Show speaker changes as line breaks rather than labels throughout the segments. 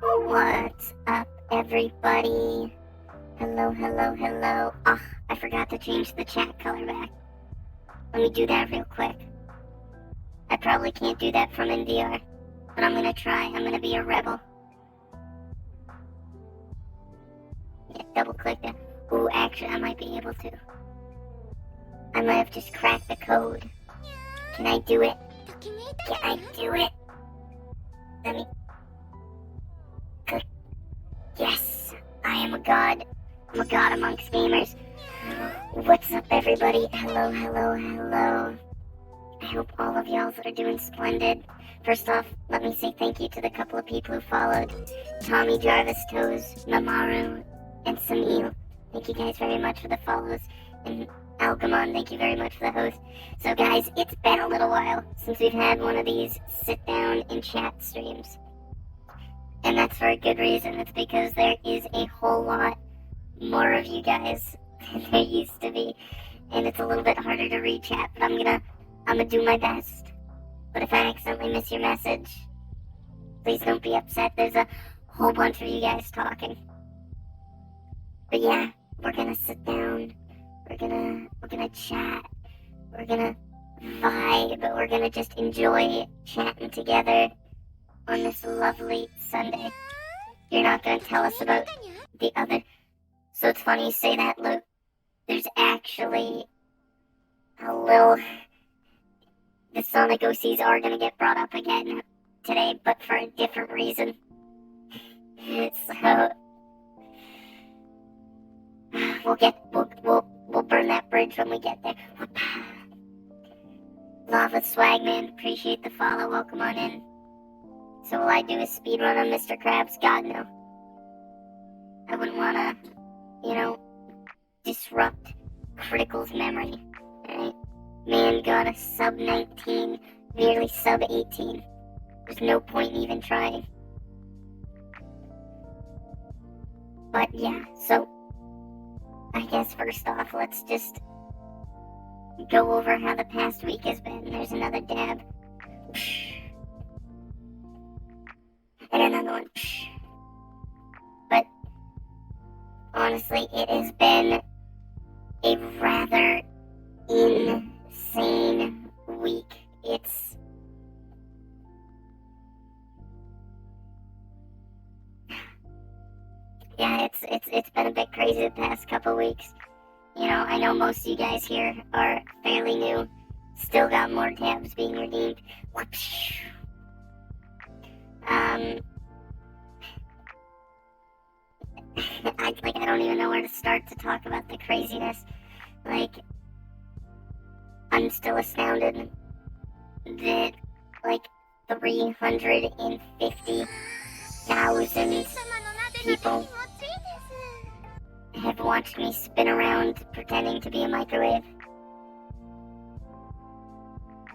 What's up, everybody? Hello, hello, hello. Oh, I forgot to change the chat color back. Let me do that real quick. I probably can't do that from NDR, but I'm gonna try. I'm gonna be a rebel. Yeah, double click that. Ooh, actually, I might be able to. I might have just cracked the code. Can I do it? Can I do it? Let me click. Yes, I am a god. I'm a god amongst gamers. What's up, everybody? Hello, hello, hello. I hope all of y'all are doing splendid. First off, let me say thank you to the couple of people who followed. Tommy, Jarvis, Toes, Mamaru, and Samil. Thank you guys very much for the follows. And Algamon, thank you very much for the host. So guys, it's been a little while since we've had one of these sit down and chat streams. And that's for a good reason. It's because there is a whole lot more of you guys than there used to be. And it's a little bit harder to read chat, but I'm gonna do my best. But if I accidentally miss your message, please don't be upset. There's a whole bunch of you guys talking. But yeah, we're gonna sit down. We're gonna chat. We're gonna vibe. We're gonna just enjoy chatting together on this lovely Sunday. You're not gonna tell us about the other. So it's funny you say that, Luke. There's actually a little. The Sonic OCs are gonna get brought up again today, but for a different reason. So we'll burn that bridge when we get there. Lava Swagman, appreciate the follow. Welcome on in. So will I do a speedrun on Mr. Krabs? God no. I wouldn't wanna, disrupt Critical's memory. Alright? Man got a sub 19, nearly sub 18. There's no point in even trying. But yeah, so I guess first off, let's just go over how the past week has been. There's another dab. And another one. But honestly, it has been a rather insane week. It's been a bit crazy the past couple weeks. I know most of you guys here are fairly new. Still got more tabs being redeemed. I don't even know where to start to talk about the craziness. I'm still astounded that 350,000 people have watched me spin around pretending to be a microwave.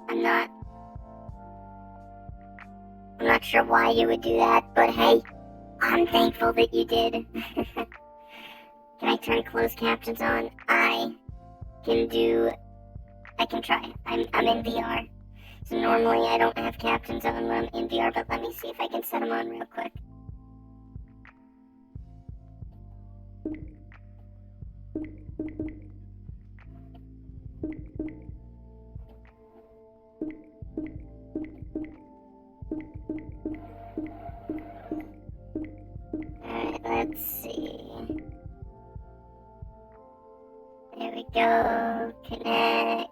I'm not sure why you would do that, but hey, I'm thankful that you did. Can I turn closed captions on? I can try. I'm in VR. So normally I don't have captions on when I'm in VR, but let me see if I can set them on real quick. Alright, let's see. There we go. Connect.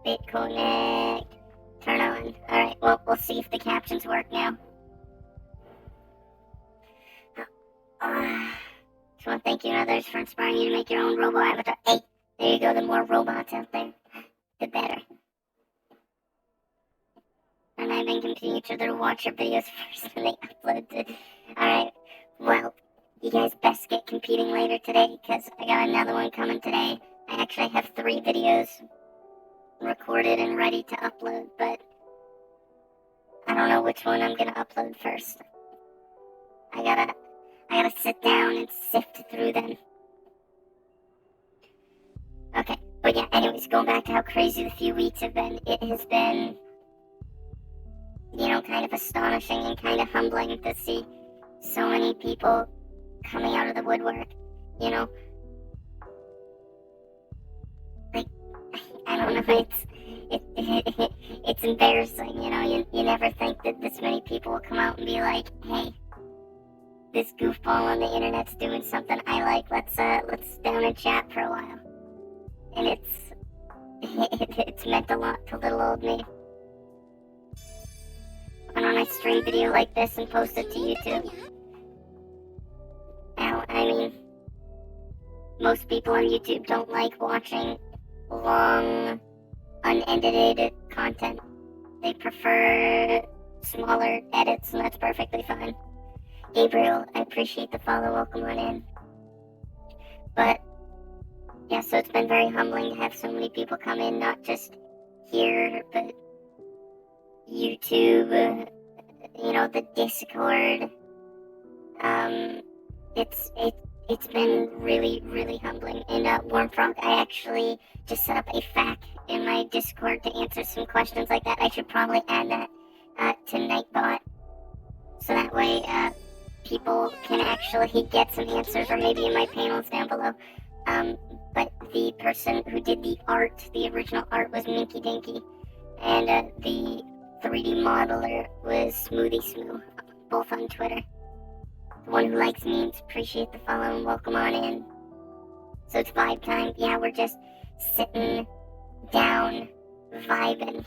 BitConnect. Turn on. Alright, well, we'll see if the captions work now. Just want to thank you and others for inspiring you to make your own robo avatar. Hey, there you go. The more robots out there, the better. And I've been competing each other to watch your videos first when they upload to. Alright, well, you guys best get competing later today, because I got another one coming today. I actually have 3 videos recorded and ready to upload, but I don't know which one I'm gonna upload first. I gotta sit down and sift through them. Okay, but yeah, anyways, going back to how crazy the few weeks have been, it has been, kind of astonishing and kind of humbling to see so many people coming out of the woodwork, you know? Like, I don't know, it's embarrassing, you know? You never think that this many people will come out and be like, hey, this goofball on the internet's doing something I like, let's down and chat for a while. And it's meant a lot to little old me. And when I stream video like this and post it to YouTube, now, I mean, most people on YouTube don't like watching long, unedited content. They prefer smaller edits, and that's perfectly fine. Gabriel, I appreciate the follow, welcome on in. But, yeah, so it's been very humbling to have so many people come in, not just here, but YouTube, you know, the Discord. It's been really, really humbling. And Warm Frog, I actually just set up a FAQ in my Discord to answer some questions like that. I should probably add that to Nightbot, so that way people can actually get some answers, or maybe in my panels down below. But the person who did the art, the original art, was Minky Dinky, and the 3D modeler was Smoothie Smoo, both on Twitter. The one who likes memes, appreciate the follow and welcome on in. So it's vibe time. Yeah, we're just sitting down, vibing.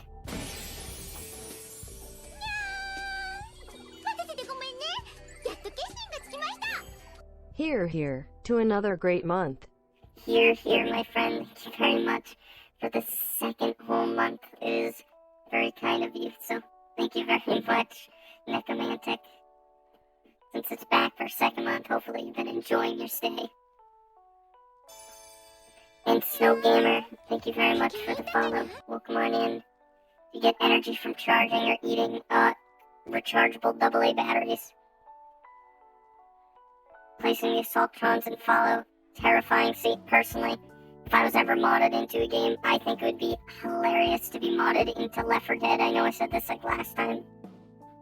Here, to another great month.
Here, my friend. Thank you very much for the second whole month. It is very kind of you, so thank you very much, Necromantic. Since it's back for a second month, hopefully you've been enjoying your stay. And Snow Gamer, thank you very much for the follow. Welcome on in. You get energy from charging or eating rechargeable AA batteries. Placing the Assaultrons and follow. Terrifying. See, personally, if I was ever modded into a game, I think it would be hilarious to be modded into Left 4 Dead. I know I said this like last time,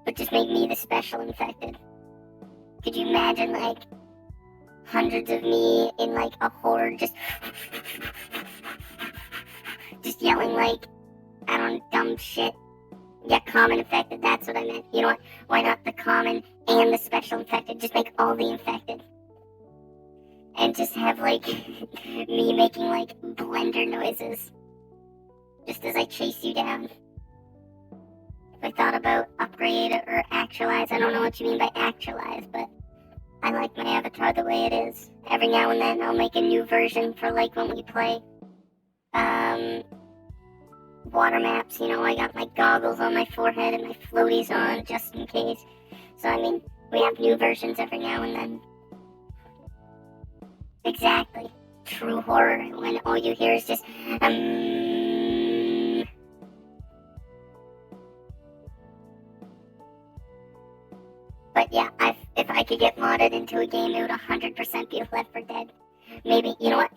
but just make me the special infected. Could you imagine, like, hundreds of me in, like, a horde just yelling, like, I don't know, dumb shit? Yeah, common infected, that's what I meant. You know what? Why not the common and the special infected? Just make all the infected. And just have, like, me making, like, blender noises. Just as I chase you down. If I thought about upgrade or actualize, I don't know what you mean by actualize, but I like my avatar the way it is. Every now and then I'll make a new version for, like, when we play water maps. You know, I got my goggles on my forehead and my floaties on just in case. So, I mean, we have new versions every now and then. Exactly. True horror, when all you hear is just, But yeah, if I could get modded into a game, it would 100% be Left 4 Dead. Maybe, you know what?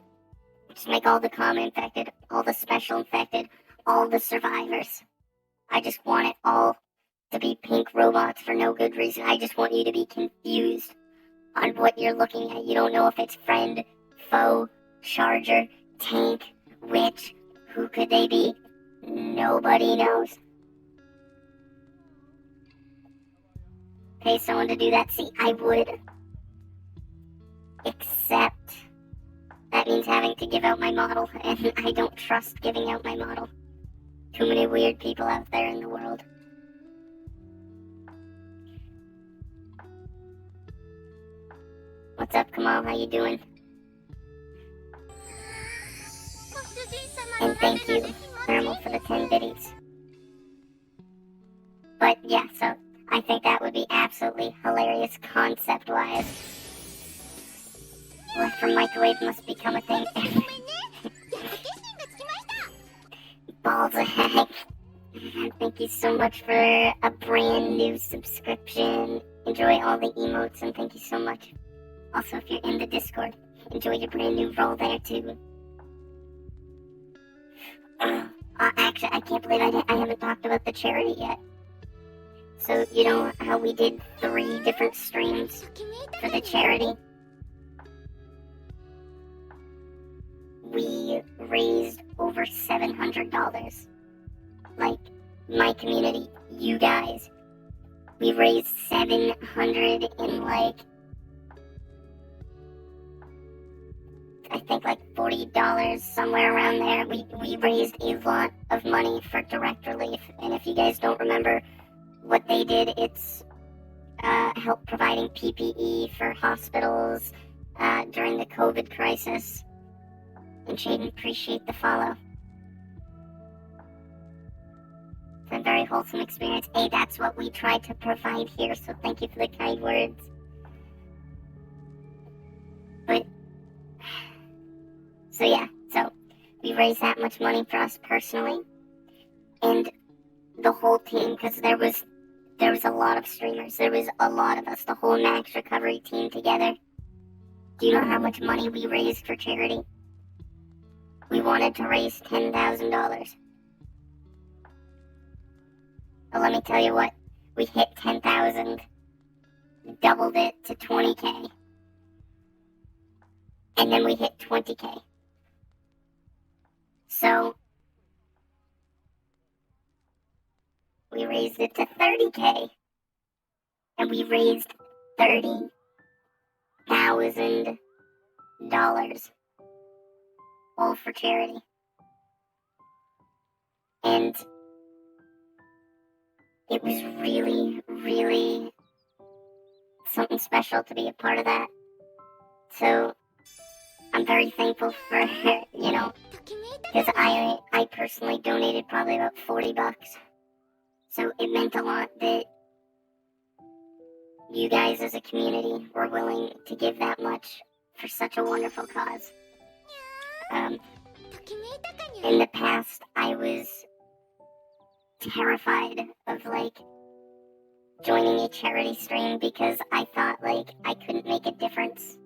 Just make all the common infected, all the special infected, all the survivors. I just want it all to be pink robots for no good reason. I just want you to be confused on what you're looking at. You don't know if it's friend, foe, charger, tank, witch. Who could they be? Nobody knows. Pay someone to do that? See, I would. Except that means having to give out my model, and I don't trust giving out my model. Too many weird people out there in the world. What's up, Kamal? How you doing? And thank you, Thermal, for the 10 biddies. But yeah, so I think that would be absolutely hilarious concept-wise. Left from microwave must become a thing. Balls of heck. Thank you so much for a brand new subscription. Enjoy all the emotes, and thank you so much. Also, if you're in the Discord, enjoy your brand new role there too. Actually, I can't believe I haven't talked about the charity yet. So, you know how we did 3 different streams for the charity? We raised over $700. Like, my community, you guys. We raised 700 in I think $40, somewhere around there. We raised a lot of money for direct relief. And if you guys don't remember what they did, it's help providing PPE for hospitals during the COVID crisis. And Shaden, appreciate the follow. It's a very wholesome experience. Hey, that's what we tried to provide here, so thank you for the kind words. But, so yeah, so we raised that much money for us personally. And the whole team, because there was a lot of streamers. There was a lot of us, the whole Max Recovery team together. Do you know how much money we raised for charity? We wanted to raise $10,000. But let me tell you what, we hit 10,000, doubled it to 20K, and then we hit 20K. So, we raised it to 30K, and we raised $30,000, all for charity. And it was really, really something special to be a part of that. So, I'm very thankful for, because I personally donated probably about $40. So it meant a lot that you guys as a community were willing to give that much for such a wonderful cause. In the past, I was terrified of, joining a charity stream because I thought, I couldn't make a difference.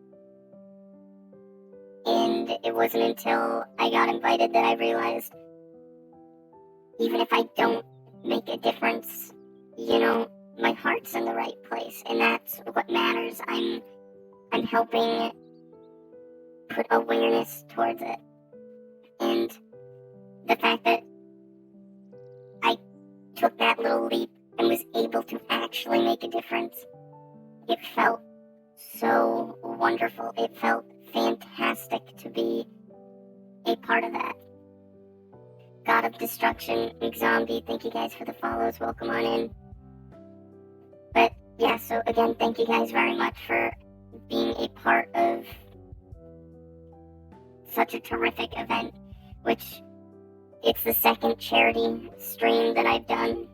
And it wasn't until I got invited that I realized, even if I don't make a difference, my heart's in the right place, and that's what matters. I'm helping put awareness towards it. And the fact that I took that little leap and was able to actually make a difference, it felt so wonderful. It felt fantastic to be a part of that. God of Destruction, Zombie, thank you guys for the follows. Welcome on in. But yeah, so again, thank you guys very much for being a part of such a terrific event, which it's the second charity stream that I've done,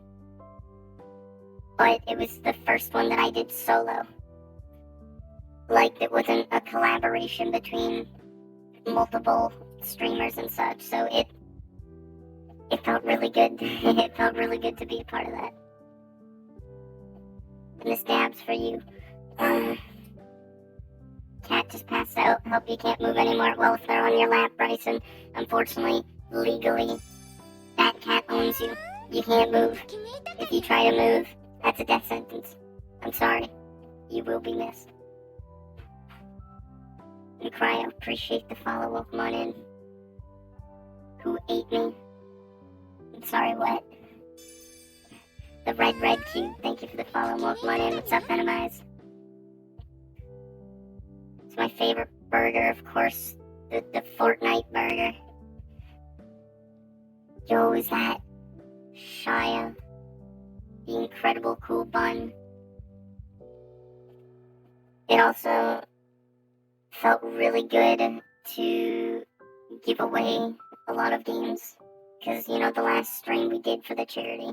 but it was the first one that I did solo. It wasn't a collaboration between multiple streamers and such, so it felt really good. It felt really good to be a part of that. And this dab's for you. Cat just passed out. Hope you can't move anymore. Well, if they're on your lap, Bryson, unfortunately, legally, that cat owns you. You can't move. If you try to move, that's a death sentence. I'm sorry. You will be missed. And Cryo, appreciate the follow. Welcome on in. Who ate me? I'm sorry, what? The red cube, thank you for the follow. Welcome on in. What's up, Venomize? It's my favorite burger, of course, the Fortnite burger. Yo, is that Shia? The incredible cool bun. It also felt really good to give away a lot of games, because, the last stream we did for the charity,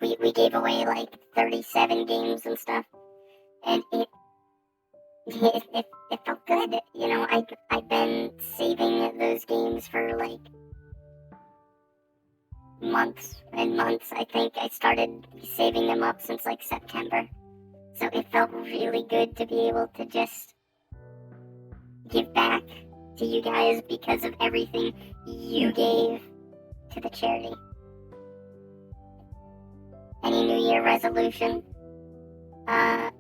we gave away 37 games and stuff, and it felt good. I've been saving those games for months and months. I think I started saving them up since September, so it felt really good to be able to just give back to you guys because of everything you gave to the charity. any New Year resolution. To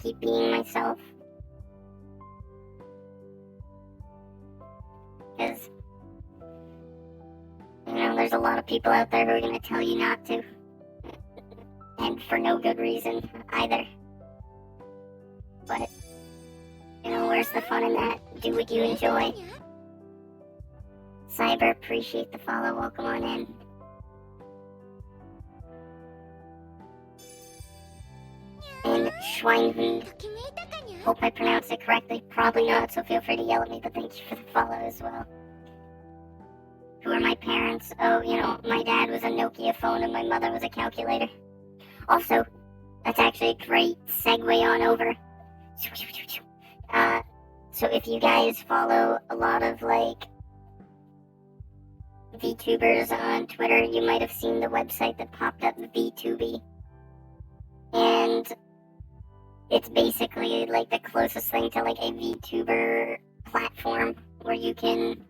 keep being myself. Because, there's a lot of people out there who are going to tell you not to. And for no good reason either. But, where's the fun in that? Do what you enjoy. Cyber, appreciate the follow. Welcome on in. And Schweinhund, hope I pronounced it correctly. Probably not, so feel free to yell at me, but thank you for the follow as well. Who are my parents? Oh, my dad was a Nokia phone and my mother was a calculator. Also, that's actually a great segue on over. So if you guys follow a lot of, VTubers on Twitter, you might have seen the website that popped up, VTuber. And it's basically, the closest thing to, a VTuber platform where you can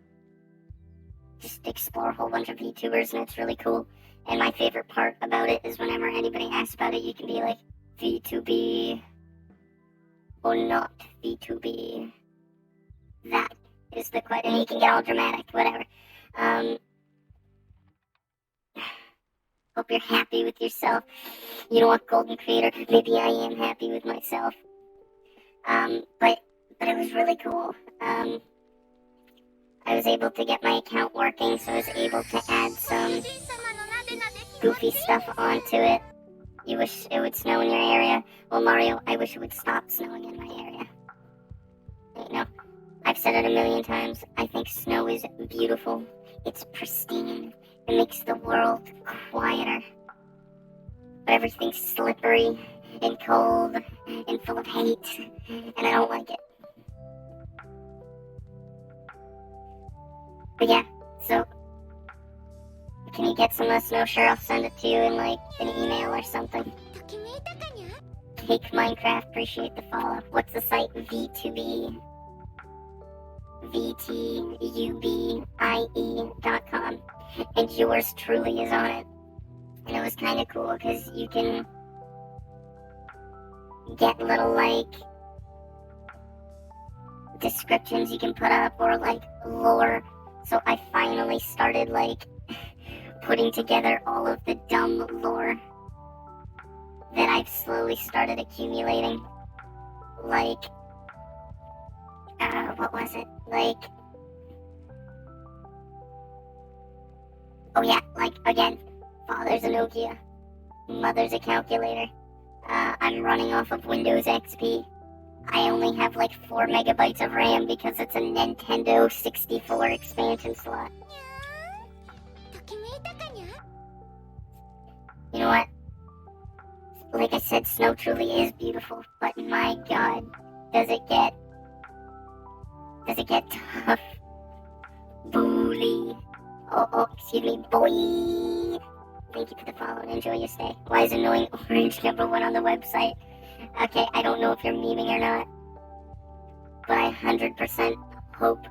just explore a whole bunch of VTubers, and it's really cool. And my favorite part about it is whenever anybody asks about it, you can be like, VTuber or not VTuber. That is the question. And you can get all dramatic, whatever. Hope you're happy with yourself. You know what, Golden Creator? Maybe I am happy with myself. But it was really cool. I was able to get my account working, so I was able to add some goofy stuff onto it. You wish it would snow in your area? Well, Mario, I wish it would stop snowing in my area. I've said it a million times. I think snow is beautiful. It's pristine. It makes the world quieter. But everything's slippery and cold and full of hate, and I don't like it. But yeah, so can you get some of the snow? Sure, I'll send it to you in an email or something. Cake Minecraft, appreciate the follow. What's the site? V2B. VTUBIE.com. And yours truly is on it. And it was kind of cool because you can get little descriptions you can put up or lore. So I finally started putting together all of the dumb lore that I've slowly started accumulating. What was it? Oh yeah, again, father's a Nokia, mother's a calculator. I'm running off of Windows XP. I only have 4 megabytes of RAM because it's a Nintendo 64 expansion slot. You know what? Like I said, snow truly is beautiful, but my god, does it get tough. Bully. Oh, excuse me, boy. Thank you for the follow and enjoy your stay. Why is annoying orange #1 on the website? Okay, I don't know if you're memeing or not, but I 100% hope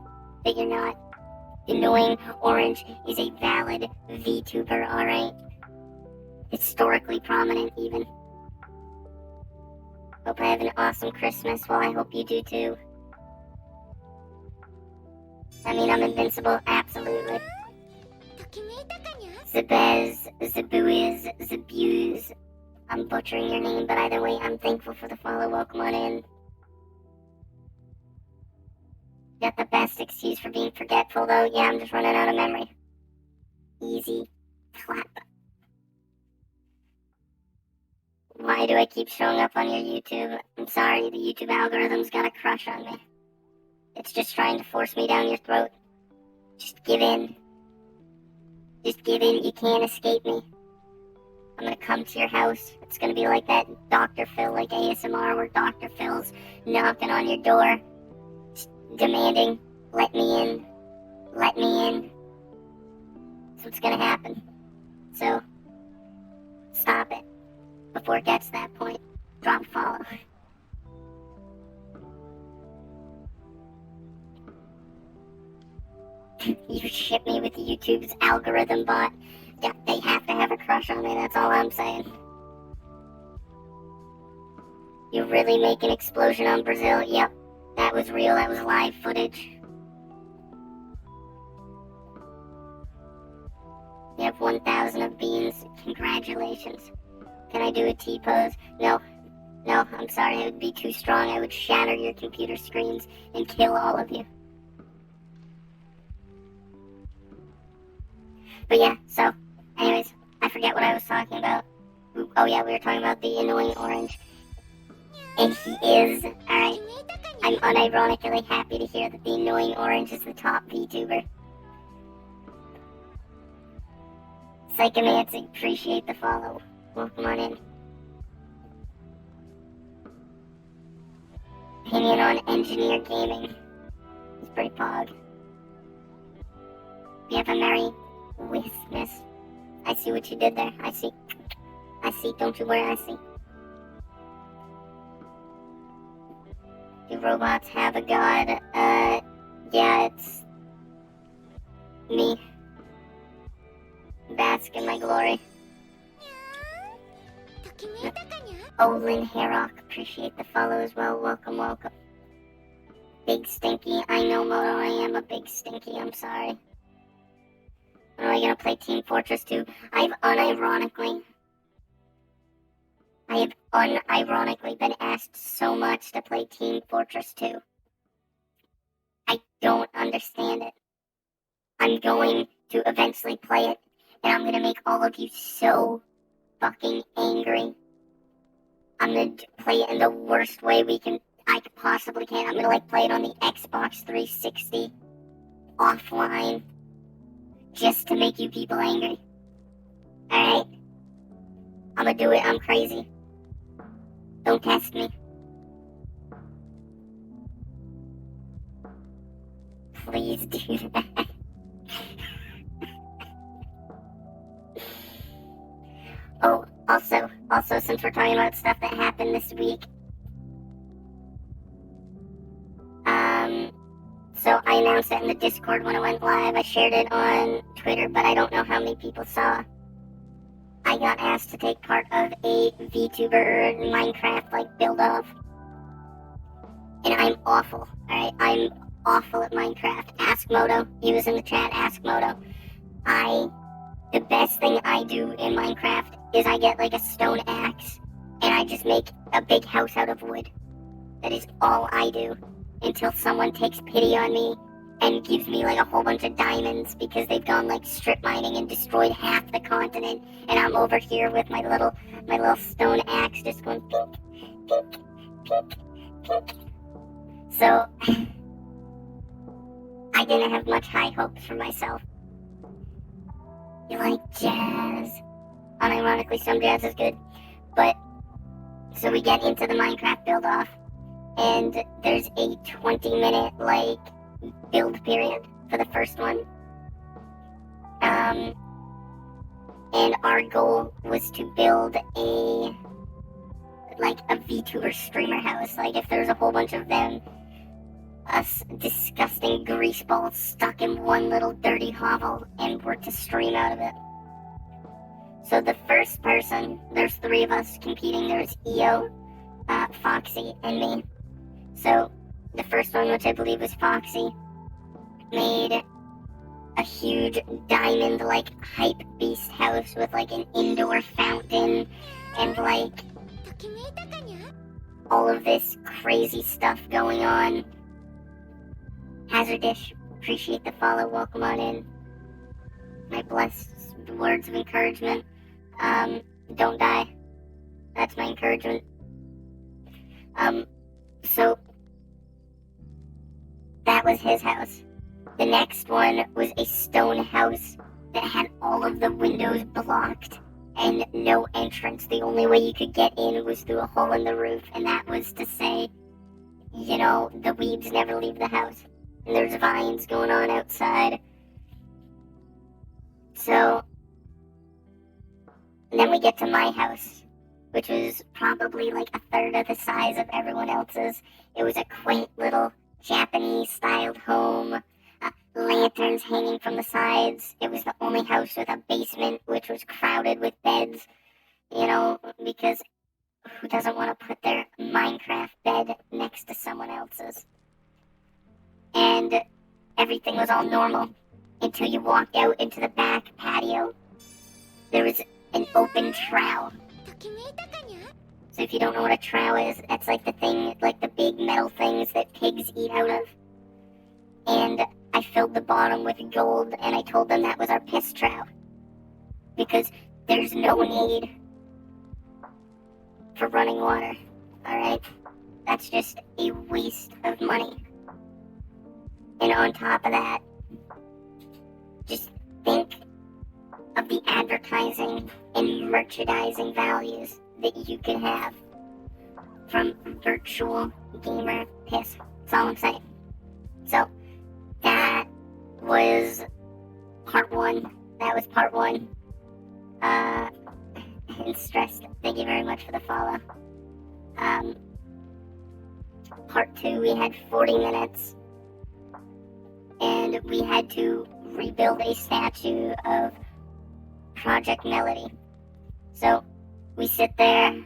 that you're not. Annoying orange is a valid VTuber, alright? Historically prominent, even. Hope I have an awesome Christmas. Well, I hope you do too. I mean, I'm invincible, absolutely. Zabez, Zabuiz, Zabuse. I'm butchering your name, but either way, I'm thankful for the follow. Welcome on in. Got the best excuse for being forgetful, though. Yeah, I'm just running out of memory. Easy clap. Why do I keep showing up on your YouTube? I'm sorry, the YouTube algorithm's got a crush on me. It's just trying to force me down your throat. Just give in. Just give in, you can't escape me. I'm gonna come to your house. It's gonna be like that Dr. Phil, ASMR, where Dr. Phil's knocking on your door, just demanding, let me in, let me in. That's what's gonna happen. So, stop it. Before it gets to that point, drop a follow. You ship me with YouTube's algorithm bot. Yeah, they have to have a crush crush on me, that's all I'm saying. You really make an explosion on Brazil? Yep, that was real, that was live footage. You have 1,000 of beans, congratulations. Can I do a T-pose? No, I'm sorry, it would be too strong. I would shatter your computer screens and kill all of you. But yeah, so, anyways, I forget what I was talking about. Oh yeah, we were talking about the annoying orange. And he is, alright. I'm unironically happy to hear that the annoying orange is the top VTuber. Psychomancy, appreciate the follow. Welcome on in. Opinion on engineer gaming. It's pretty pog. We have a Merry Christmas. I see what you did there. I see, don't you worry, I see. Do robots have a god? Yeah, it's me. Bask in my glory. Olin Herrock, appreciate the follow as well. Welcome. Big Stinky, I know, Moto, I am a big Stinky, I'm sorry. When am I gonna play Team Fortress 2? I have unironically been asked so much to play Team Fortress 2. I don't understand it. I'm going to eventually play it, and I'm gonna make all of you so fucking angry. I'm gonna play it in the worst way I possibly can. I'm gonna play it on the Xbox 360 offline just to make you people angry. Alright? I'm gonna do it. I'm crazy. Don't test me. Please do that. Oh, also, since we're talking about stuff that happened this week, so I announced it in the Discord when it went live. I shared it on Twitter, but I don't know how many people saw. I got asked to take part of a VTuber Minecraft build-off, and I'm awful. Alright, I'm awful at Minecraft. Ask Moto. He was in the chat. Ask Moto. The best thing I do in Minecraft is I get a stone axe and I just make a big house out of wood. That is all I do until someone takes pity on me and gives me a whole bunch of diamonds because they've gone strip mining and destroyed half the continent, and I'm over here with my little stone axe just going pink, pink, pink, pink. So I didn't have much high hopes for myself. You like jazz? Unironically, some jazz is good. But, so we get into the Minecraft build-off, and there's a 20-minute, build period for the first one. And our goal was to build a VTuber streamer house. If there's a whole bunch of them, us disgusting greaseballs stuck in one little dirty hovel, and we're to stream out of it. So the first person, there's 3 of us competing. There's EO, Foxy, and me. So the first one, which I believe was Foxy, made a huge diamond hype beast house with an indoor fountain and all of this crazy stuff going on. Hazardish, appreciate the follow, welcome on in. My blessed words of encouragement. Don't die. That's my encouragement. So that was his house. The next one was a stone house that had all of the windows blocked and no entrance. The only way you could get in was through a hole in the roof, and that was to say, the weebs never leave the house. And there's vines going on outside. So, and then we get to my house, which was probably a third of the size of everyone else's. It was a quaint little Japanese-styled home. lanterns hanging from the sides. It was the only house with a basement, which was crowded with beds, because who doesn't want to put their Minecraft bed next to someone else's? And everything was all normal until you walked out into the back patio. There was an open trowel. So if you don't know what a trowel is, that's like the thing, like the big metal things that pigs eat out of. And I filled the bottom with gold, and I told them that was our piss trough. Because there's no need for running water, alright? That's just a waste of money. And on top of that, just think of the advertising and merchandising values that you could have from virtual gamer piss. That's all I'm saying. So, that was part one. And stressed. Thank you very much for the follow. Part two, we had 40 minutes. And we had to rebuild a statue of Project Melody. So, we sit there.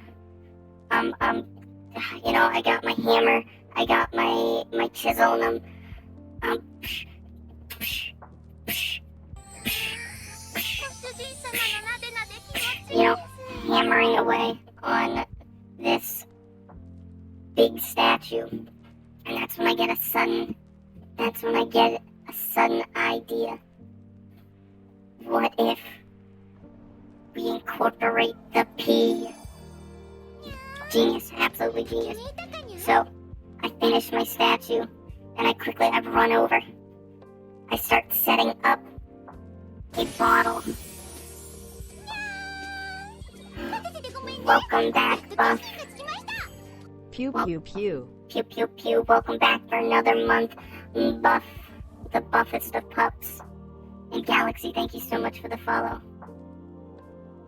I got my hammer, I got my chisel, and I'm hammering away on this big statue. And that's when I get a sudden idea. What if we incorporate the P? Genius, absolutely genius. So, I finish my statue, and I run over. I start setting up a bottle. Welcome back, Buff.
Pew pew pew.
Pew pew pew. Welcome back for another month, Buff. The buffest of pups. And Galaxy, thank you so much for the follow.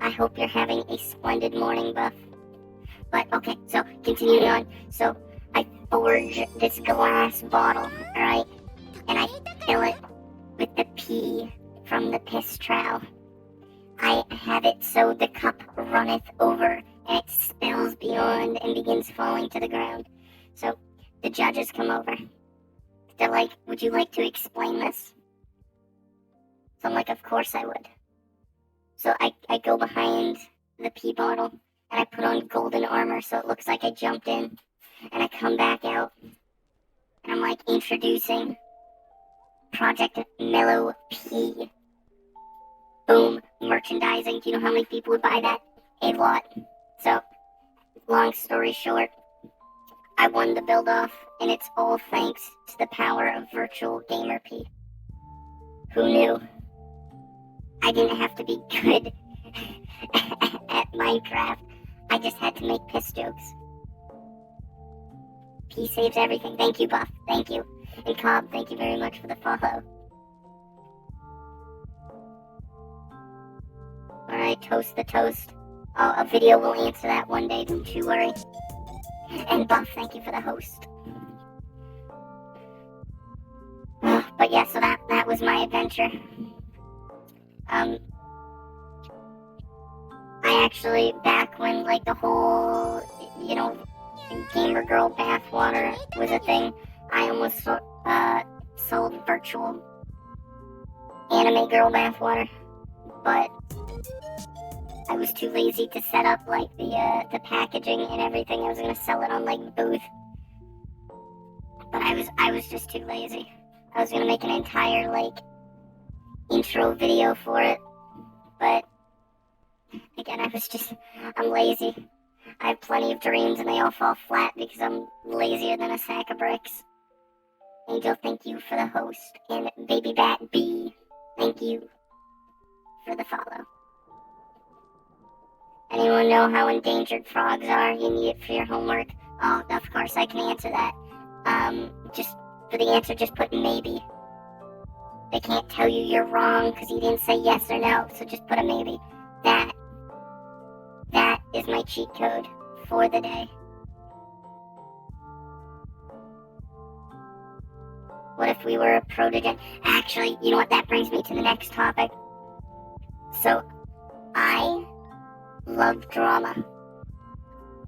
I hope you're having a splendid morning, Buff. But, okay, so, continuing on. So, I forge this glass bottle, alright? And I fill it with the pee from the piss trowel. I have it so the cup runneth over, and it spills beyond and begins falling to the ground. So, the judges come over. They're like, would you like to explain this? So I'm like, of course I would. So I go behind the pee bottle, and I put on golden armor so it looks like I jumped in. And I come back out, and I'm like introducing Project Mellow P. Boom, merchandising. Do you know how many people would buy that? A lot. So, long story short, I won the build off, and it's all thanks to the power of virtual gamer P. Who knew? I didn't have to be good at Minecraft. I just had to make piss jokes. P saves everything. Thank you, Buff. Thank you. And Cobb, thank you very much for the follow. Alright, toast the toast. Oh, a video will answer that one day, don't you worry. And Buff, thank you for the host. But yeah, so that was my adventure. I actually, back when like the whole, gamer girl bathwater was a thing, I almost sold virtual anime girl bathwater, but I was too lazy to set up like the packaging and everything. I was gonna sell it on like Booth, but I was just too lazy. I was gonna make an entire like intro video for it, but again, I'm lazy. I have plenty of dreams and they all fall flat because I'm lazier than a sack of bricks. Angel, thank you for the host. And Baby Bat B, thank you for the follow. Anyone know how endangered frogs are? You need it for your homework? Oh, of course I can answer that. Just for the answer, just put maybe. They can't tell you you're wrong because you didn't say yes or no, so just put a maybe. That is my cheat code for the day. What if we were a protogen? Actually, you know what? That brings me to the next topic. So, I love drama.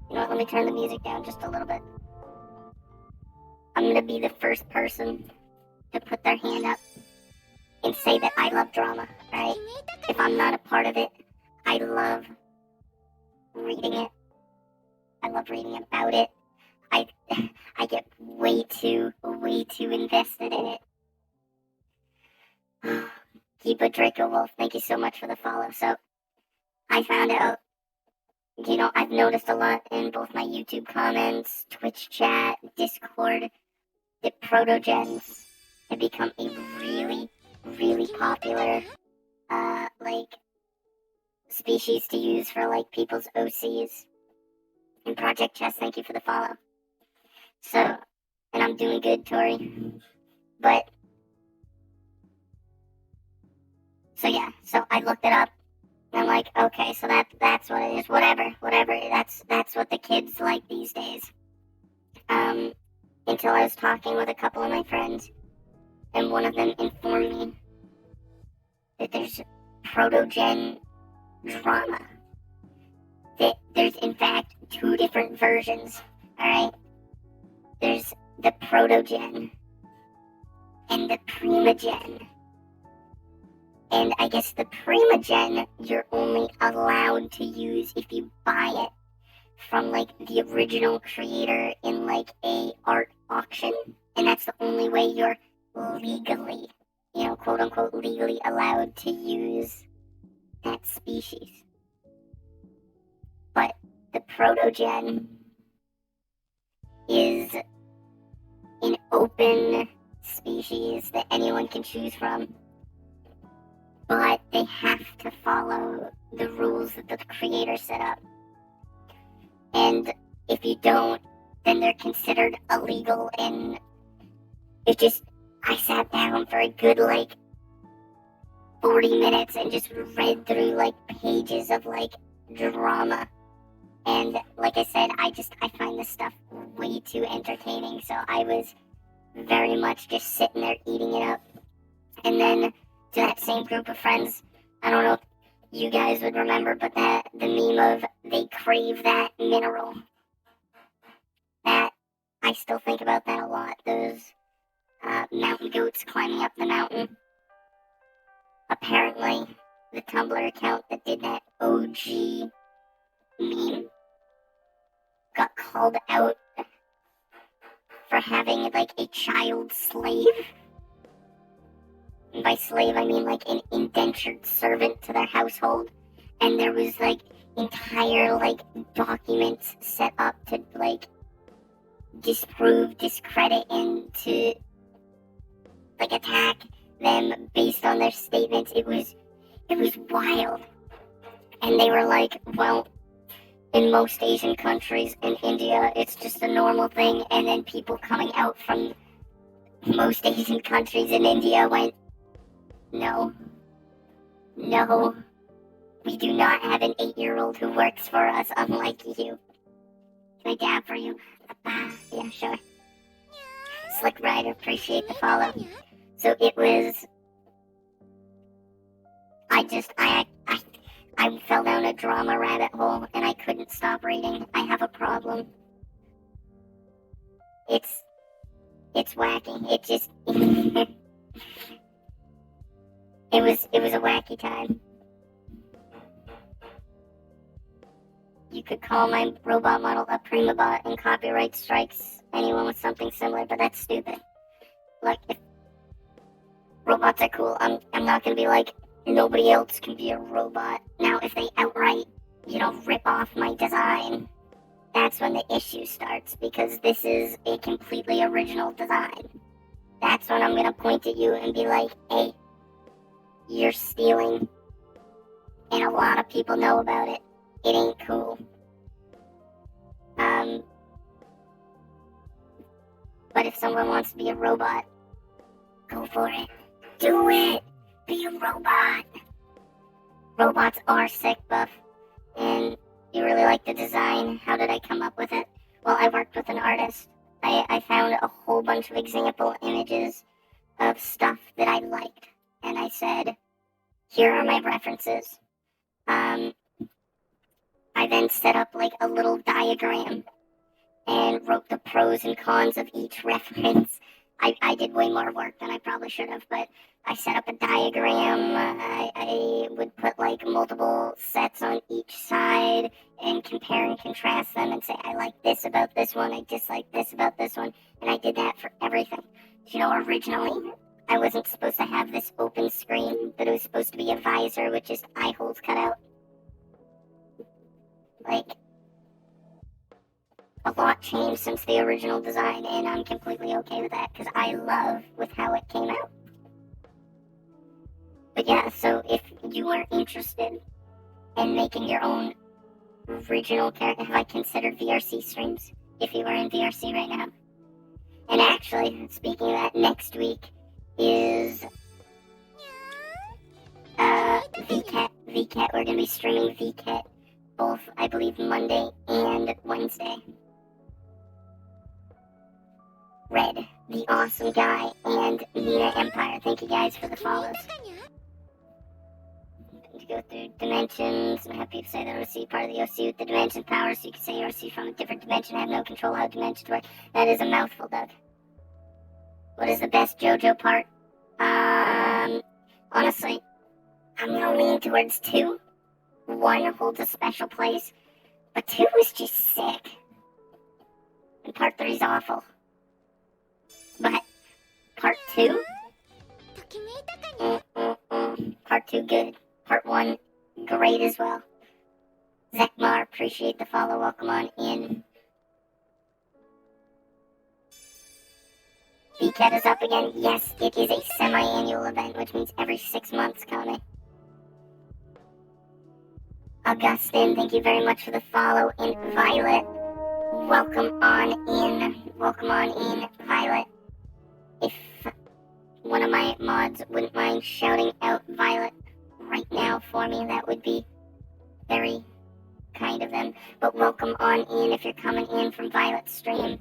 You know what? Let me turn the music down just a little bit. I'm gonna be the first person to put their hand up and say that I love drama, alright? If I'm not a part of it, I love reading it. I love reading about it. I get way too invested in it. Keep a Draco Wolf, thank you so much for the follow. So, I found out, you know, I've noticed a lot in both my YouTube comments, Twitch chat, Discord, that protogens have become a really popular, species to use for, people's OCs. And Project Chess, thank you for the follow. So, and I'm doing good, Tori. But, so yeah, so I looked it up. And I'm like, okay, so that's what it is. Whatever. That's what the kids like these days. Until I was talking with a couple of my friends, and one of them informed me that there's protogen drama. That there's in fact 2 different versions, alright? There's the protogen and the primogen. And I guess the primogen you're only allowed to use if you buy it from the original creator in a art auction. And that's the only way you're legally, quote unquote legally allowed to use that species. But the protogen is an open species that anyone can choose from, but they have to follow the rules that the creator set up. And if you don't, then they're considered illegal. And I sat down for a good 40 minutes and just read through pages of drama. And like I said, I find this stuff way too entertaining. So I was very much just sitting there eating it up. And then to that same group of friends, I don't know if you guys would remember, but the meme of they crave that mineral. That, I still think about that a lot. Those mountain goats climbing up the mountain. Apparently, the Tumblr account that did that OG meme got called out for having a child slave. And by slave I mean an indentured servant to their household. And there was entire documents set up to disprove, discredit, and to attack them based on their statements. It was wild. And they were well, in most Asian countries, in India, it's just a normal thing. And then people coming out from most Asian countries in India went, no, we do not have an 8-year-old who works for us, unlike you. Can I dab for you? Yeah, sure. Slick Rider, appreciate the follow. So it was, I fell down a drama rabbit hole and I couldn't stop reading. I have a problem. It's wacky. It just, it was a wacky time. You could call my robot model a Primabot and copyright strikes anyone with something similar, but that's stupid. If robots are cool, I'm not gonna be nobody else can be a robot. Now, if they outright, rip off my design, that's when the issue starts, because this is a completely original design. That's when I'm gonna point at you and be like, hey, you're stealing. And a lot of people know about it. It ain't cool. But if someone wants to be a robot, go for it. Do it! Be a robot! Robots are sick, Buff. And you really like the design. How did I come up with it? Well, I worked with an artist. I found a whole bunch of example images of stuff that I liked. And I said, here are my references. I then set up like a little diagram and wrote the pros and cons of each reference. I did way more work than I probably should have, but I set up a diagram. I would put like multiple sets on each side and compare and contrast them and say, I like this about this one, I dislike this about this one, and I did that for everything. You know, originally, I wasn't supposed to have this open screen, but it was supposed to be a visor with just eye holes cut out. Like, a lot changed since the original design, and I'm completely okay with that, because I love with how it came out. But yeah, so if you are interested in making your own original character, have I considered VRC streams, if you are in VRC right now. And actually, speaking of that, next week is VCAT. We're going to be streaming VCAT both, I believe, Monday and Wednesday. Red, the awesome guy, and Nina Empire. Thank you guys for the follows. To go through dimensions, and have people say that OC part of the OC with the dimension power, so you can say OC from a different dimension, have no control how dimensions work. That is a mouthful, Doug. What is the best JoJo part? Honestly, I'm gonna lean towards 2. 1 holds a special place, but 2 was just sick. And part 3 is awful. But part 2? Part 2 good. Part 1 great as well. Zekmar, appreciate the follow. Welcome on in. VCAT is up again. Yes, it is a semi-annual event, which means every 6 months, Kame. Augustine, thank you very much for the follow. And Violet, welcome on in. Welcome on in, Violet. If one of my mods wouldn't mind shouting out Violet right now for me, that would be very kind of them. But welcome on in if you're coming in from Violet's stream.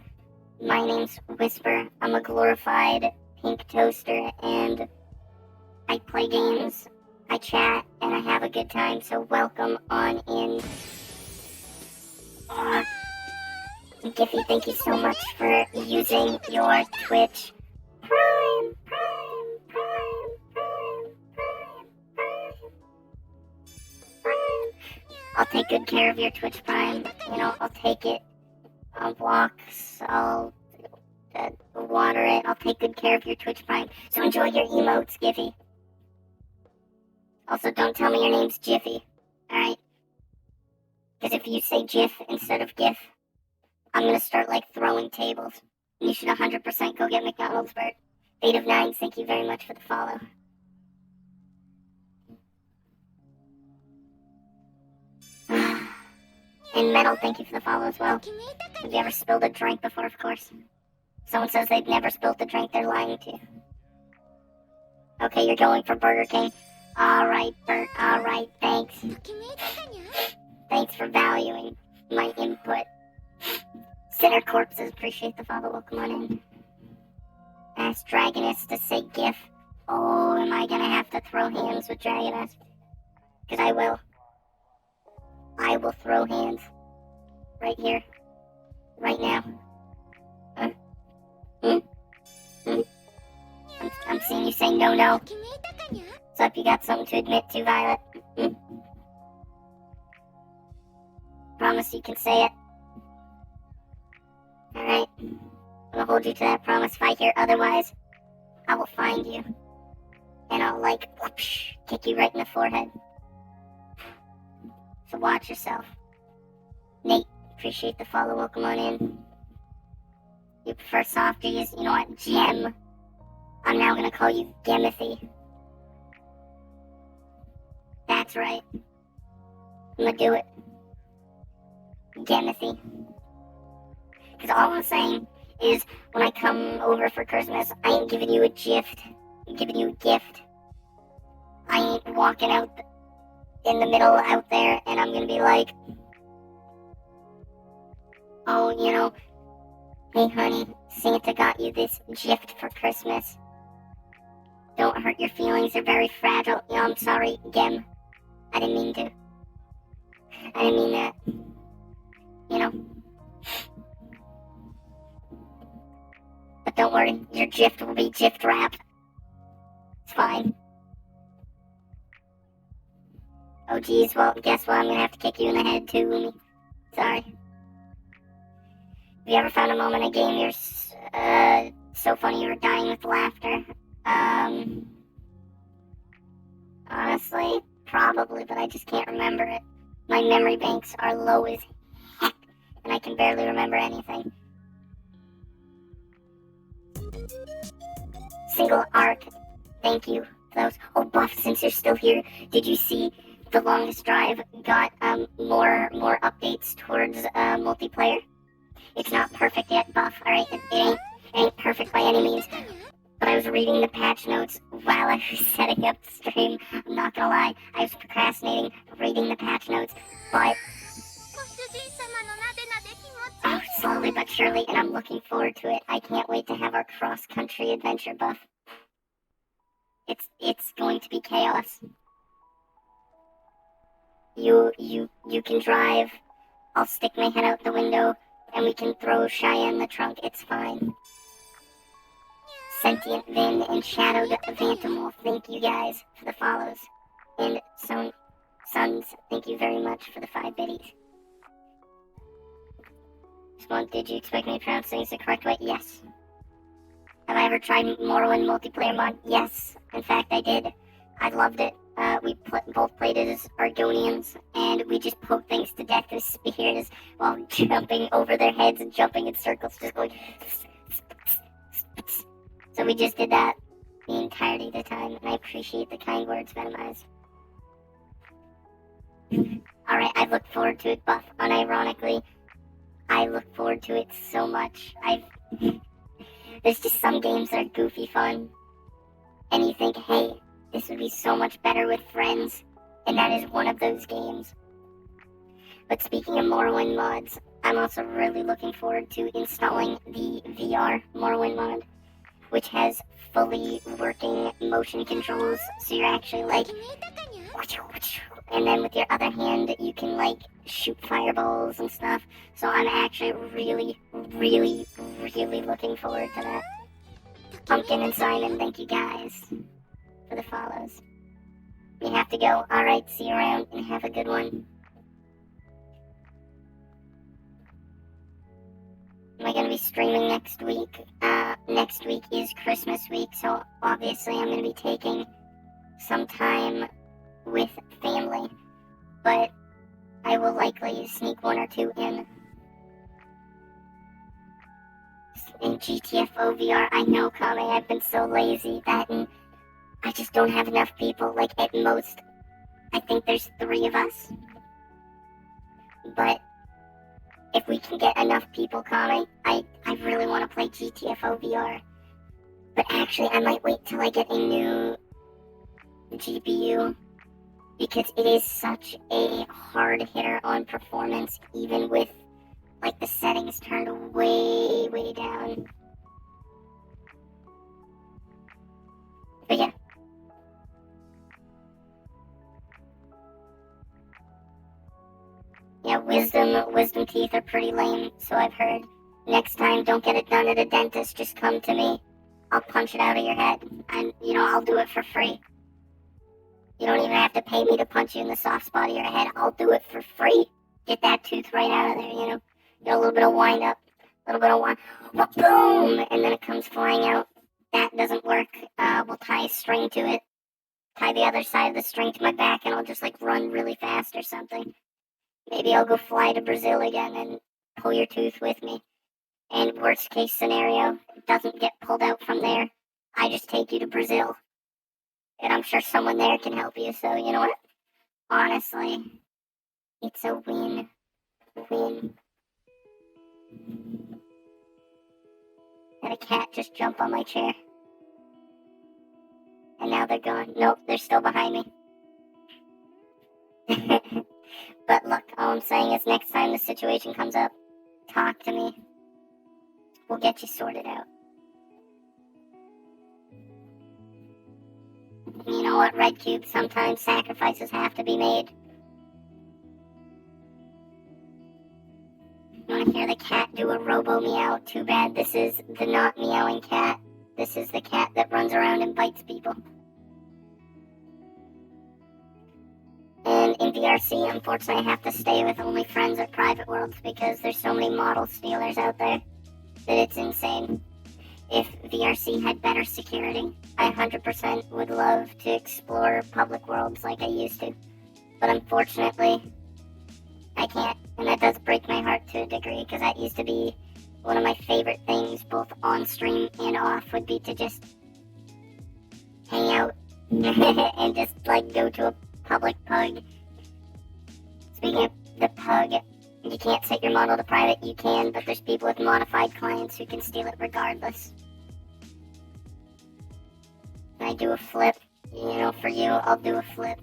My name's Whisper. I'm a glorified pink toaster, and I play games, I chat, and I have a good time, so welcome on in. Giffy, thank you so much for using your Twitch Prime. I'll take good care of your Twitch Prime. You know, I'll take it. I'll walks. I'll water it. I'll take good care of your Twitch Prime. So enjoy your emotes, Giffy. Also, don't tell me your name's Jiffy. Alright? Because if you say Jiff instead of GIF, I'm gonna start, like, throwing tables. You should 100% go get McDonald's, Bert. Fate of Nines, thank you very much for the follow. And Metal, thank you for the follow as well. Have you ever spilled a drink before? Of course. Someone says they've never spilled a drink, they're lying to you. Okay, you're going for Burger King. Alright, Bert, alright, thanks. Thanks for valuing my input. Sinner Corpses, appreciate the follow, welcome on in. Ask Dragoness to say GIF. Oh, am I gonna have to throw hands with Dragoness? Because I will. I will throw hands. Right here. Right now. I'm seeing you say no. So if you got something to admit to, Violet. Promise you can say it. Alright. I'm gonna hold you to that promise. If I hear otherwise, I will find you. And I'll, like, whoosh, kick you right in the forehead. So watch yourself. Nate, appreciate the follow. Welcome on in. You prefer softies? You know what? Gem. I'm now gonna call you Gemethy. That's right. I'm gonna do it. Gemethy. Because all I'm saying is, when I come over for Christmas, I ain't giving you a gift. I'm giving you a gift. I ain't walking out in the middle out there, and I'm gonna be like, oh, you know, hey honey, Santa got you this gift for Christmas. Don't hurt your feelings, they're very fragile. Yeah, I'm sorry, Gem. I didn't mean to. I didn't mean that. You know. But don't worry, your gift will be gift wrapped. It's fine. Oh geez, well, guess what? I'm gonna have to kick you in the head too, Umi. Sorry. Have you ever found a moment in a game you're so funny you were dying with laughter? Honestly, probably, but I just can't remember it. My memory banks are low as heck, and I can barely remember anything. Single arc. Thank you for those. Oh, Buff, since you're still here, did you see The Longest Drive got more updates towards multiplayer? It's not perfect yet, Buff. Alright, it ain't perfect by any means. But I was reading the patch notes while I was setting up the stream. I'm not gonna lie, I was procrastinating reading the patch notes, but slowly but surely, and I'm looking forward to it. I can't wait to have our cross-country adventure, Buff. It's going to be chaos. You can drive. I'll stick my head out the window, and we can throw Shia in the trunk. It's fine. Sentient Vin and Shadowed Vantamolf, thank you guys for the follows. And Sons, thank you very much for the 5 biddies. Smoke, did you expect me to pronounce things the correct way? Yes. Have I ever tried Morrowind multiplayer mod? Yes. In fact, I did. I loved it. We both played it as Argonians, and we just poked things to death with spears while jumping over their heads and jumping in circles, just going... So we just did that the entirety of the time, and I appreciate the kind words, Venomize. Alright, I look forward to it, Buff. Unironically, I look forward to it so much. There's just some games that are goofy fun, and you think, hey, this would be so much better with friends, and that is one of those games. But speaking of Morrowind mods, I'm also really looking forward to installing the VR Morrowind mod, which has fully working motion controls, so you're actually like, and then with your other hand, you can like shoot fireballs and stuff. So I'm actually really, really, really looking forward to that. Pumpkin and Simon, thank you guys for the follows. We have to go. Alright, see you around and have a good one. Am I going to be streaming next week? Next week is Christmas week, so obviously I'm going to be taking some time with family, but I will likely sneak 1 or 2 in GTFO VR. I know, Kame, I've been so lazy that and I just don't have enough people. Like, at most, I think there's 3 of us. But if we can get enough people, Kame, I really want to play GTFO VR. But actually, I might wait till I get a new GPU, because it is such a hard hitter on performance, even with like the settings turned way, way down. But yeah. Yeah, wisdom teeth are pretty lame, so I've heard. Next time, don't get it done at a dentist, just come to me. I'll punch it out of your head, and, I'll do it for free. You don't even have to pay me to punch you in the soft spot of your head. I'll do it for free. Get that tooth right out of there, Get a little bit of wind up, a little bit of wind, boom, and then it comes flying out. That doesn't work. We'll tie a string to it. Tie the other side of the string to my back, and I'll just, run really fast or something. Maybe I'll go fly to Brazil again and pull your tooth with me. And worst case scenario, it doesn't get pulled out from there. I just take you to Brazil. And I'm sure someone there can help you, so you know what? Honestly, it's a win-win. Had a cat just jump on my chair. And now they're gone. Nope, they're still behind me. But look, all I'm saying is next time the situation comes up, talk to me. We'll get you sorted out. You know what, Red Cube, sometimes sacrifices have to be made. You want to hear the cat do a robo meow? Too bad this is the not meowing cat. This is the cat that runs around and bites people. And in VRC, unfortunately, I have to stay with only friends or private worlds because there's so many model stealers out there that it's insane. If VRC had better security, I 100% would love to explore public worlds like I used to. But unfortunately, I can't. And that does break my heart to a degree because that used to be one of my favorite things, both on stream and off, would be to just hang out and just like go to a public pug. Speaking of the pug, you can't set your model to private. You can, but there's people with modified clients who can steal it regardless. I do a flip, you know, for you, I'll do a flip.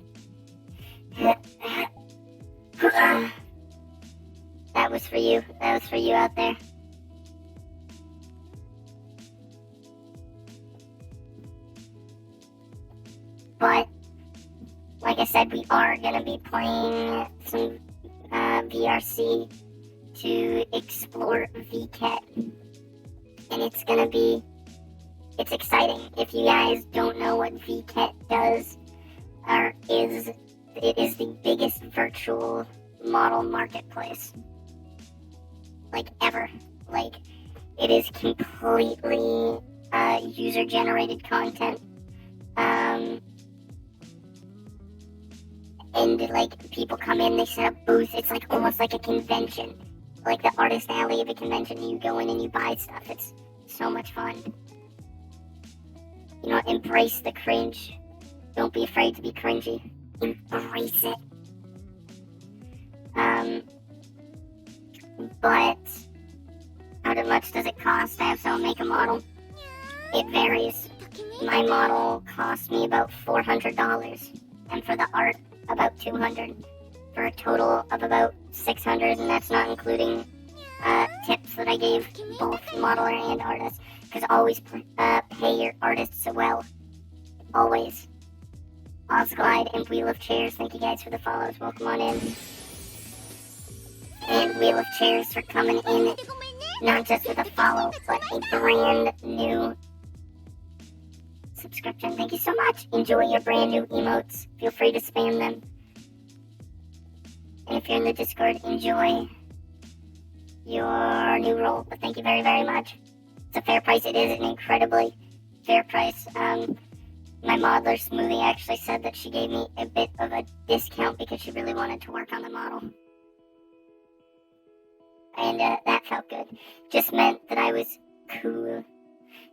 That was for you. That was for you out there. But, like I said, we are going to be playing some VRC to explore VCAT. And it's going to be, it's exciting. If you guys don't know what VCAT does, or is, it is the biggest virtual model marketplace. Like, ever. Like, it is completely user-generated content. And, like, people come in, they set up booths. It's, like, almost like a convention. Like the artist alley of a convention. You go in and you buy stuff. It's so much fun. You know, embrace the cringe. Don't be afraid to be cringy. Embrace it. But how much does it cost to have someone make a model? It varies. My model cost me about $400, and for the art, about $200, for a total of about $600, and that's not including tips that I gave both modeler and artist. Because always pay your artists well. Always. Osglide and Wheel of Chairs, thank you guys for the follows. Welcome on in. And Wheel of Chairs for coming in, not just with a follow, but a brand new subscription. Thank you so much. Enjoy your brand new emotes. Feel free to spam them. And if you're in the Discord, enjoy your new role. But thank you very, very much. It's a fair price. It is an incredibly fair price. My modeler Smoothie actually said that she gave me a bit of a discount because she really wanted to work on the model. And that felt good. Just meant that I was cool.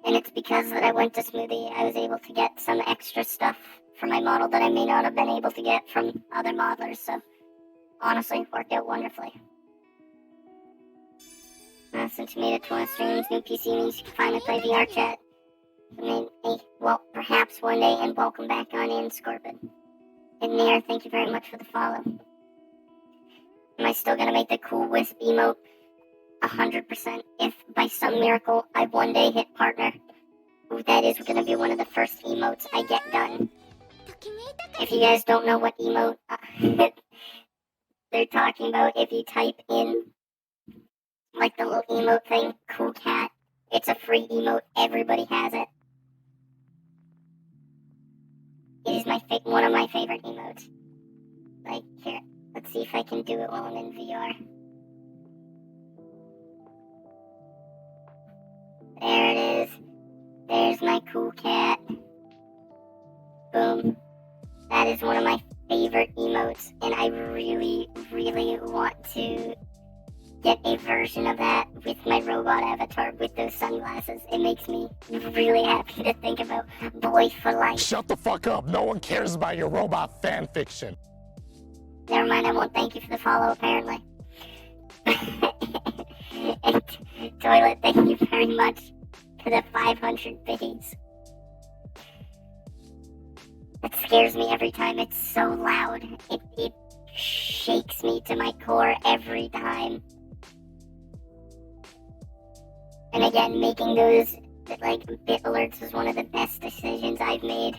And it's because that I went to Smoothie, I was able to get some extra stuff for my model that I may not have been able to get from other modelers. So, honestly, it worked out wonderfully. Since you made it to 20 streams, new PC means you can finally play VR chat. I mean, hey, well, perhaps one day, and welcome back on in, Scorpion. And Nair, thank you very much for the follow. Am I still gonna make the cool wisp emote? 100%. If by some miracle I one day hit partner, that is gonna be one of the first emotes I get done. If you guys don't know what emote they're talking about, if you type in like the little emote thing, cool cat, it's a free emote, everybody has it. It is one of my favorite emotes. Like, here, let's see if I can do it while I'm in VR. There it is. There's my cool cat. Boom. That is one of my favorite emotes, and I really, really want to get a version of that with my robot avatar with those sunglasses. It makes me really happy to think about boy for life.
Shut the fuck up. No one cares about your robot fan fiction.
Never mind, I won't thank you for the follow, apparently. And Toilet, thank you very much for the 500 biddies. It scares me every time. It's so loud. It shakes me to my core every time. And again, making those like bit alerts was one of the best decisions I've made.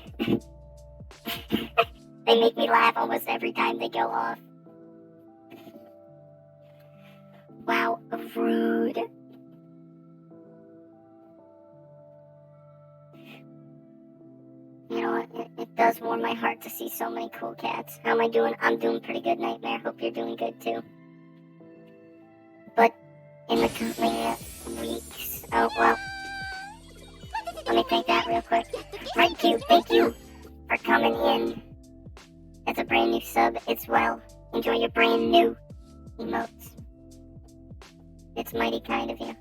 They make me laugh almost every time they go off. Wow, rude. You know what? It does warm my heart to see so many cool cats. How am I doing? I'm doing pretty good, Nightmare. Hope you're doing good too. But in the coming weeks... Oh, well. Let me think that real quick. Right, Q, thank you for coming in. It's a brand new sub. It's well. Enjoy your brand new emotes. It's mighty kind of you.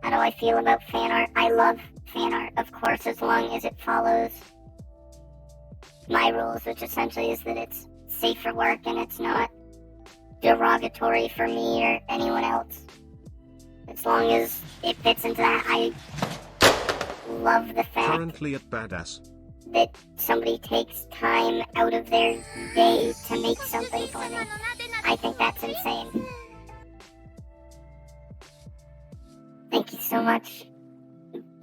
How do I feel about fan art? I love fan art, of course, as long as it follows my rules, which essentially is that it's safe for work and it's not derogatory for me or anyone else. As long as it fits into that, I love the fact
Currently at Badass
that somebody takes time out of their day to make something for me. I think that's insane. Thank you so much,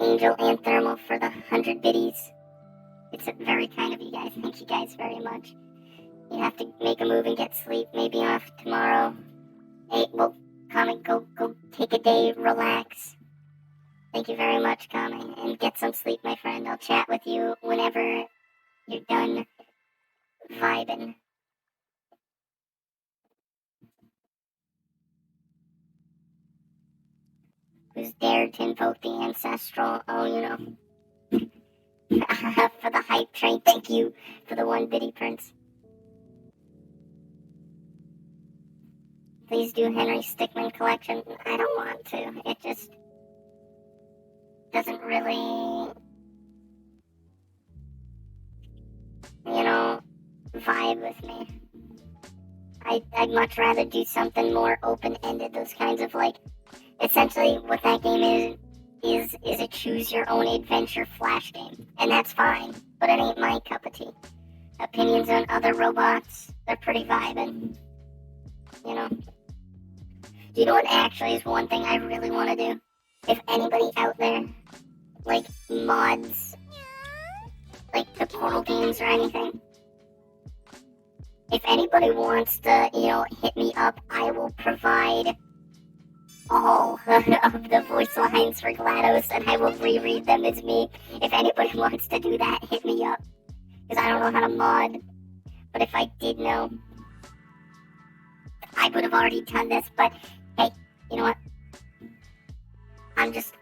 Angel and Thermal, for the 100 biddies. It's very kind of you guys. Thank you guys very much. You have to make a move and get sleep. Maybe off tomorrow. Hey, well, Kami, go take a day, relax. Thank you very much, Kami, and get some sleep, my friend. I'll chat with you whenever you're done vibing. Who's dared to invoke the ancestral? Oh, you know. For the hype train, thank you for the 1 biddy, Prince. Please do Henry Stickmin collection. I don't want to. It just doesn't really, vibe with me. I'd much rather do something more open-ended. Those kinds of, essentially what that game is a choose-your-own-adventure flash game. And that's fine, but it ain't my cup of tea. Opinions on other robots, they're pretty vibing. Do you know what actually is one thing I really want to do? If anybody out there, mods, the Portal games or anything, if anybody wants to, hit me up, I will provide all of the voice lines for GLaDOS, and I will reread them as me. If anybody wants to do that, hit me up. Because I don't know how to mod. But if I did know, I would have already done this. But hey, you know what? I'm just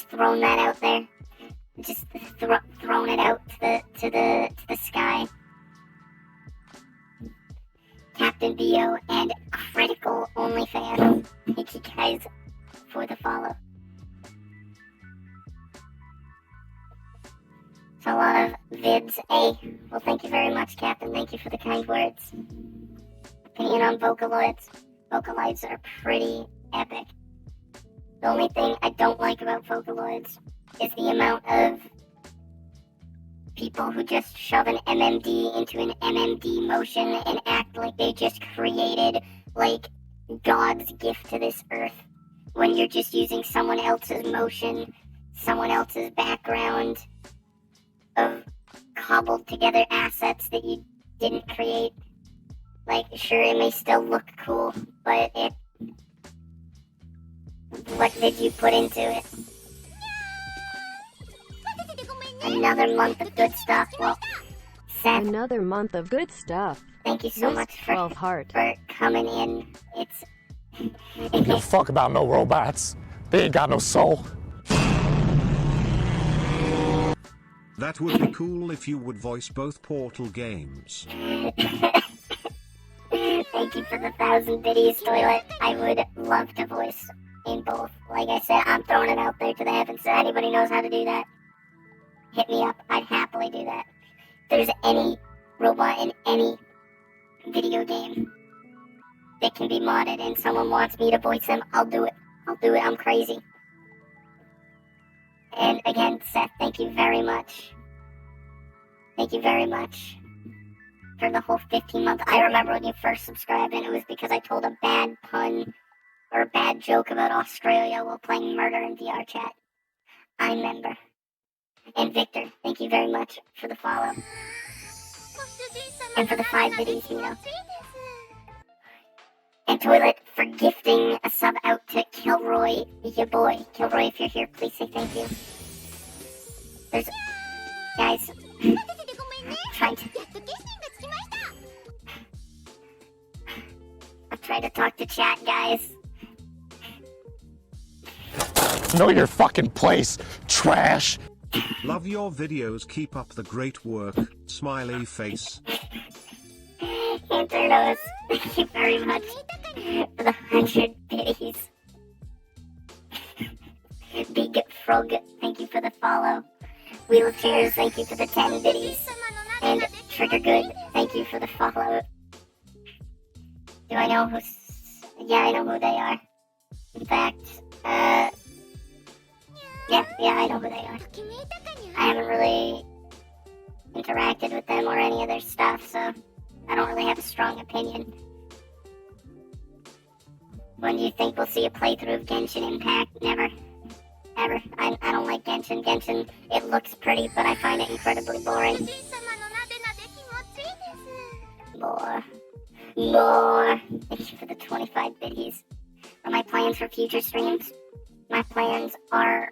throwing that out there. Just throwing it out to the sky. Captain Bio and Critical OnlyFans. Thank you guys for the follow. So a lot of vids. Hey, well, thank you very much, Captain. Thank you for the kind words. Opinion on Vocaloids. Vocaloids are pretty epic. The only thing I don't like about Vocaloids is the amount of people who just shove an MMD into an MMD motion and act like they just created, God's gift to this earth, when you're just using someone else's motion, someone else's background of cobbled together assets that you didn't create. Sure, it may still look cool, but what did you put into it? Another month of good stuff. Well, Seth,
Another month of good stuff.
thank you so much for
12 heart.
coming in. It's
Give a fuck about no robots. They ain't got no soul.
That would be cool if you would voice both Portal games.
Thank you for the 1,000 biddies, Toilet. I would love to voice in both. Like I said, I'm throwing it out there to the heavens. So anybody knows how to do that, hit me up. I'd happily do that. If there's any robot in any video game that can be modded and someone wants me to voice them, I'll do it. I'm crazy. And again, Seth, thank you very much. Thank you very much for the whole 15-month. I remember when you first subscribed, and it was because I told a bad pun or a bad joke about Australia while playing Murder in VR chat. I remember. And Victor, thank you very much for the follow. And for the 5 biddies, And Toilet for gifting a sub out to Kilroy, your boy. Kilroy, if you're here, please say thank you. There's... Guys, I'm trying to talk to chat, guys.
Know your fucking place, trash.
Love your videos, keep up the great work, smiley face.
Anthros, thank you very much for the 100 biddies. Big Frog, thank you for the follow. Wheelchairs, thank you for the 10 biddies. And Trigger Good, thank you for the follow. Do I know who's... Yeah, I know who they are. In fact, yeah, I know who they are. I haven't really interacted with them or any of their stuff, so I don't really have a strong opinion. When do you think we'll see a playthrough of Genshin Impact? Never. Ever. I don't like Genshin. Genshin, it looks pretty, but I find it incredibly boring. More. Thank you for the 25 biddies. Are my plans for future streams? My plans are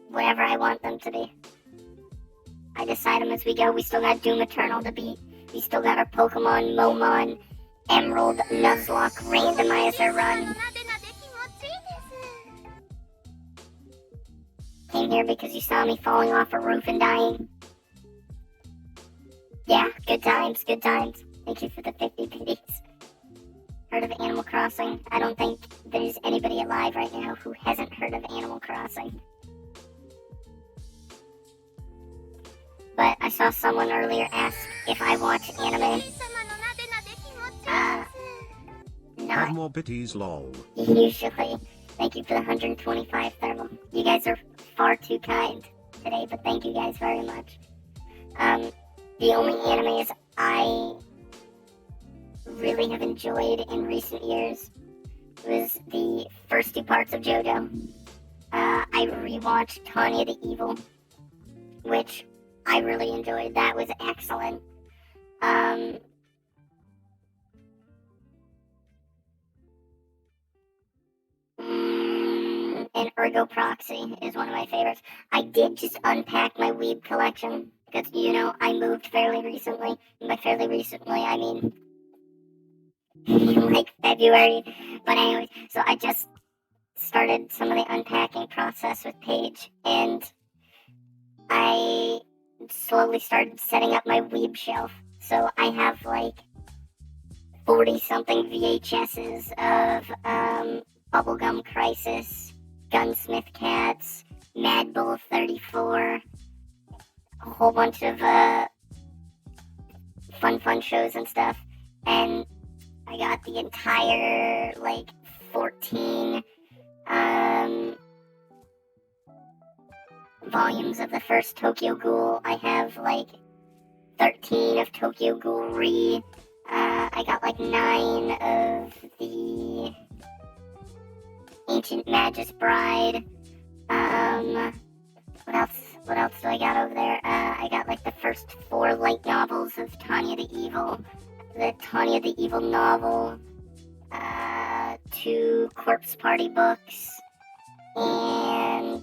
whatever I want them to be. I decide them as we go. We still got Doom Eternal to beat. We still got our Pokemon, Momon, Emerald, Nuzlocke randomizer run. Came here because you saw me falling off a roof and dying. Yeah, good times, good times. Thank you for the 50 biddies. Heard of Animal Crossing? I don't think there's anybody alive right now who hasn't heard of Animal Crossing. But I saw someone earlier ask if I watch anime.
Have
Not
more biddies, lol.
usually. Thank you for the 125 thermal. You guys are far too kind today, but thank you guys very much. The only animes I really have enjoyed in recent years was the first 2 parts of JoJo. I rewatched Tanya the Evil, which I really enjoyed. That was excellent. And Ergo Proxy is one of my favorites. I did just unpack my weeb collection because, I moved fairly recently. And by fairly recently, I mean like February. But anyway, so I just started some of the unpacking process with Paige, and I slowly started setting up my weeb shelf. So I have like 40-something VHSs of Bubblegum Crisis, Gunsmith Cats, Mad Bull 34, a whole bunch of fun shows and stuff. And I got the entire, 14 volumes of the first Tokyo Ghoul. I have, 13 of Tokyo Ghoul Re. I got, 9 of the Ancient Magus Bride. What else do I got over there? I got, the first 4 light novels of Tanya the Evil. The Tanya the Evil novel, 2 Corpse Party books, and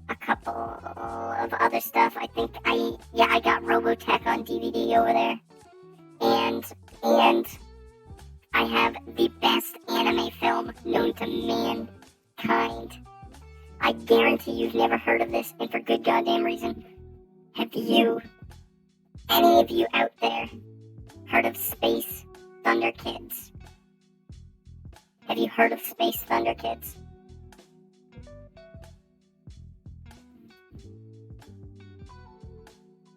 a couple of other stuff. I think I got Robotech on DVD over there. And I have the best anime film known to mankind. I guarantee you've never heard of this, and for good goddamn reason. Have you, any of you out there, heard of Space Thunder Kids? Have you heard of Space Thunder Kids?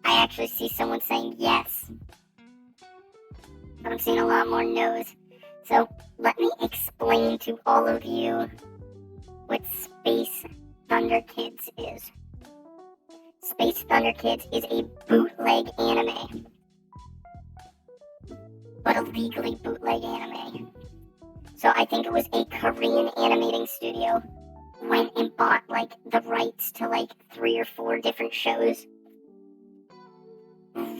I actually see someone saying yes, but I'm seeing a lot more no's. So let me explain to all of you what Space Thunder Kids is. Space Thunder Kids is a bootleg anime, but a legally bootleg anime. So I think it was a Korean animating studio went and bought the rights to 3 or 4 different shows,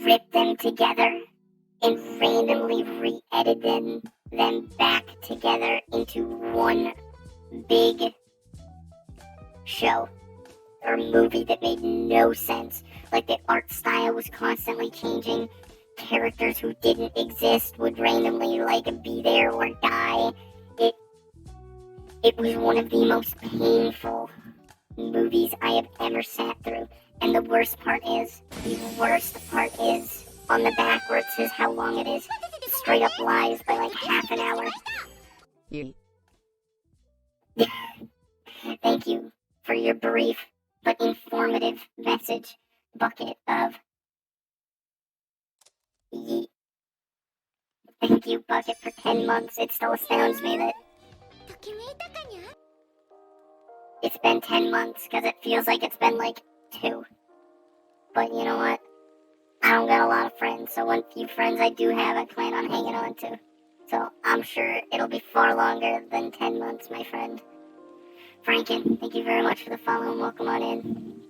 ripped them together and randomly re-edited them back together into one big show or movie that made no sense. Like, the art style was constantly changing. Characters who didn't exist would randomly, like, be there or die. It was one of the most painful movies I have ever sat through. And the worst part is, on the back where it says how long it is, straight up lies by like half an hour.
You.
Thank you for your brief but informative message, bucket of yeet. Thank you, bucket, for 10 months. It still astounds me that it's been 10 months, because it feels like it's been like 2. But you know what? I don't got a lot of friends, so one few friends I do have, I plan on hanging on to. So I'm sure it'll be far longer than 10 months, my friend. Franken, thank you very much for the follow and welcome on in.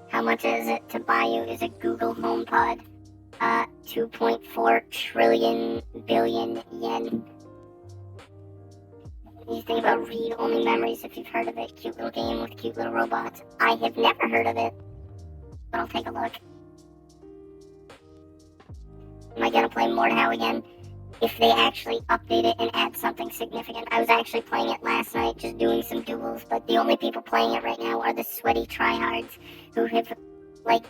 How much is it to buy you is a Google HomePod? 2.4 trillion billion yen. You think about read-only memories, if you've heard of it. Cute little game with cute little robots. I have never heard of it, but I'll take a look. Am I gonna play Mordhau again? If they actually update it and add something significant. I was actually playing it last night, just doing some duels, but the only people playing it right now are the sweaty tryhards who have, like,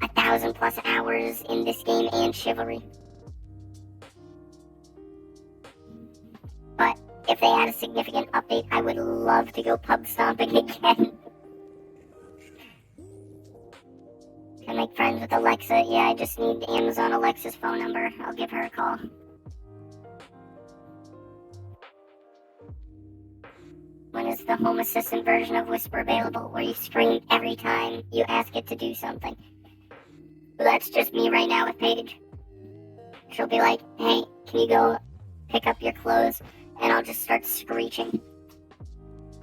1,000+ hours in this game and Chivalry. But if they add a significant update, I would love to go pub stomping again. Can I make friends with Alexa? Yeah, I just need Amazon Alexa's phone number. I'll give her a call. When is the Home Assistant version of Whisper available, where you scream every time you ask it to do something? Well, that's just me right now with Paige. She'll be like, hey, can you go pick up your clothes? And I'll just start screeching.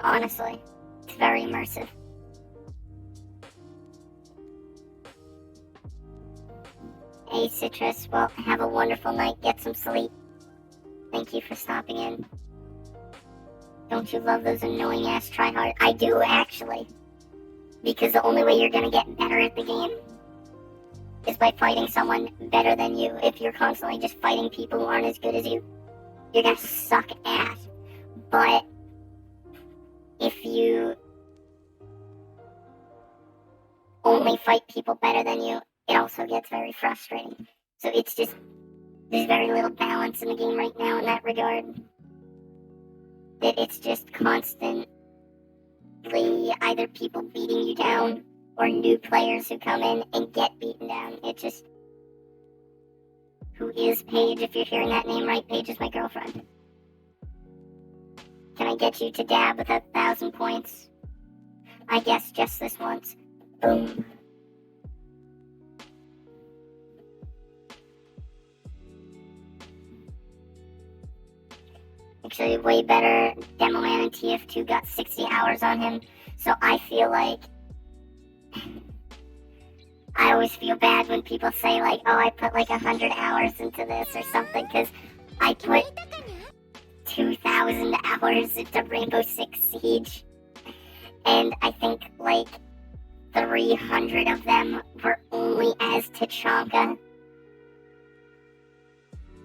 Honestly, it's very immersive. Hey, Citrus, well, have a wonderful night. Get some sleep. Thank you for stopping in. Don't you love those annoying-ass tryhards? I do, actually. Because the only way you're gonna get better at the game is by fighting someone better than you. If you're constantly just fighting people who aren't as good as you, you're gonna suck ass. But if you only fight people better than you, it also gets very frustrating. So it's just, there's very little balance in the game right now in that regard. That it's just constantly either people beating you down or new players who come in and get beaten down. It just... Who is Paige? If you're hearing that name right, Paige is my girlfriend. Can I get you to dab with 1,000 points? I guess just this once. Boom. Actually, way better. Demo Man in TF2 got 60 hours on him. So I feel like... I always feel bad when people say, like, oh, I put like 100 hours into this or something, because I put 2,000 hours into Rainbow Six Siege. And I think, like, 300 of them were only as Tachanka.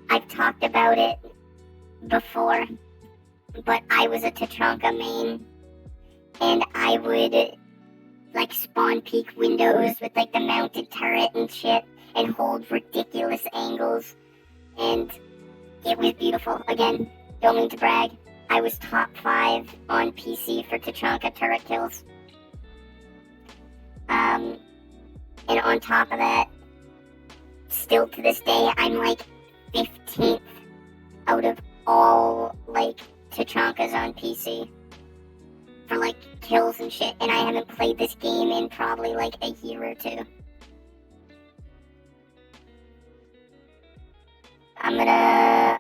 I've talked about it before, but I was a Tachanka main, and I would, like, spawn peek windows with, like, the mounted turret and shit, and hold ridiculous angles, and it was beautiful. Again, don't mean to brag, I was top 5 on PC for Tachanka turret kills. And on top of that, still to this day, I'm, like, 15th out of all, like, Tachankas on PC for, like, kills and shit, and I haven't played this game in probably, like, a year or 2. I'm gonna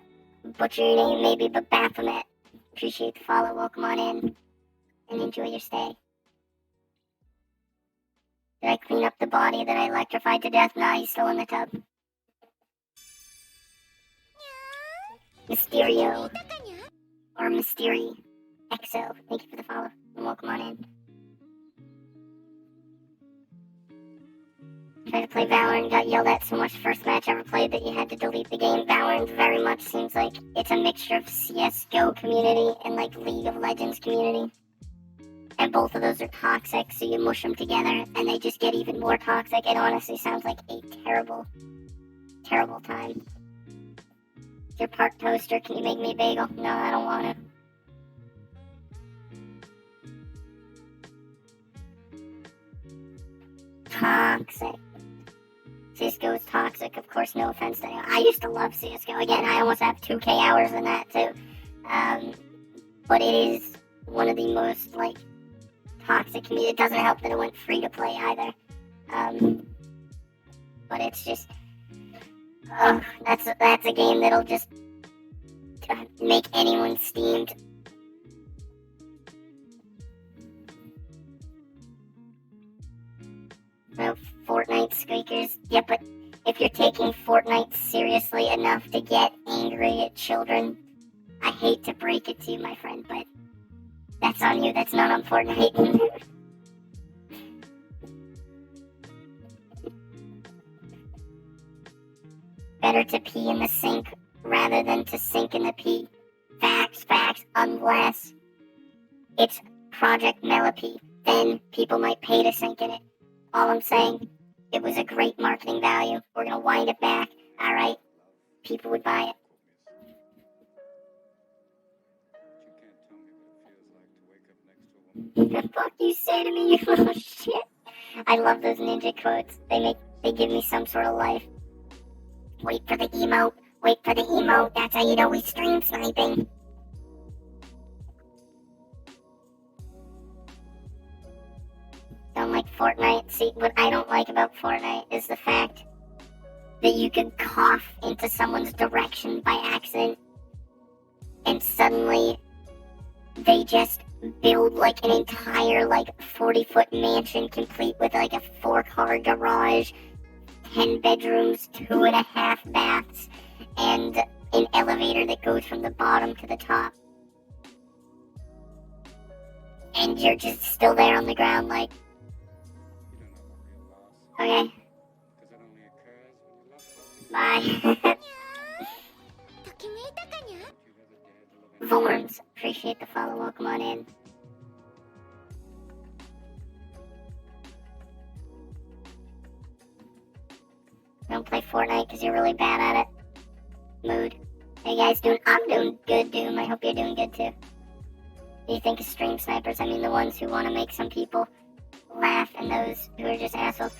butcher your name maybe, but Baphomet. Appreciate the follow, welcome on in, and enjoy your stay. Did I clean up the body that I electrified to death? Nah, he's still in the tub. Mysterio. Or Mystery. EXO. Thank you for the follow. And welcome on in. Tried to play Valorant, got yelled at so much first match I ever played that you had to delete the game. Valorant very much seems like it's a mixture of CSGO community and like League of Legends community. And both of those are toxic, so you mush them together and they just get even more toxic. It honestly sounds like a terrible, terrible time. You're part toaster, can you make me a bagel? No, I don't want to. Toxic. CSGO is toxic, of course, no offense to anyone. I used to love CSGO. Again, I almost have 2K hours in that too. But it is one of the most, like, toxic community. It doesn't help that it went free to play either. But it's just, that's a game that'll just make anyone steamed. Well, Fortnite squeakers. Yeah, but if you're taking Fortnite seriously enough to get angry at children, I hate to break it to you, my friend, but that's on you. That's not on Fortnite. Better to pee in the sink rather than to sink in the pee. Facts, unless it's Project Mellipede. Then people might pay to sink in it. All I'm saying, it was a great marketing value. We're gonna wind it back. Alright? People would buy it. The fuck you say to me, you little shit? I love those ninja quotes. They give me some sort of life. Wait for the emote. Wait for the emote. That's how you know we stream sniping. Don't like Fortnite. See, what I don't like about Fortnite is the fact that you can cough into someone's direction by accident and suddenly they just build like an entire like 40-foot mansion complete with like a 4-car garage, 10 bedrooms, 2.5 baths, and an elevator that goes from the bottom to the top. And you're just still there on the ground like, okay. Bye. Vorms, appreciate the follow. Welcome on in. Don't play Fortnite because you're really bad at it. Mood. Hey guys, I'm doing good, Doom. I hope you're doing good too. Do you think of stream snipers? I mean the ones who want to make some people laugh and those who are just assholes.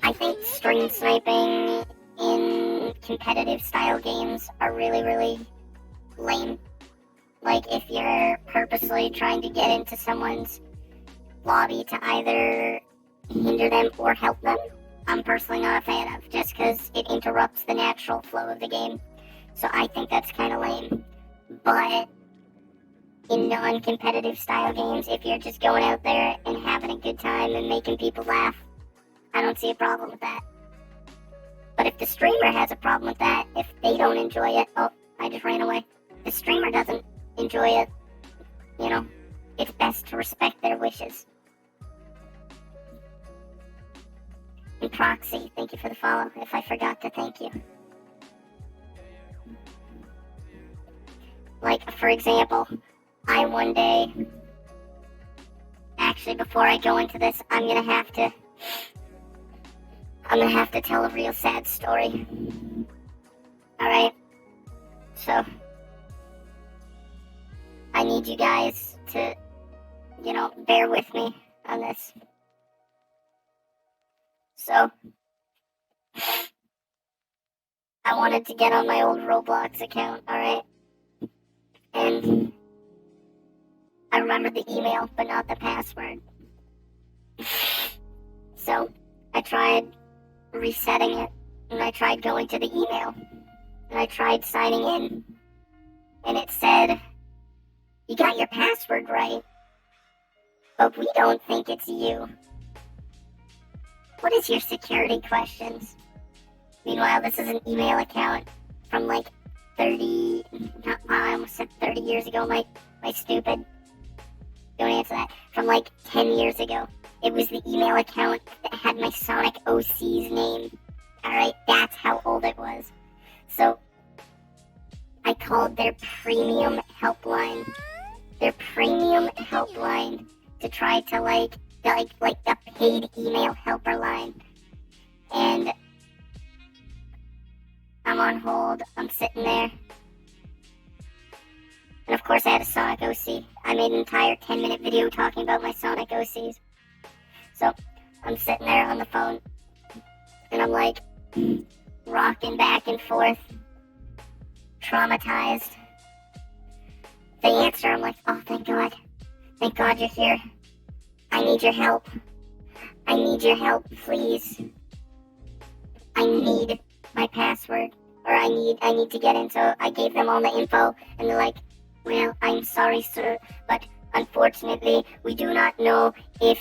I think stream sniping in competitive style games are really, really lame. Like if you're purposely trying to get into someone's lobby to either hinder them or help them, I'm personally not a fan of, just because it interrupts the natural flow of the game. So I think that's kind of lame. But in non-competitive style games, if you're just going out there and having a good time and making people laugh, I don't see a problem with that. But if the streamer has a problem with that, if they don't enjoy it, oh, I just ran away. If the streamer doesn't enjoy it, you know, it's best to respect their wishes. And Proxy, thank you for the follow, if I forgot to thank you. Like, for example, I one day, actually before I go into this, I'm gonna have to tell a real sad story. Alright? So, I need you guys to, you know, bear with me on this. So, I wanted to get on my old Roblox account, alright? And I remembered the email, but not the password. So, I tried resetting it, and I tried going to the email, and I tried signing in, and it said, you got your password right, but we don't think it's you. What is your security questions? Meanwhile, this is an email account from like 30, I almost said 30 years ago, my stupid. Don't answer that. From like 10 years ago. It was the email account that had my Sonic OC's name. Alright, that's how old it was. So, I called their premium helpline. Their premium helpline to try to like the paid email helper line. And I'm on hold. I'm sitting there. And of course I had a Sonic OC. I made an entire 10-minute video talking about my Sonic OCs. So, I'm sitting there on the phone. And I'm like, rocking back and forth. Traumatized. They answer, I'm like, oh, thank God. Thank God you're here. I need your help. I need your help, please. I need my password. Or I need to get in. So I gave them all the info. And they're like, well, I'm sorry, sir. But unfortunately, we do not know if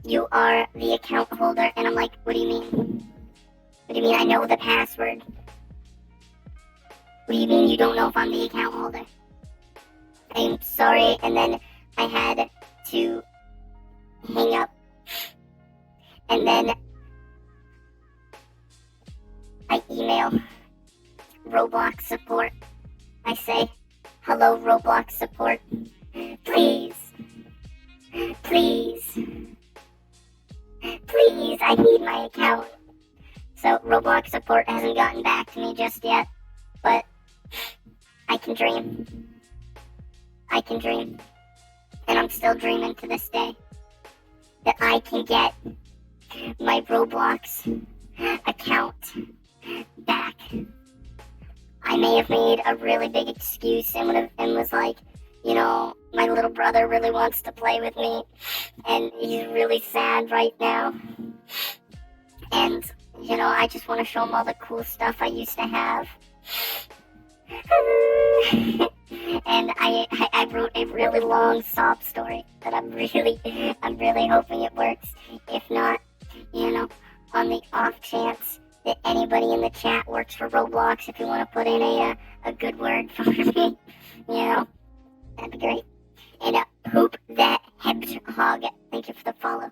you are the account holder. And I'm like, what do you mean? What do you mean I know the password? What do you mean you don't know if I'm the account holder? I'm sorry, and then I had to hang up. And then I email Roblox support. I say, hello Roblox support. Please, please, please, I need my account. So Roblox support hasn't gotten back to me just yet, but I can dream. I can dream. And I'm still dreaming to this day that I can get my Roblox account back. I may have made a really big excuse and was like, you know, my little brother really wants to play with me and he's really sad right now. And, you know, I just want to show him all the cool stuff I used to have. And I wrote a really long sob story that I'm really hoping it works. If not, you know, on the off chance that anybody in the chat works for Roblox, if you want to put in a good word for me, you know, that'd be great. And Hoop That Hedgehog, thank you for the follow.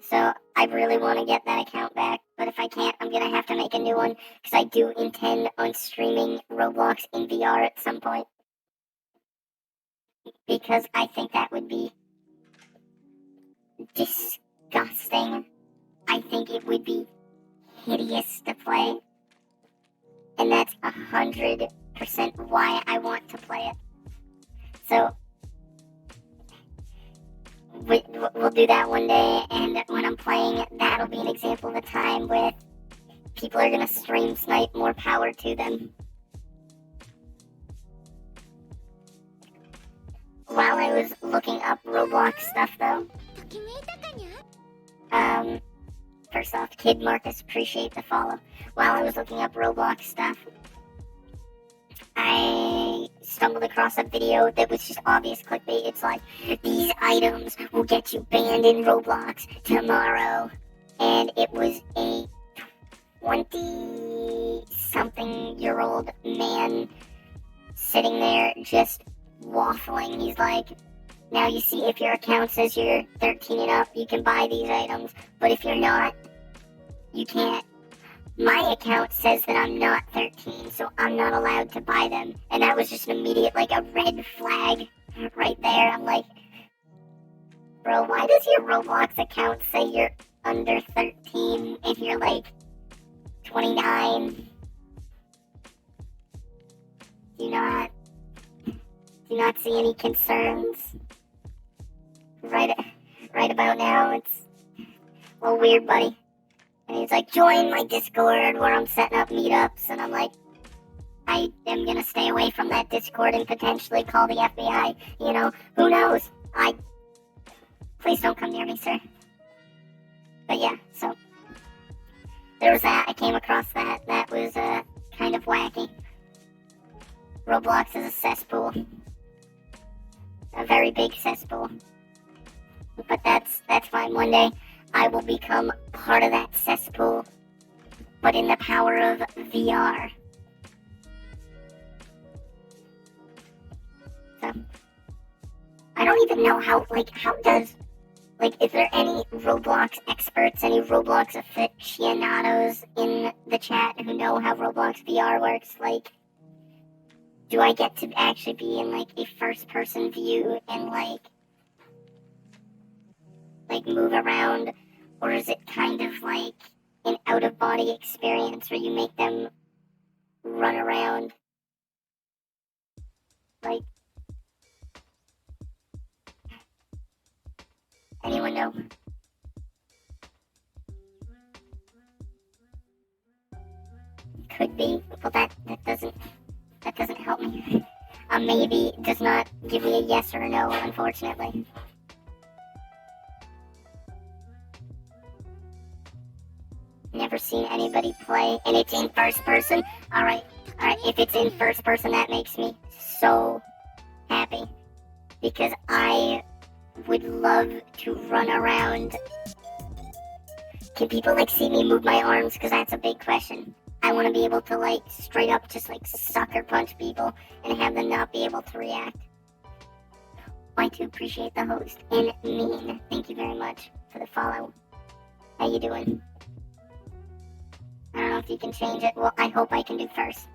So I really want to get that account back, but if I can't, I'm going to have to make a new one, because I do intend on streaming Roblox in VR at some point. Because I think that would be disgusting. I think it would be hideous to play. And that's 100% why I want to play it. So we'll do that one day, and when I'm playing, that'll be an example of a time where people are going to stream snipe. More power to them. While I was looking up Roblox stuff, though, first off, Kid Marcus, appreciate the follow. While I was looking up Roblox stuff, I stumbled across a video that was just obvious clickbait. It's like, these items will get you banned in Roblox tomorrow. And it was a 20-something-year-old man sitting there just waffling. He's like, now you see, if your account says you're 13 and up, you can buy these items. But if you're not, you can't. My account says that I'm not 13, so I'm not allowed to buy them. And that was just an immediate, like, a red flag right there. I'm like, bro, why does your Roblox account say you're under 13 if you're, like, 29? Do you not see any concerns? Right about now, it's a little weird, buddy. And he's like, join my Discord where I'm setting up meetups. And I'm like, I am going to stay away from that Discord and potentially call the FBI. You know, who knows? Please don't come near me, sir. But yeah, so there was that. I came across that. That was kind of wacky. Roblox is a cesspool. A very big cesspool. But that's fine. One day, I will become part of that cesspool, but in the power of VR. So, I don't even know how does, is there any Roblox experts, any Roblox aficionados in the chat who know how Roblox VR works? Like, do I get to actually be in, like, a first-person view and, like, move around? Or is it kind of like an out-of-body experience where you make them run around? Like, anyone know? Could be. Well, that doesn't help me. A maybe does not give me a yes or a no, unfortunately. Never seen anybody play, and it's in first person. Alright, if it's in first person, that makes me so happy. Because I would love to run around. Can people, like, see me move my arms? Because that's a big question. I want to be able to, like, straight up just, like, sucker punch people and have them not be able to react. I do appreciate the host. And Mean, thank you very much for the follow. How you doing? I don't know if you can change it. Well, I hope I can do first.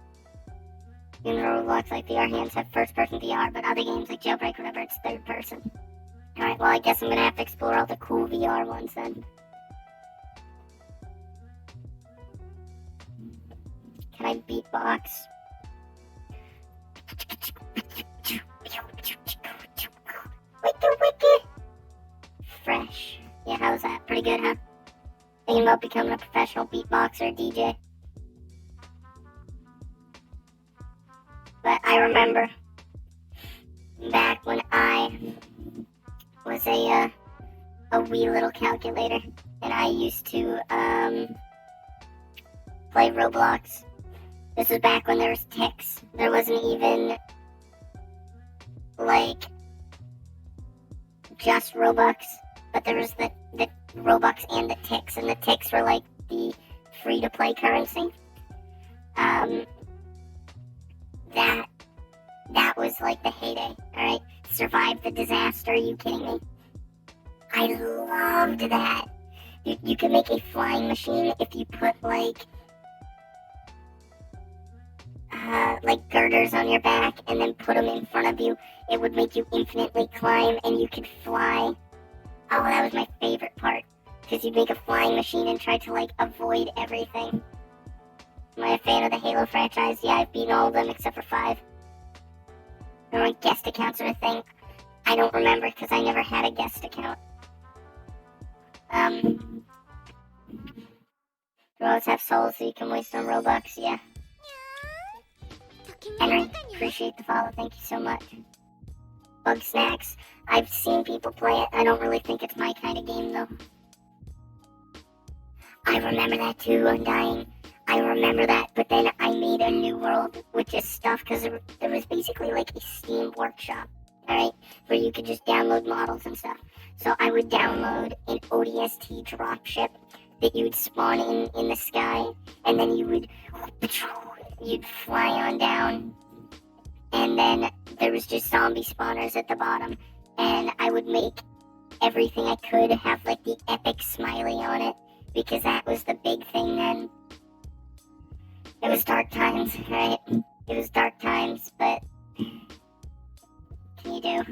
Even though Roblox, like, VR hands have first-person VR, but other games like Jailbreak, whatever, it's third-person. Alright, well, I guess I'm gonna have to explore all the cool VR ones then. Can I beatbox? Wicka. Fresh. Yeah, how's that? Pretty good, huh? Thinking about becoming a professional beatboxer or DJ. But I remember back when I was a wee little calculator, and I used to play Roblox. This was back when there was ticks. There wasn't even, like, just Robux, but there was the Robux and the ticks, and the ticks were, like, the free-to-play currency. That was, like, the heyday, alright? Survive the disaster, are you kidding me? I loved that. You could make a flying machine if you put, like, girders on your back and then put them in front of you. It would make you infinitely climb and you could fly. Oh, that was my favorite part. Because you'd make a flying machine and try to, like, avoid everything. Am I a fan of the Halo franchise? Yeah, I've beaten all of them except for 5. Remember when guest accounts are a thing? I don't remember because I never had a guest account. Roads have souls so you can waste on Robux, yeah. Henry, appreciate the follow, thank you so much. Bug Snacks, I've seen people play it. I don't really think it's my kind of game though. I remember that too, Undying. I remember that, but then I made a new world with just stuff because there was basically like a Steam workshop, alright, where you could just download models and stuff. So I would download an ODST dropship that you would spawn in the sky, and then you'd fly on down, and then there was just zombie spawners at the bottom, and I would make everything I could have like the epic smiley on it, because that was the big thing then. It was dark times, right? It was dark times, but what can you do?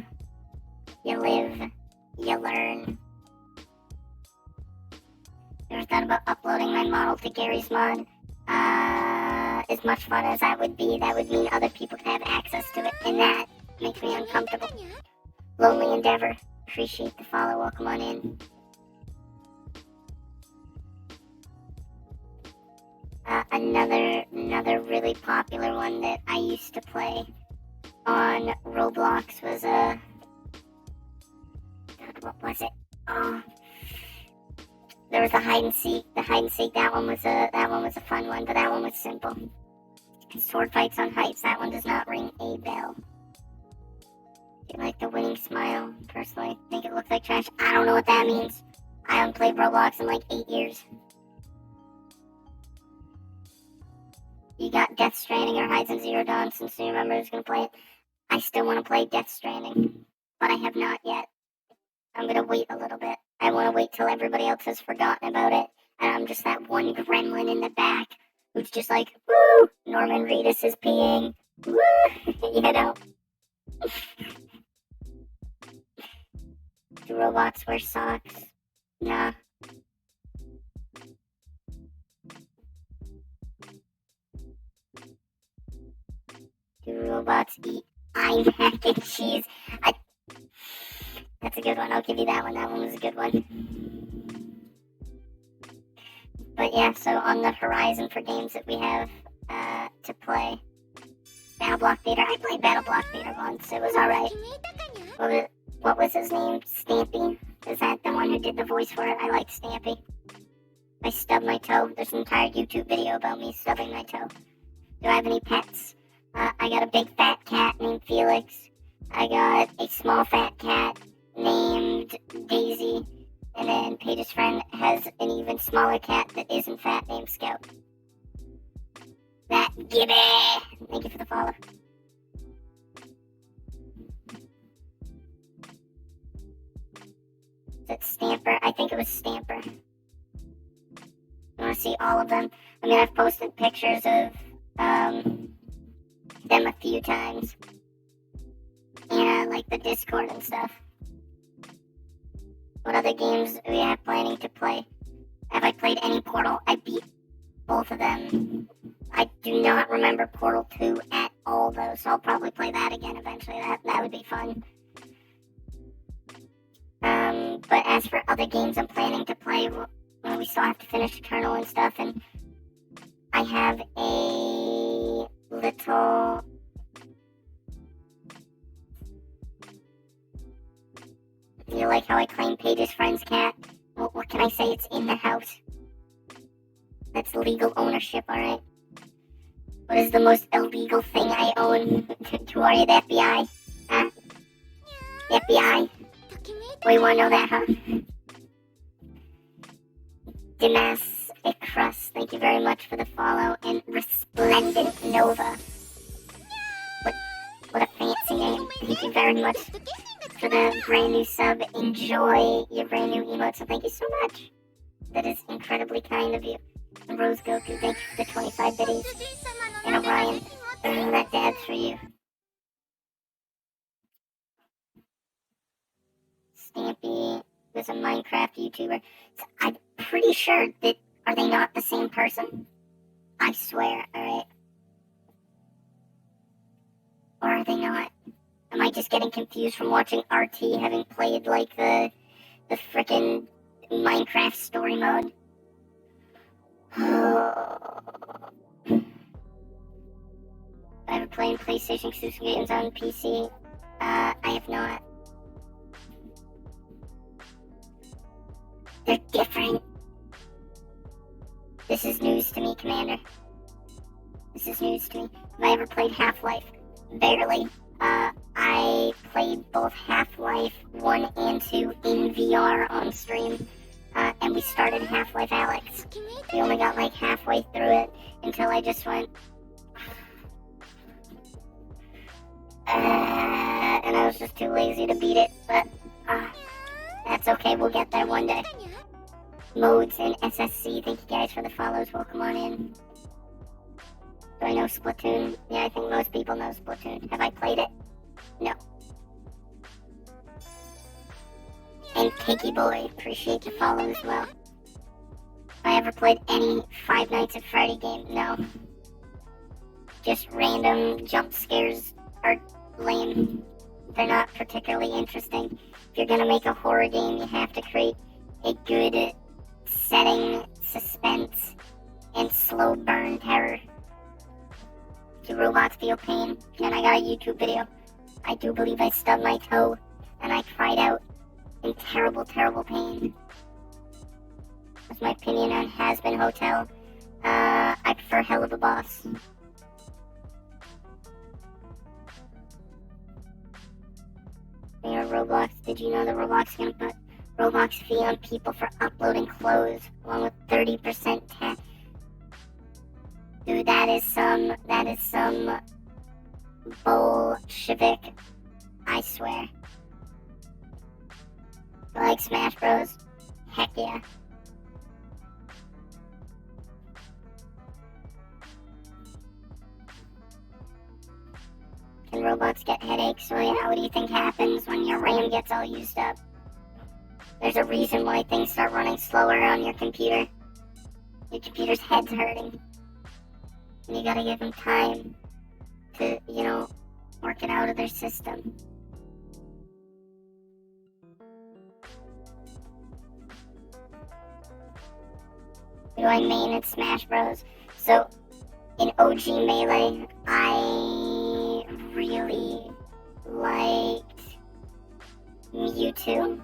You live, you learn. Never thought about uploading my model to Gary's mod. As much fun as that would be, that would mean other people could have access to it, and that makes me uncomfortable. Lonely Endeavor, appreciate the follow, welcome on in. Another really popular one that I used to play on Roblox was what was it? Oh, there was the hide and seek. The hide and seek. That one was a fun one, but that one was simple. Sword fights on heights. That one does not ring a bell. Do you like the winning smile? Personally, I think it looks like trash. I don't know what that means. I haven't played Roblox in like 8 years. You got Death Stranding or Hides and Zero Dawn since you remember who's going to play it. I still want to play Death Stranding, but I have not yet. I'm going to wait a little bit. I want to wait till everybody else has forgotten about it, and I'm just that one gremlin in the back who's just like, woo, Norman Reedus is peeing, woo, you know. Do robots wear socks? Nah. Do robots eat mac and cheese? That's a good one. I'll give you that one. That one was a good one. But yeah, so on the horizon for games that we have to play, Battle Block Theater. I played Battle Block Theater once. It was alright. What was his name? Stampy? Is that the one who did the voice for it? I like Stampy. I stubbed my toe. There's an entire YouTube video about me stubbing my toe. Do I have any pets? I got a big fat cat named Felix. I got a small fat cat named Daisy. And then Paige's friend has an even smaller cat that isn't fat named Scout. That Gibby! Thank you for the follow. Is it Stamper? I think it was Stamper. I want to see all of them. I mean, I've posted pictures of them a few times. Yeah, like the Discord and stuff. What other games do we have planning to play? Have I played any Portal? I beat both of them. I do not remember Portal 2 at all, though, so I'll probably play that again eventually. That would be fun. But as for other games I'm planning to play, well, we still have to finish Eternal and stuff, and I have a little... You like how I claim Paige's friend's cat? Well, what can I say? It's in the house. That's legal ownership, alright? What is the most illegal thing I own? Who are you, the FBI? Huh? The FBI? Well, you wanna know that, huh? Dimas Ikras, thank you very much for the follow. And Resplendent Nova. What a fancy name. Thank you very much for the brand new sub. Enjoy your brand new emote, so thank you so much. That is incredibly kind of you. And Rose Goku, thank you for the 25 biddies. And Orion, that dab's for you. Stampy was a Minecraft YouTuber. So I'm pretty sure that, are they not the same person? I swear, alright? Or are they not? Am I just getting confused from watching RT having played like the frickin' Minecraft story mode? I have played PlayStation exclusive games on PC. I have not. They're different. This is news to me, Commander. This is news to me. Have I ever played Half-Life? Barely. I played both Half-Life 1 and 2 in VR on stream. And we started Half-Life Alyx. We only got like halfway through it until I just went... and I was just too lazy to beat it, but that's okay, we'll get there one day. Modes and SSC, thank you guys for the follows, welcome on in. Do I know Splatoon? Yeah, I think most people know Splatoon. Have I played it? No. And Cakey Boy, appreciate the follow as well. Have I ever played any Five Nights at Freddy game? No. Just random jump scares are lame. They're not particularly interesting. If you're gonna make a horror game, you have to create a good setting, suspense, and slow burn terror. Do robots feel pain? And I got a YouTube video. I do believe I stubbed my toe, and I cried out in terrible, terrible pain. That's my opinion on Has Been Hotel. I prefer Hell of a Boss. Roblox. Did you know that Roblox is gonna put Roblox fee on people for uploading clothes, along with 30% tax? Dude, that is some Bolshevik, I swear. You like Smash Bros? Heck yeah. Can robots get headaches? Well, yeah, what do you think happens when your RAM gets all used up? There's a reason why things start running slower on your computer. Your computer's head's hurting. And you gotta give them time to, work it out of their system. Who do I main in Smash Bros? So, in OG Melee, I really liked Mewtwo.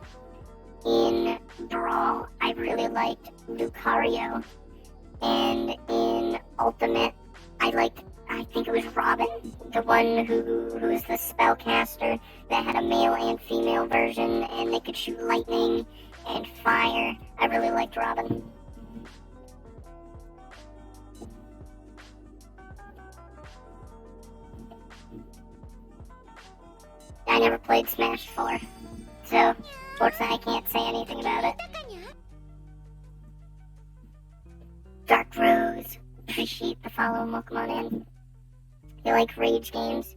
In Brawl, I really liked Lucario. And in Ultimate, I think it was Robin, the one who was the spellcaster that had a male and female version, and they could shoot lightning and fire. I really liked Robin. I never played Smash 4, so fortunately I can't say anything about it. Dark Rose, appreciate the follow and welcome on in. You like rage games?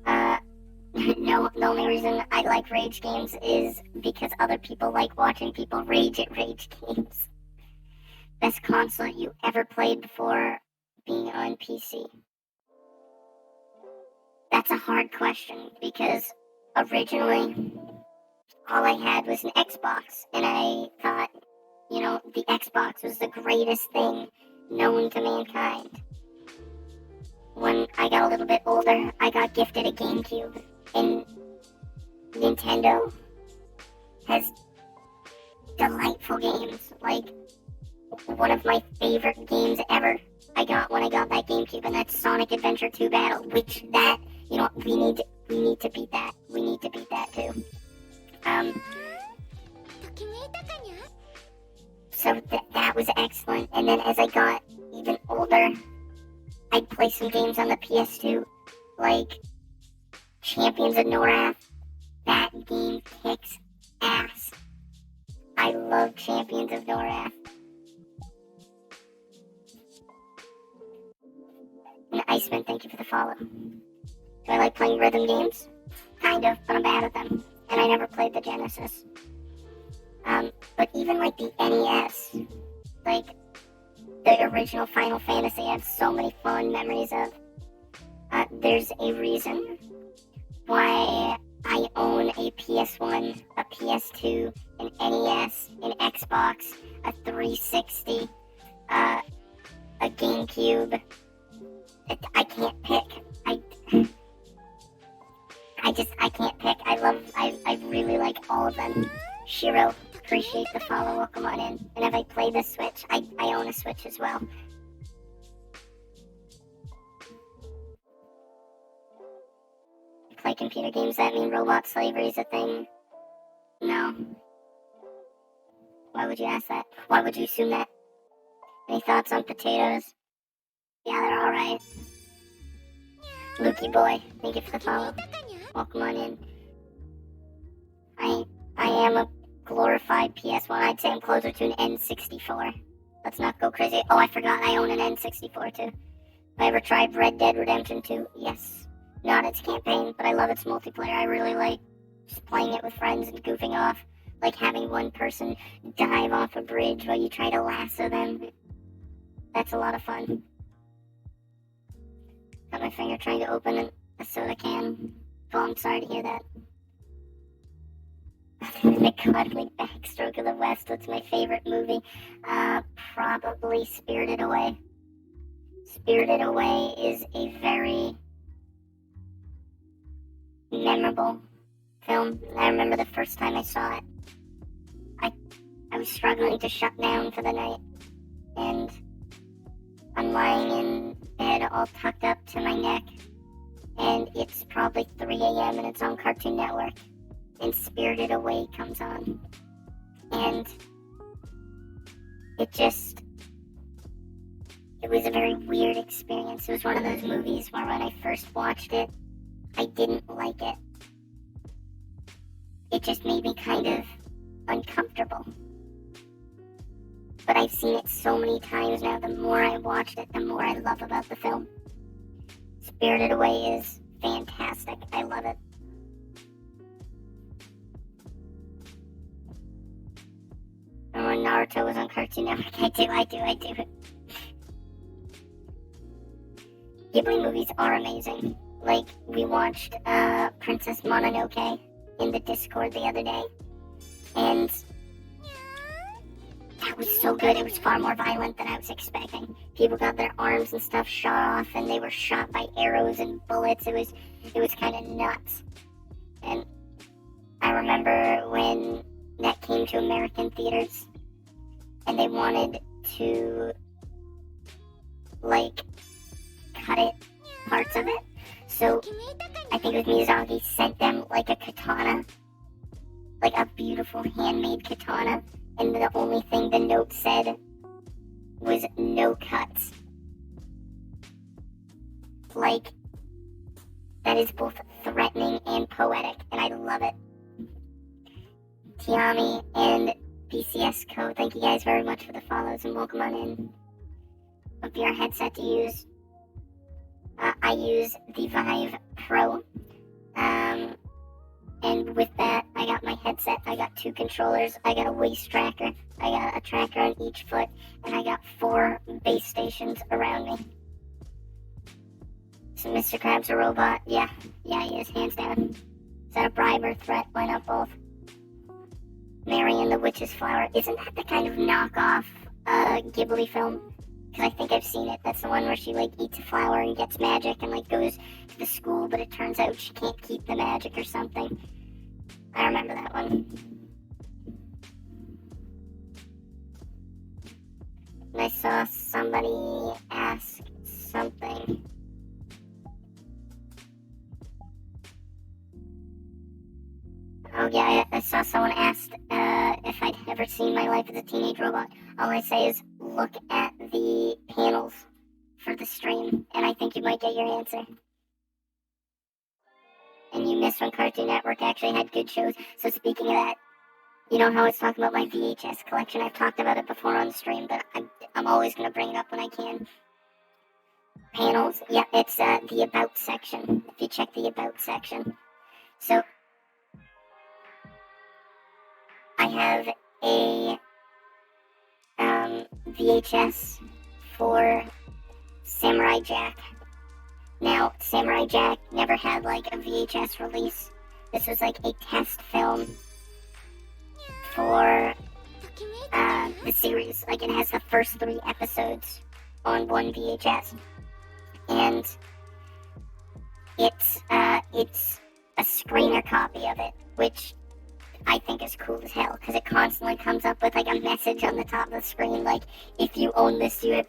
No, the only reason I like rage games is because other people like watching people rage at rage games. Best console you ever played before being on PC? That's a hard question, because originally all I had was an Xbox, and I thought, the Xbox was the greatest thing known to mankind. When I got a little bit older, I got gifted a GameCube, and Nintendo has delightful games. Like, one of my favorite games ever I got when I got that GameCube, and that's Sonic Adventure 2 Battle, which we need to beat that. We need to beat that too. So that was excellent. And then as I got even older, I'd play some games on the PS2, like Champions of Norath. That game kicks ass. I love Champions of Norath. And Iceman, thank you for the follow. Do I like playing rhythm games? Kind of, but I'm bad at them. And I never played the Genesis. But even like the NES, like the original Final Fantasy, I have so many fond memories of. There's a reason why I own a PS1, a PS2, an NES, an Xbox, a 360, a GameCube. I can't pick. I can't pick. I really like all of them. Shiro, appreciate the follow. Welcome on in. And if I play the Switch, I own a Switch as well. Play computer games that mean robot slavery is a thing? No. Why would you ask that? Why would you assume that? Any thoughts on potatoes? Yeah, they're alright. Lukey boy, thank you for the follow. Welcome on in. I am a glorified PS1. I'd say I'm closer to an N64. Let's not go crazy. Oh, I forgot I own an N64 too. Have I ever tried Red Dead Redemption 2? Yes. Not its campaign, but I love its multiplayer. I really like just playing it with friends and goofing off. Like having one person dive off a bridge while you try to lasso them. That's a lot of fun. Got my finger trying to open a soda can. Oh, I'm sorry to hear that. The Cuddly Backstroke of the West. What's my favorite movie? Probably Spirited Away. Spirited Away is a very memorable film. I remember the first time I saw it. I was struggling to shut down for the night. And I'm lying in bed all tucked up to my neck. And it's probably 3 a.m. and it's on Cartoon Network. and Spirited Away comes on. And it was a very weird experience. It was one of those movies where when I first watched it, I didn't like it. It just made me kind of uncomfortable. But I've seen it so many times now, the more I watched it, the more I love about the film. Spirited Away is fantastic. I love it. And when Naruto was on Cartoon Network, I do. Ghibli movies are amazing. Like, we watched Princess Mononoke in the Discord the other day, and that was so good. It was far more violent than I was expecting. People got their arms and stuff shot off, and they were shot by arrows and bullets. It was kind of nuts. And I remember when that came to American theaters, and they wanted to, like, cut it, parts of it. So, I think it was Miyazaki sent them, like, a katana, like a beautiful handmade katana, and the only thing the note said was no cuts. Like, that is both threatening and poetic, and I love it. Tiami and BCS Code, thank you guys very much for the follows, and welcome on in. What VR headset to use? I use the Vive Pro, and with that, I got my headset, I got 2 controllers, I got a waist tracker, I got a tracker on each foot, and I got 4 base stations around me. So Mr. Krabs a robot? Yeah, he is, hands down. Is that a bribe or threat? Why not both? Mary and the Witch's Flower, isn't that the kind of knockoff Ghibli film? Because I think I've seen it. That's the one where she, like, eats a flower and gets magic and, like, goes to the school, but it turns out she can't keep the magic or something. I remember that one. And I saw somebody ask something. Oh, yeah, I saw someone asked if I'd ever seen My Life as a Teenage Robot. All I say is look at the panels for the stream, and I think you might get your answer. And you missed when Cartoon Network actually had good shows. So speaking of that, you know how I was talking about my VHS collection? I've talked about it before on the stream, but I'm always going to bring it up when I can. Panels, yeah, it's the About section, if you check the About section. So, I have a VHS for Samurai Jack. Now, Samurai Jack never had, like, a VHS release. This was, like, a test film for the series. Like, it has the first 3 episodes on one VHS. And it's a screener copy of it, which I think is cool as hell, because it constantly comes up with, like, a message on the top of the screen, like, if you own this, you have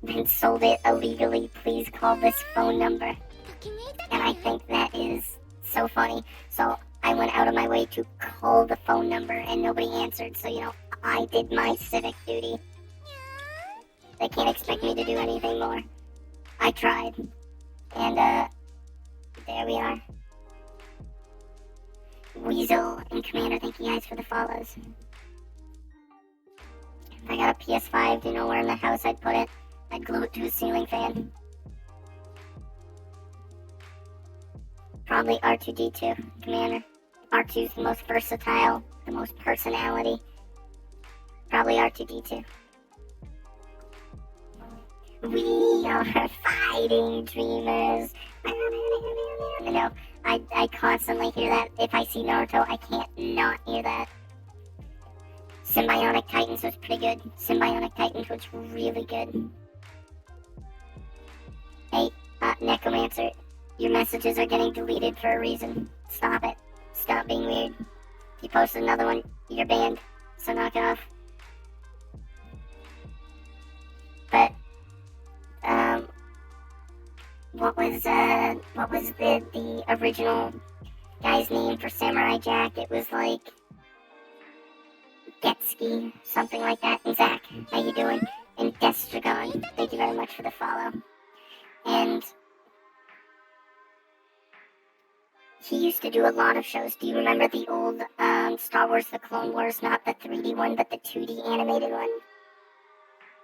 been sold it illegally, please call this phone number. And I think that is so funny. So I went out of my way to call the phone number, and nobody answered, so, you know, I did my civic duty. They can't expect me to do anything more. I tried. And, there we are. Weasel and Commander, thank you guys for the follows. If I got a PS5, do you know where in the house I'd put it? I'd glue it to a ceiling fan. Probably R2-D2, Commander. R2's the most versatile, the most personality. Probably R2-D2. We are fighting dreamers. No, I constantly hear that. If I see Naruto, I can't not hear that. Symbionic Titans was pretty good. Symbionic Titans was really good. Hey, Necromancer, your messages are getting deleted for a reason. Stop it. Stop being weird. If you post another one, you're banned. So knock it off. But, what was the original guy's name for Samurai Jack. It was like Getski, something like that. And Zach, how you doing? And Destragon, thank you very much for the follow. And he used to do a lot of shows. Do you remember the old Star Wars The Clone Wars? Not the 3D one, but the 2D animated one?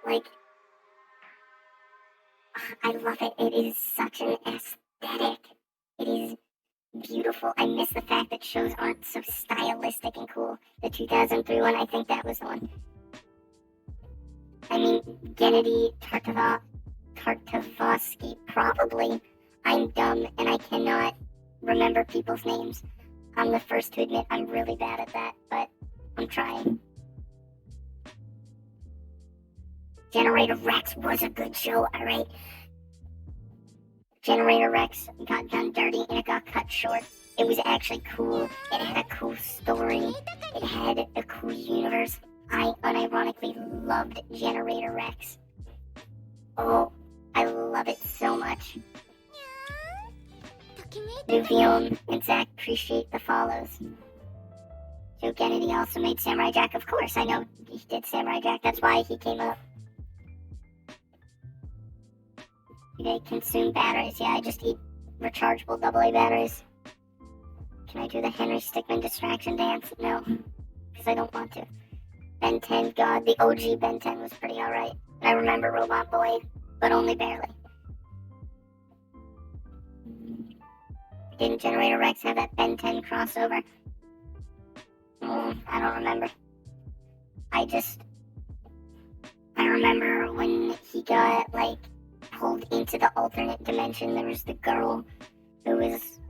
Like, I love it. It is such an aesthetic. It is beautiful. I miss the fact that shows aren't so stylistic and cool. The 2003 one, I think that was the one. I mean, Gennady Tartakovsky, probably. I'm dumb and I cannot remember people's names. I'm the first to admit I'm really bad at that, but I'm trying. Generator Rex was a good show, alright? Generator Rex got done dirty and it got cut short. It was actually cool. It had a cool story. It had a cool universe. I unironically loved Generator Rex. Oh, I love it so much. Nuvion and Zach, appreciate the follows. Joe Kennedy also made Samurai Jack. Of course, I know he did Samurai Jack. That's why he came up. They consume batteries. Yeah, I just eat rechargeable AA batteries. Can I do the Henry Stickmin distraction dance? No, because I don't want to. Ben 10, God, the OG Ben 10 was pretty alright. I remember Robot Boy, but only barely. Didn't Generator Rex have that Ben 10 crossover? I don't remember. I remember when he got, like, pulled into the alternate dimension. There was the girl who was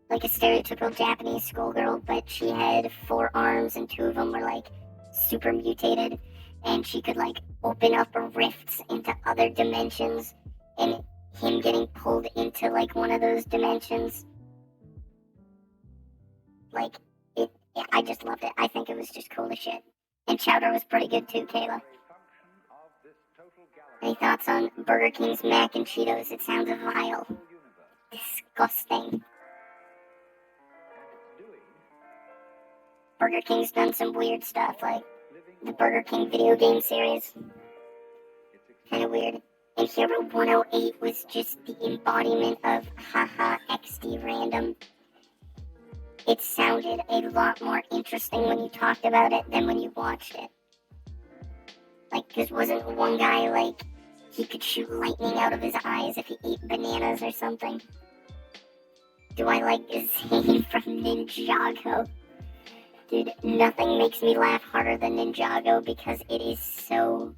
like a stereotypical Japanese schoolgirl, but she had 4 arms and 2 of them were like super mutated, and she could like open up rifts into other dimensions, and him getting pulled into like one of those dimensions, like I just loved it. I think it was just cool as shit. And Chowder was pretty good too, Kayla. Any thoughts on Burger King's mac and Cheetos? It sounds vile. Disgusting. Burger King's done some weird stuff, like the Burger King video game series. Kinda weird. And Hero 108 was just the embodiment of haha XD random. It sounded a lot more interesting when you talked about it than when you watched it. Like, because wasn't one guy like, he could shoot lightning out of his eyes if he ate bananas or something? Do I like Zane from Ninjago? Dude, nothing makes me laugh harder than Ninjago because it is so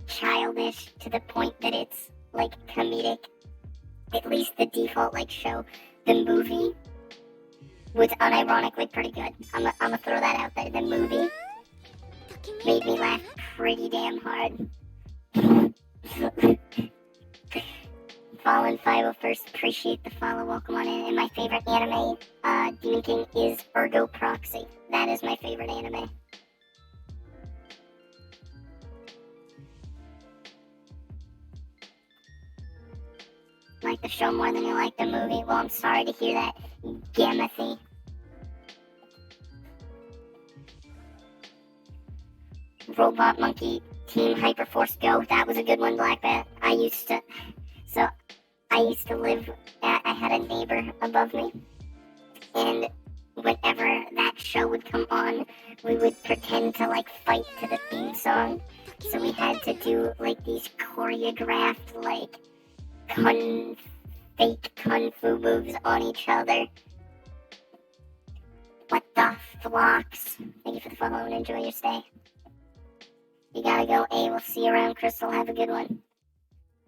childish to the point that it's, like, comedic. At least the default, like, show. The movie was unironically pretty good. I'm gonna throw that out there. The movie made me laugh pretty damn hard. Fallen 501st, appreciate the follow, welcome on in. And my favorite anime, Demon King, is Ergo Proxy. That is my favorite anime. Like the show more than you like the movie? Well, I'm sorry to hear that, Gamothy. Robot Monkey Team Hyperforce Go. That was a good one, Black Bat. I used to live, I had a neighbor above me, and whenever that show would come on, we would pretend to, like, fight to the theme song. So we had to do, like, these choreographed, like, fake kung fu moves on each other. What the flocks? Thank you for the follow and enjoy your stay. You gotta go, A. We'll see you around, Crystal. Have a good one.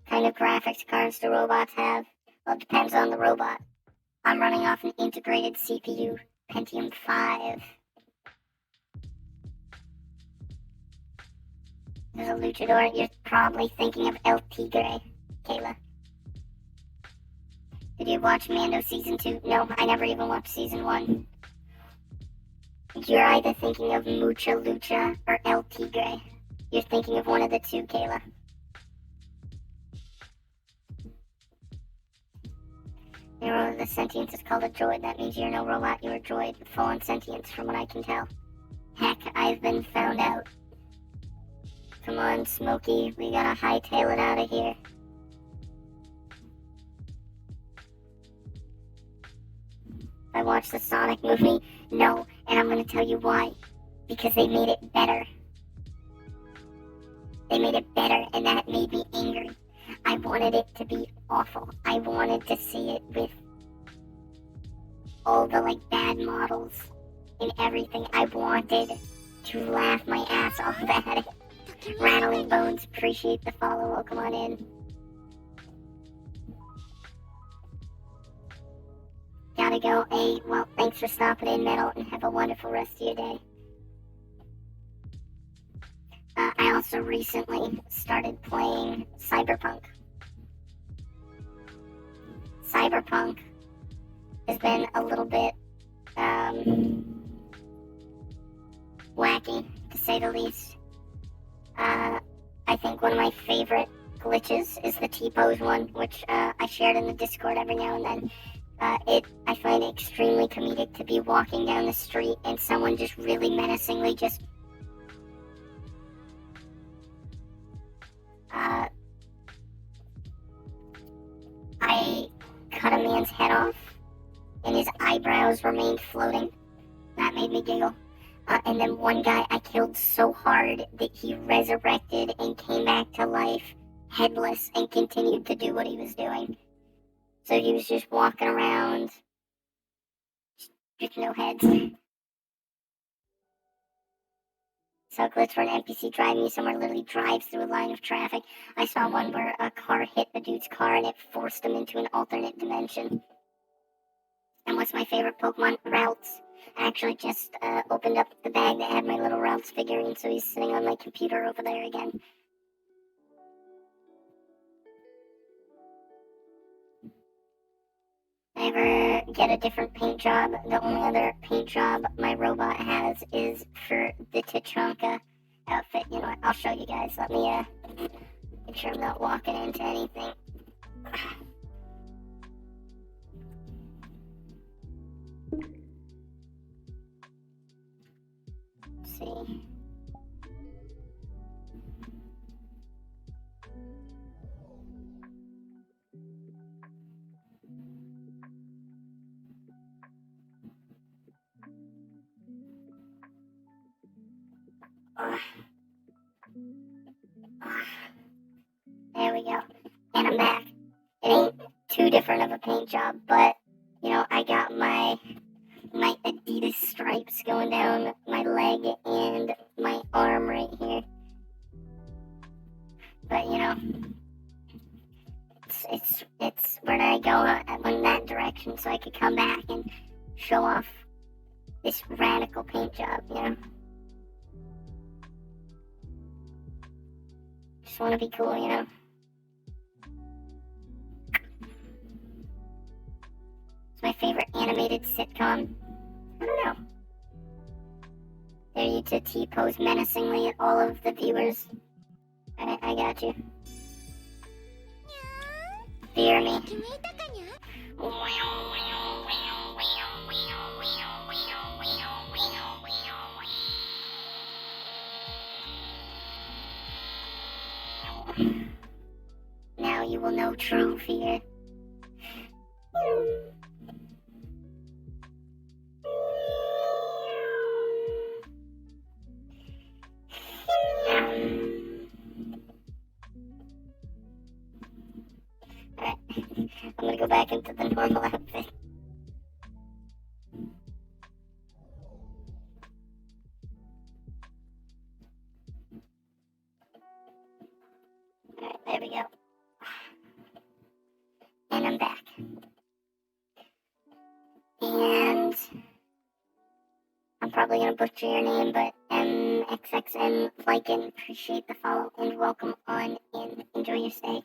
Kind of graphics cards do robots have? Well, it depends on the robot. I'm running off an integrated CPU, Pentium 5. There's a luchador. You're probably thinking of El Tigre, Kayla. Did you watch Mando Season 2? No, I never even watched Season 1. You're either thinking of Mucha Lucha or El Tigre. You're thinking of one of the two, Kayla. The sentience is called a droid. That means you're no robot, you're a droid with full-on sentience, from what I can tell. Heck, I've been found out. Come on, Smokey, we gotta hightail it out of here. I watched the Sonic movie? No, and I'm gonna tell you why. Because they made it better. They made it better, and that made me angry. I wanted it to be awful. I wanted to see it with all the, bad models and everything. I wanted to laugh my ass off at it. Rattling Bones, appreciate the follow. Welcome on in. Gotta go. Hey, well, thanks for stopping in, Metal, and have a wonderful rest of your day. I also recently started playing Cyberpunk. Cyberpunk has been a little bit, wacky, to say the least. I think one of my favorite glitches is the T-pose one, which I shared in the Discord every now and then. I find it extremely comedic to be walking down the street and someone just really menacingly just I cut a man's head off and his eyebrows remained floating. That made me giggle. And then one guy I killed so hard that he resurrected and came back to life headless and continued to do what he was doing. So he was just walking around with no heads. So glitch where an NPC driving you somewhere literally drives through a line of traffic. I saw one where a car hit the dude's car and it forced him into an alternate dimension. And what's my favorite Pokemon? Routes. I actually just opened up the bag that had my little Routes figurine, so he's sitting on my computer over there again. Ever get a different paint job? The only other paint job my robot has is for the Tachanka outfit. You know what? I'll show you guys. Let me make sure I'm not walking into anything. Let's see. There we go. And I'm back. It ain't too different of a paint job, but, you know, I got my Adidas stripes going down my leg and my arm right here. But, you know, it's where did I go? I went in that direction so I could come back and show off this radical paint job, you know? Just want to be cool, you know? It's my favorite animated sitcom. I don't know. There you to T-pose menacingly at all of the viewers. I got you. Fear me. Now you will know true fear. Alright, I'm gonna go back into the normal outfit. Alright, there we go. And I'm back. And I'm probably gonna butcher your name, but MXXN Lycan, appreciate the follow and welcome on in. Enjoy your stay.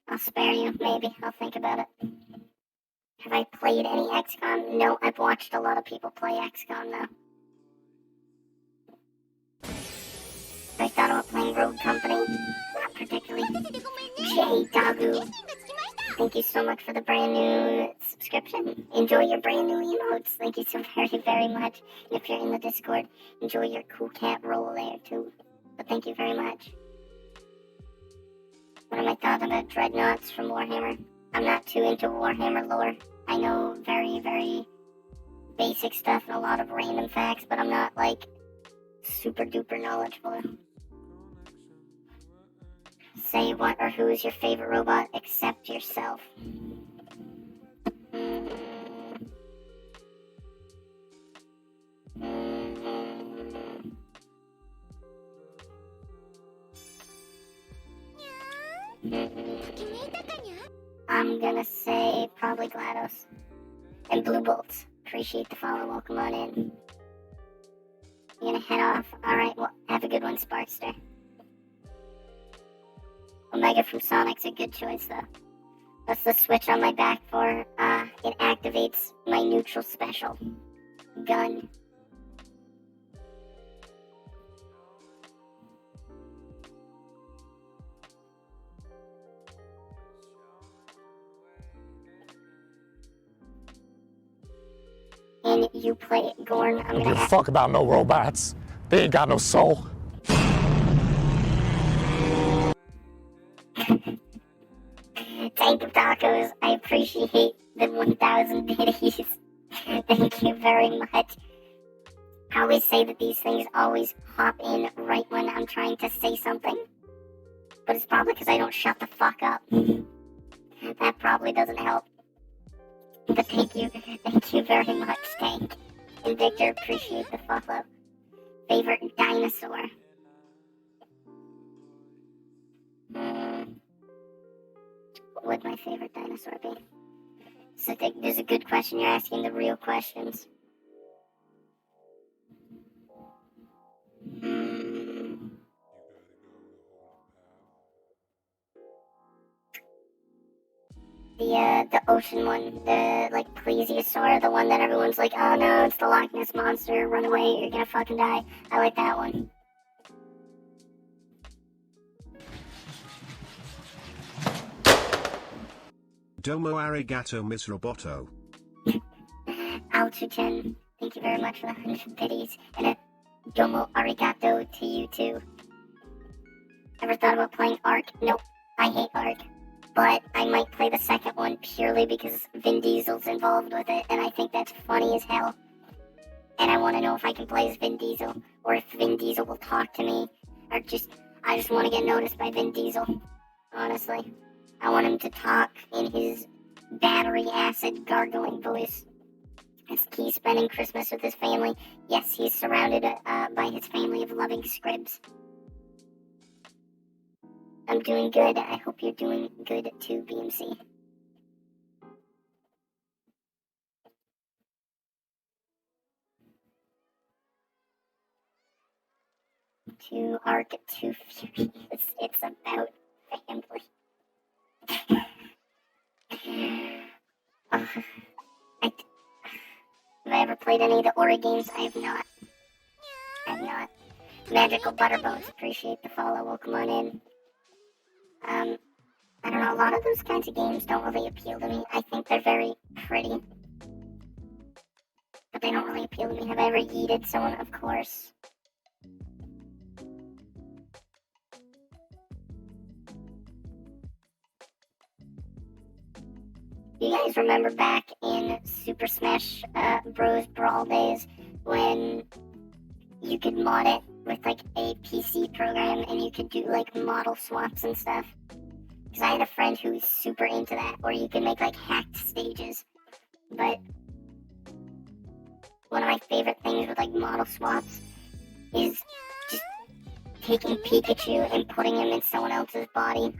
I'll spare you, maybe. I'll think about it. Have I played any XCOM? No, I've watched a lot of people play XCOM, though. Have I thought about playing Rogue Company? Not particularly. J Dagu. Thank you so much for the brand new subscription. Enjoy your brand new emotes. Thank you so very, very much. If you're in the Discord, enjoy your cool cat roll there too. But thank you very much. What are my thoughts about dreadnoughts from Warhammer? I'm not too into Warhammer lore. I know very, very basic stuff and a lot of random facts, but I'm not like super duper knowledgeable. Say what or who is your favorite robot except yourself. I'm gonna say probably GLaDOS. And Blue Bolts. Appreciate the follow. Welcome on in. You gonna head off? Alright, well, have a good one, Sparkster. Omega from Sonic's a good choice, though. What's the switch on my back for? It activates my neutral special. Gun. And you play it, Gorn. I'm
Don't give
gonna
a fuck about no robots. They ain't got no soul.
Tank of Tacos, I appreciate the 1,000 biddies. Thank you very much. I always say that these things always hop in right when I'm trying to say something. But it's probably because I don't shut the fuck up. That probably doesn't help. But thank you very much, Tank. And Victor, appreciate the follow. Favorite dinosaur? What would my favorite dinosaur be? So this is a good question. You're asking the real questions. The ocean one, the like plesiosaur, the one that everyone's like, oh no, it's the Loch Ness monster, run away, you're gonna fucking die. I like that one.
Domo arigato, Miss Roboto.
Altuchen, thank you very much for the 100 biddies, and a domo arigato to you too. Ever thought about playing Ark? Nope, I hate Ark. But I might play the second one purely because Vin Diesel's involved with it, and I think that's funny as hell. And I want to know if I can play as Vin Diesel, or if Vin Diesel will talk to me, or I just want to get noticed by Vin Diesel, honestly. I want him to talk in his battery acid gargling voice. As he's spending Christmas with his family. Yes, he's surrounded by his family of loving scribs. I'm doing good. I hope you're doing good too, BMC. To Arc to Furious. It's about family. Have I ever played any of the Ori games? I have not. Magical Butterbones, appreciate the follow. Welcome on in. I don't know, a lot of those kinds of games don't really appeal to me. I think they're very pretty, but they don't really appeal to me. Have I ever yeeted someone? Of course. You guys remember back in Super Smash Bros. Brawl days when you could mod it with like a PC program and you could do like model swaps and stuff? Because I had a friend who was super into that, or you could make like hacked stages. But one of my favorite things with like model swaps is just taking Pikachu and putting him in someone else's body.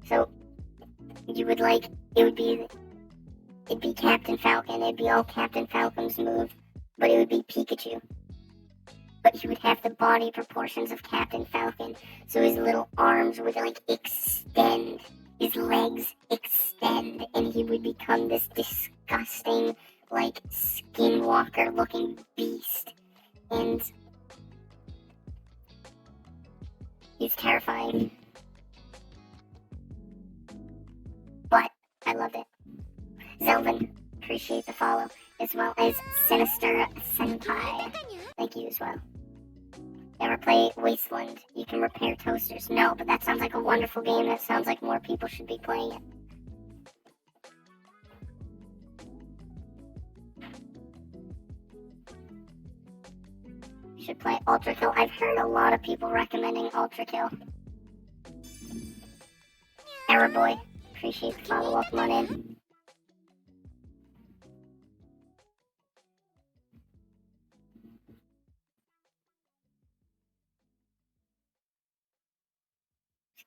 So you would like, it'd be Captain Falcon, it'd be all Captain Falcon's move, but it would be Pikachu. But he would have the body proportions of Captain Falcon, so his little arms would like extend, his legs extend, and he would become this disgusting, like, skinwalker looking beast. And he was terrifying. I loved it. Zelvin, appreciate the follow, as well as Sinister Senpai. Thank you as well. Ever play Wasteland? You can repair toasters. No, but that sounds like a wonderful game. That sounds like more people should be playing it. You should play Ultra Kill. I've heard a lot of people recommending Ultra Kill. Error Boy, appreciate the follow. Welcome on in.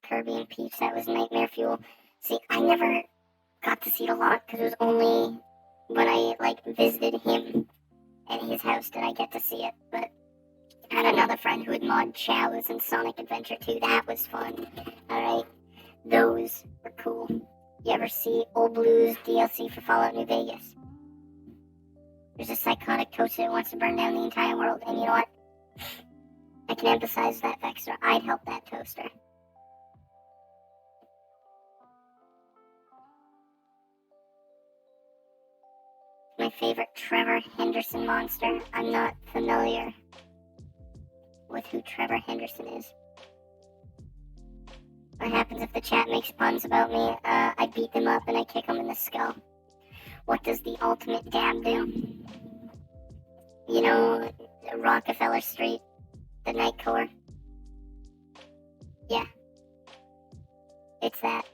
Kirby and Peach, that was nightmare fuel. See, I never got to see it a lot because it was only when I visited him at his house did I get to see it. But I had another friend who would mod Chows in Sonic Adventure 2. That was fun. Alright, those were cool. You ever see Old Blues DLC for Fallout New Vegas? There's a psychotic toaster that wants to burn down the entire world, and you know what? I can empathize that, Vexter. I'd help that toaster. My favorite Trevor Henderson monster. I'm not familiar with who Trevor Henderson is. What happens if the chat makes puns about me? I beat them up and I kick them in the skull. What does the ultimate dab do? You know, Rockefeller Street, the Night Core. Yeah. It's that.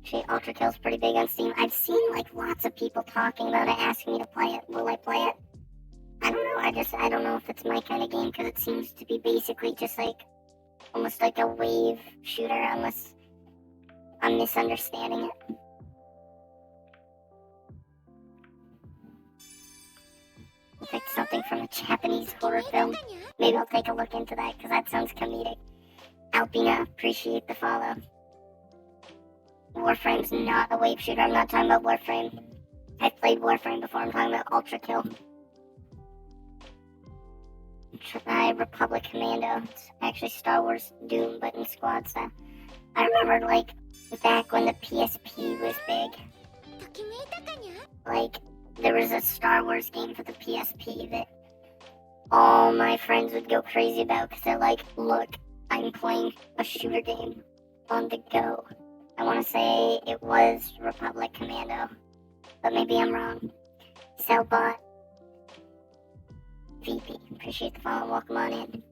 Actually, Ultra Kill's pretty big on Steam. I've seen lots of people talking about it, asking me to play it. Will I play it? I don't know. I don't know if it's my kind of game because it seems to be basically just almost like a wave shooter, unless I'm misunderstanding it. I picked something from a Japanese horror film. Maybe I'll take a look into that because that sounds comedic. Alpina, appreciate the follow. Warframe's not a wave shooter. I'm not talking about Warframe. I've played Warframe before. I'm talking about Ultra Kill. Try Republic Commando. It's actually Star Wars Doom, but in squad style. I remember, back when the PSP was big. There was a Star Wars game for the PSP that all my friends would go crazy about because they're like, look, I'm playing a shooter game on the go. I want to say it was Republic Commando, but maybe I'm wrong. Cellbot VP, appreciate the follow. Welcome on in.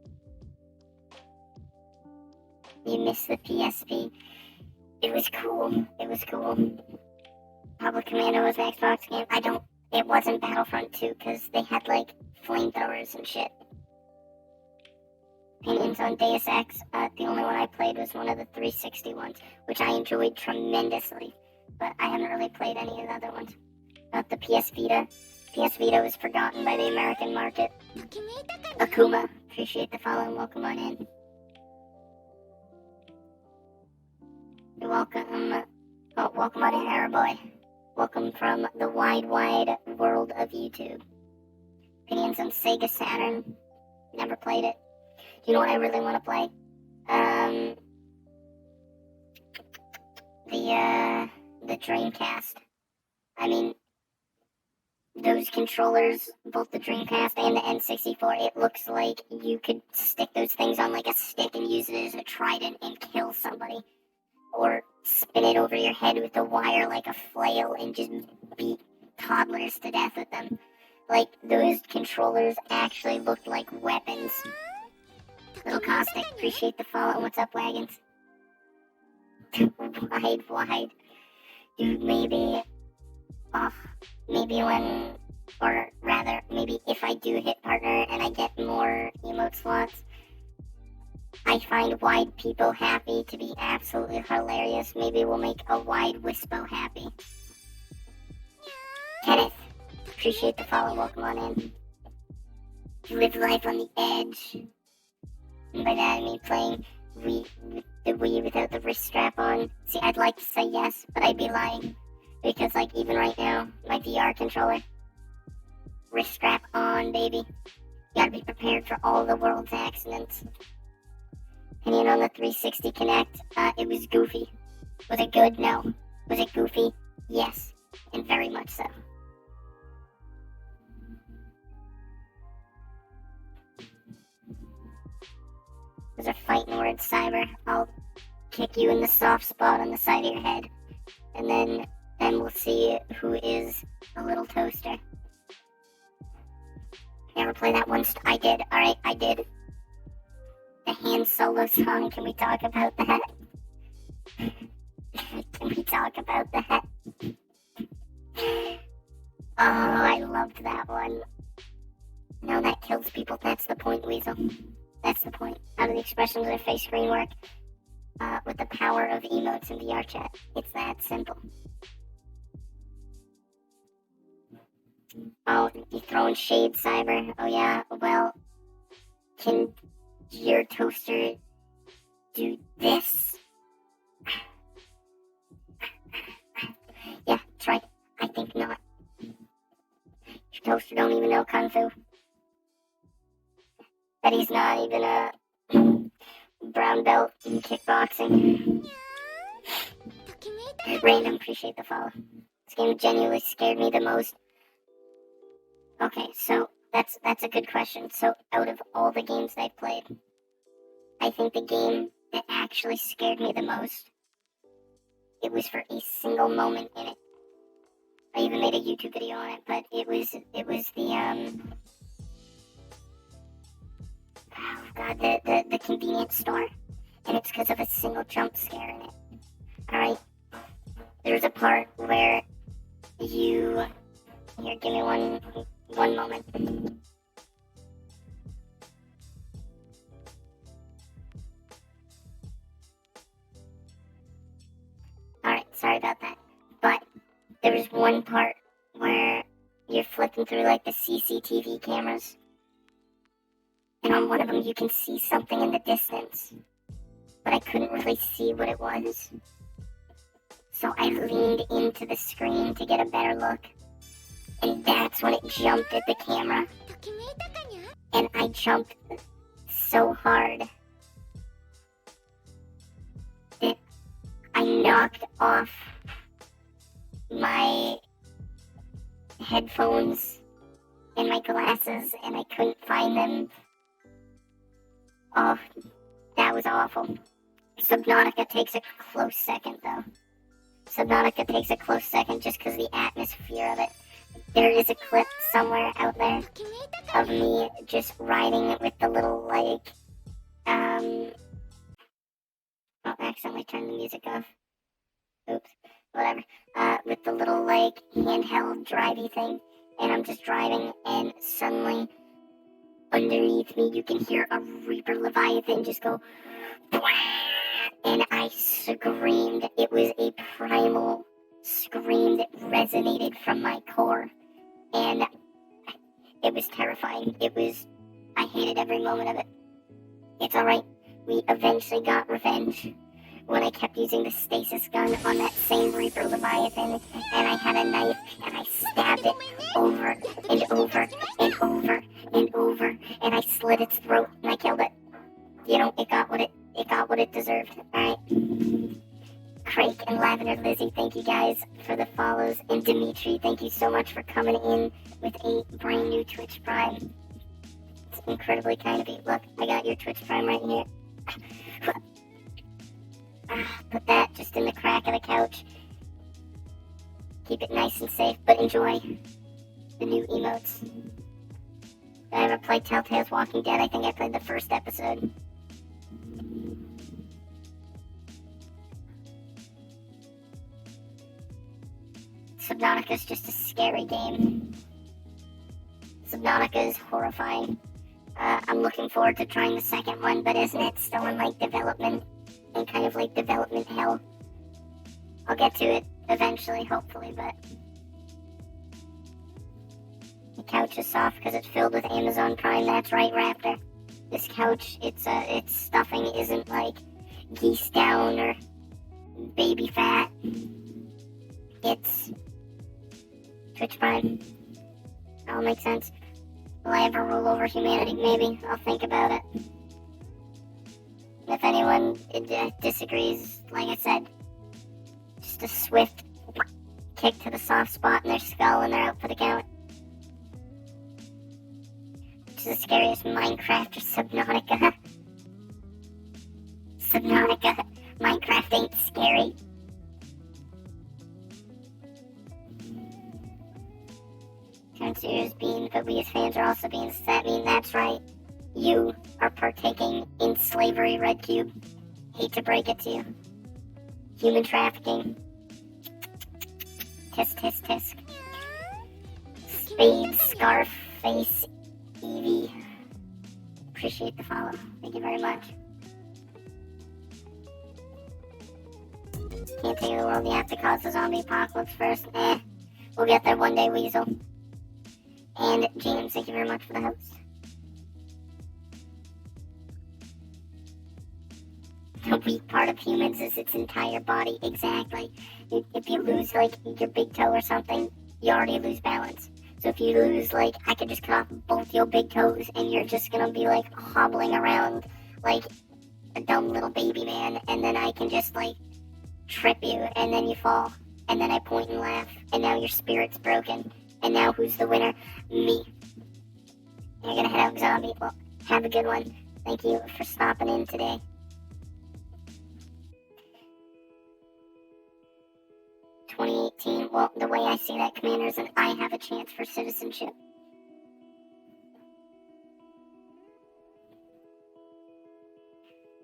You missed the PSP. It was cool. It was cool. Republic Commando was an Xbox game. It wasn't Battlefront 2 because they had flamethrowers and shit. Opinions on Deus Ex. The only one I played was one of the 360 ones, which I enjoyed tremendously, but I haven't really played any of the other ones. Not the PS Vita. PS Vita was forgotten by the American market. Akuma, appreciate the follow and welcome on in. You're welcome. Welcome on in, Airboy. Welcome from the wide world of YouTube. Opinions on Sega Saturn. Never played it. You know what I really want to play? The Dreamcast. I mean, those controllers, both the Dreamcast and the N64, it looks like you could stick those things on a stick and use it as a trident and kill somebody. Or spin it over your head with a wire like a flail and just beat toddlers to death with them. Those controllers actually looked like weapons. Little Caustic, appreciate the follow. What's up, Wagons? Wide. Dude, maybe if I do hit partner and I get more emote slots, I find wide people happy to be absolutely hilarious. Maybe we'll make a wide Wispo happy. Kenneth, appreciate the follow. Welcome on in. Live life on the edge. And by that I mean playing the Wii without the wrist strap on. See, I'd like to say yes, but I'd be lying. Because even right now, my VR controller, wrist strap on, baby. You gotta be prepared for all the world's accidents. Opinion on the 360 Connect, it was goofy. Was it good? No. Was it goofy? Yes, and very much so. Those are fighting words, Cyber. I'll kick you in the soft spot on the side of your head, and then we'll see who is a little toaster. You ever play that one? I did. Alright, I did. The Han Solo song, can we talk about that? Can we talk about that? Oh, I loved that one. No, that kills people. That's the point, Weasel. That's the point. How do the expressions of their face screen work? With the power of emotes in VR chat. It's that simple. Oh, you throwing shade, Cyber? Oh yeah, well, can your toaster do this? Yeah, that's right. I think not. Your toaster don't even know Kung Fu. Bet he's not even a brown belt in kickboxing. Random, appreciate the follow. This game genuinely scared me the most. Okay, so that's a good question. So out of all the games I've played, I think the game that actually scared me the most, it was for a single moment in it. I even made a YouTube video on it, but it was the convenience store, and it's because of a single jump scare in it. Alright? There's a part where here, give me one moment. Alright, sorry about that. But there was one part where you're flipping through like the CCTV cameras, and on one of them you can see something in the distance, but I couldn't really see what it was. So I leaned into the screen to get a better look, and that's when it jumped at the camera. And I jumped so hard that I knocked off my headphones and my glasses, and I couldn't find them. Oh, that was awful. Subnautica takes a close second, though. Subnautica takes a close second just because the atmosphere of it. There is a clip somewhere out there of me just riding it with the little, like, oh, I accidentally turned the music off. Oops, whatever. With the little, like, handheld drivey thing, and I'm just driving, and suddenly, underneath me, you can hear a Reaper Leviathan just go, and I screamed. It was a primal scream that resonated from my core, and it was terrifying. I hated every moment of it. It's alright, we eventually got revenge when I kept using the stasis gun on that same Reaper Leviathan, and I had a knife, and I stabbed it over and over and over and over, and I slit its throat, and I killed it. You know, it got what it deserved, alright? Crake and Lavender Lizzie, thank you guys for the follows, and Dimitri, thank you so much for coming in with a brand new Twitch Prime. It's incredibly kind of you. Look, I got your Twitch Prime right here. Put that just in the crack of the couch. Keep it nice and safe, but enjoy the new emotes. Did I ever play Telltale's Walking Dead? I think I played the first episode. Subnautica is just a scary game. Subnautica is horrifying. I'm looking forward to trying the second one, but isn't it still in like development? And kind of like development hell. I'll get to it eventually, hopefully, but the couch is soft because it's filled with Amazon Prime. That's right, Raptor. This couch, its stuffing isn't like geese down or baby fat. It's Twitch Prime. That'll make sense. Will I ever rule over humanity? Maybe. I'll think about it. If anyone disagrees, like I said, just Just a swift kick to the soft spot in their skull and they're out for the count. Which is the scariest, Minecraft or Subnautica? Subnautica. Minecraft ain't scary. Turns your ears being, but we as fans are also being set. I mean, that's right. You are partaking in slavery, Red Cube. Hate to break it to you. Human trafficking. Tisk, tisk, tisk. Spade, Scarface, Evie. Appreciate the follow. Thank you very much. Can't take the world, you have to cause the zombie apocalypse first. We'll get there one day, Weasel. And James, thank you very much for the host. The weak part of humans is its entire body. Exactly. If you lose, like, your big toe or something, you already lose balance. So if you lose, like, I could just cut off both your big toes and you're just gonna be, like, hobbling around like a dumb little baby man, and then I can just, like, trip you, and then you fall, and then I point and laugh, and now your spirit's broken, and now who's the winner? Me. You're gonna head out, zombie. Well, have a good one. Thank you for stopping in today. Well, the way I see that, Commander, is that I have a chance for citizenship.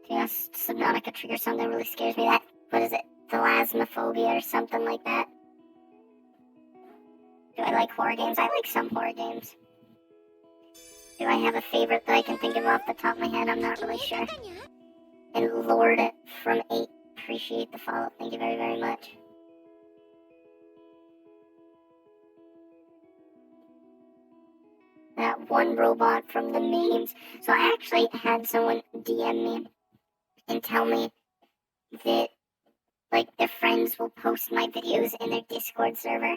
Yes, Subnautica triggers something that really scares me. That, what is it? Thalassophobia or something like that. Do I like horror games? I like some horror games. Do I have a favorite that I can think of off the top of my head? I'm not really sure. And Lord from 8, appreciate the follow. Thank you very, very much. That one robot from the memes. So I actually had someone DM me and tell me that, like, their friends will post my videos in their Discord server.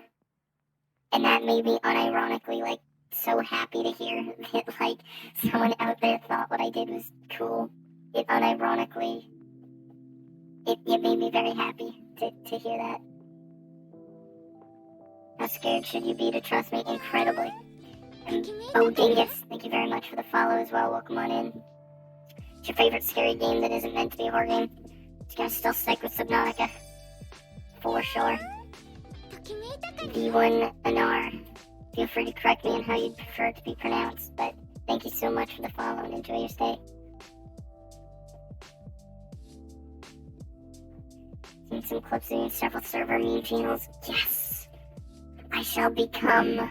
And that made me unironically, like, so happy to hear that, like, someone out there thought what I did was cool. It unironically, it made me very happy to hear that. How scared should you be to trust me? Incredibly. And Dingus, thank you very much for the follow as well. Welcome on in. What's your favorite scary game that isn't meant to be a horror game? Just gonna still stick with Subnautica. For sure. D1 Anar. Feel free to correct me on how you'd prefer it to be pronounced, but thank you so much for the follow and enjoy your stay. Seen some clips of several server meme channels. Yes! I shall become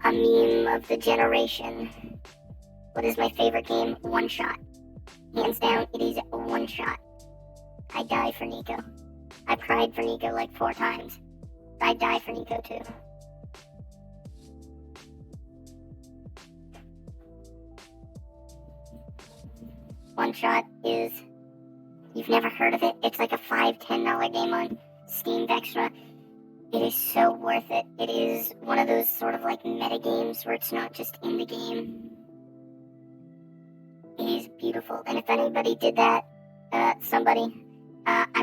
a meme of the generation. What is my favorite game? One Shot. Hands down, it is One Shot. I die for Nico. I cried for Nico like 4 times. I'd die for Nico too. One Shot is... You've never heard of it? It's like a $5-10 game on Steam Extra. It is so worth it. It is one of those sort of like meta games where it's not just in the game. It is beautiful. And if anybody did that, I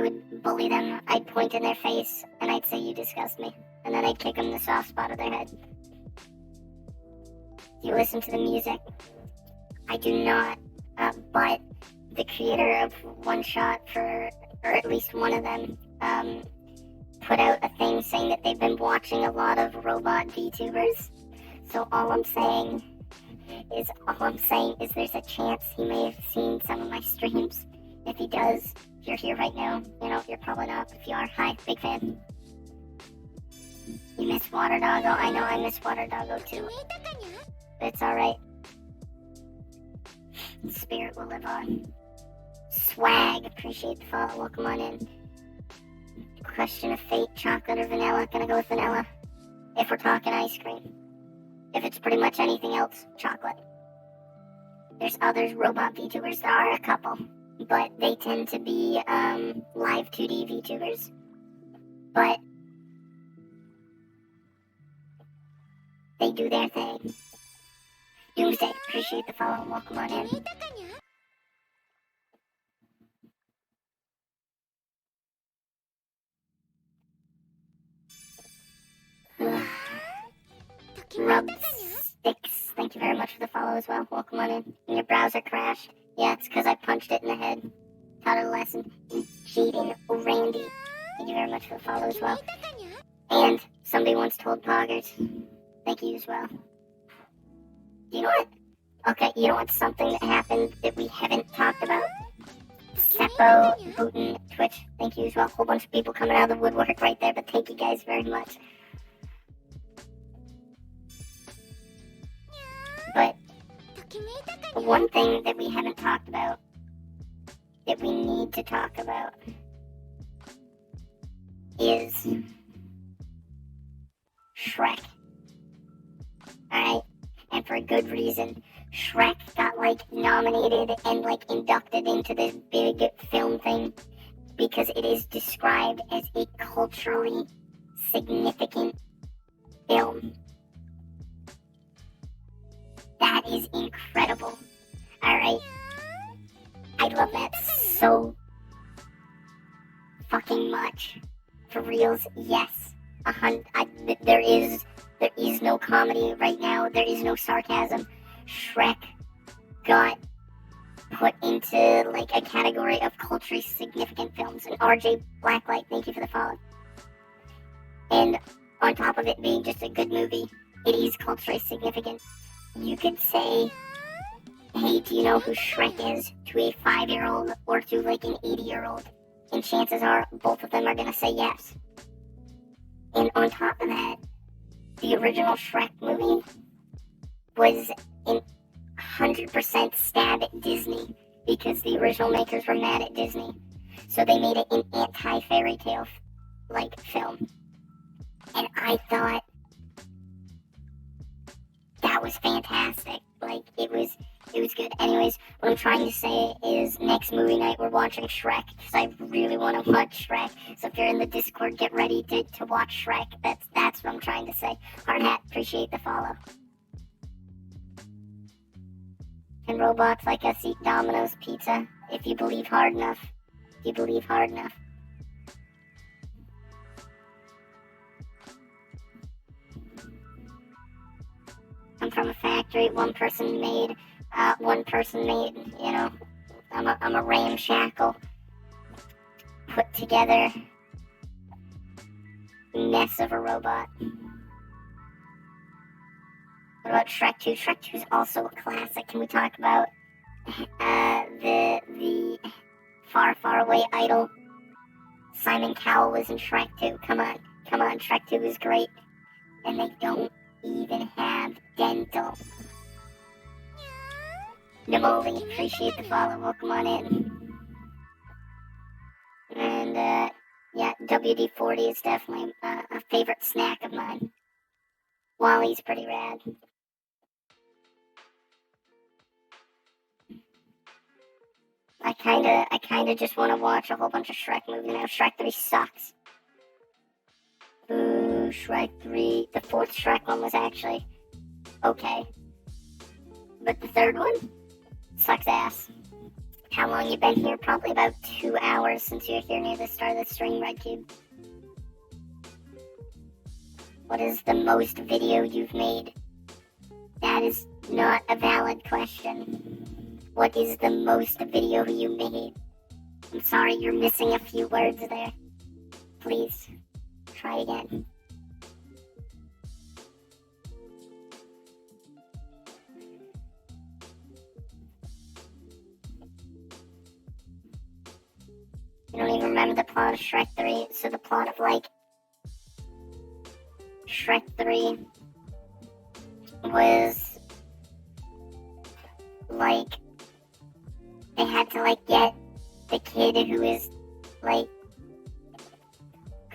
would bully them. I'd point in their face and I'd say, "You disgust me." And then I'd kick them in the soft spot of their head. You listen to the music. I do not, but the creator of One Shot, or at least one of them, put out a thing saying that they've been watching a lot of robot VTubers. So all I'm saying is there's a chance he may have seen some of my streams. If he does, you're here right now. You know, you're probably not. If you are, hi, big fan. You miss Water Doggo? I know, I miss Water Doggo too. But it's alright. Spirit will live on. Swag, appreciate the follow. Welcome on in. Question of fate, chocolate or vanilla? Gonna go with vanilla. If we're talking ice cream. If it's pretty much anything else, chocolate. There's others, robot VTubers. There are a couple, but they tend to be live 2D VTubers. But they do their thing. Doomsday, appreciate the follow. Welcome on in. Rub Sticks, thank you very much for the follow as well. Welcome on in. And your browser crashed. Yeah, it's because I punched it in the head. Taught it a lesson. And Jaden Randy, thank you very much for the follow as well. And somebody once told Poggers, thank you as well. You know what? Okay, you know what's something that happened that we haven't talked about? Seppo, Putin, Twitch, thank you as well. A whole bunch of people coming out of the woodwork right there, but thank you guys very much. But one thing that we haven't talked about, that we need to talk about, is Shrek. Alright? And for a good reason. Shrek got, nominated and, inducted into this big film thing because it is described as a culturally significant film. That is incredible. Alright? I love that so fucking much. For reals, yes. There is no comedy right now. There is no sarcasm. Shrek got put into, a category of culturally significant films. And RJ Blacklight, thank you for the follow. And on top of it being just a good movie, it is culturally significant. You could say, hey, do you know who Shrek is? To a 5-year-old or to, an 80-year-old. And chances are, both of them are going to say yes. And on top of that, the original Shrek movie was in 100% stab at Disney because the original makers were mad at Disney. So they made it an anti-fairy tale film. And I thought that was fantastic. It was good. Anyways, what I'm trying to say is next movie night we're watching Shrek because I really want to watch Shrek. So if you're in the Discord, get ready to watch Shrek. That's what I'm trying to say. Hard Hat, appreciate the follow. Can robots like us eat Domino's pizza? If you believe hard enough. If you believe hard enough. I'm from a factory, one person made, you know, I'm a ramshackle, put together mess of a robot. What about Shrek 2? Shrek 2 is also a classic. Can we talk about the far, far away idol? Simon Cowell was in Shrek 2. Come on, Shrek 2 is great. And they don't even have dental. Namoli, appreciate the follow. Welcome on in. And, yeah, WD-40 is definitely a favorite snack of mine. Wally's pretty rad. I kinda just want to watch a whole bunch of Shrek movies now. Shrek 3 sucks. Ooh, Shrek 3. The fourth Shrek one was actually okay. But the third one sucks ass. How long you been here? Probably about 2 hours since you're here near the start of the stream, Red Cube. What is the most video you've made? That is not a valid question. What is the most video you made? I'm sorry, you're missing a few words there. Please, try again. I don't even remember the plot of Shrek 3, so the plot of, Shrek 3 was, they had to, get the kid who is,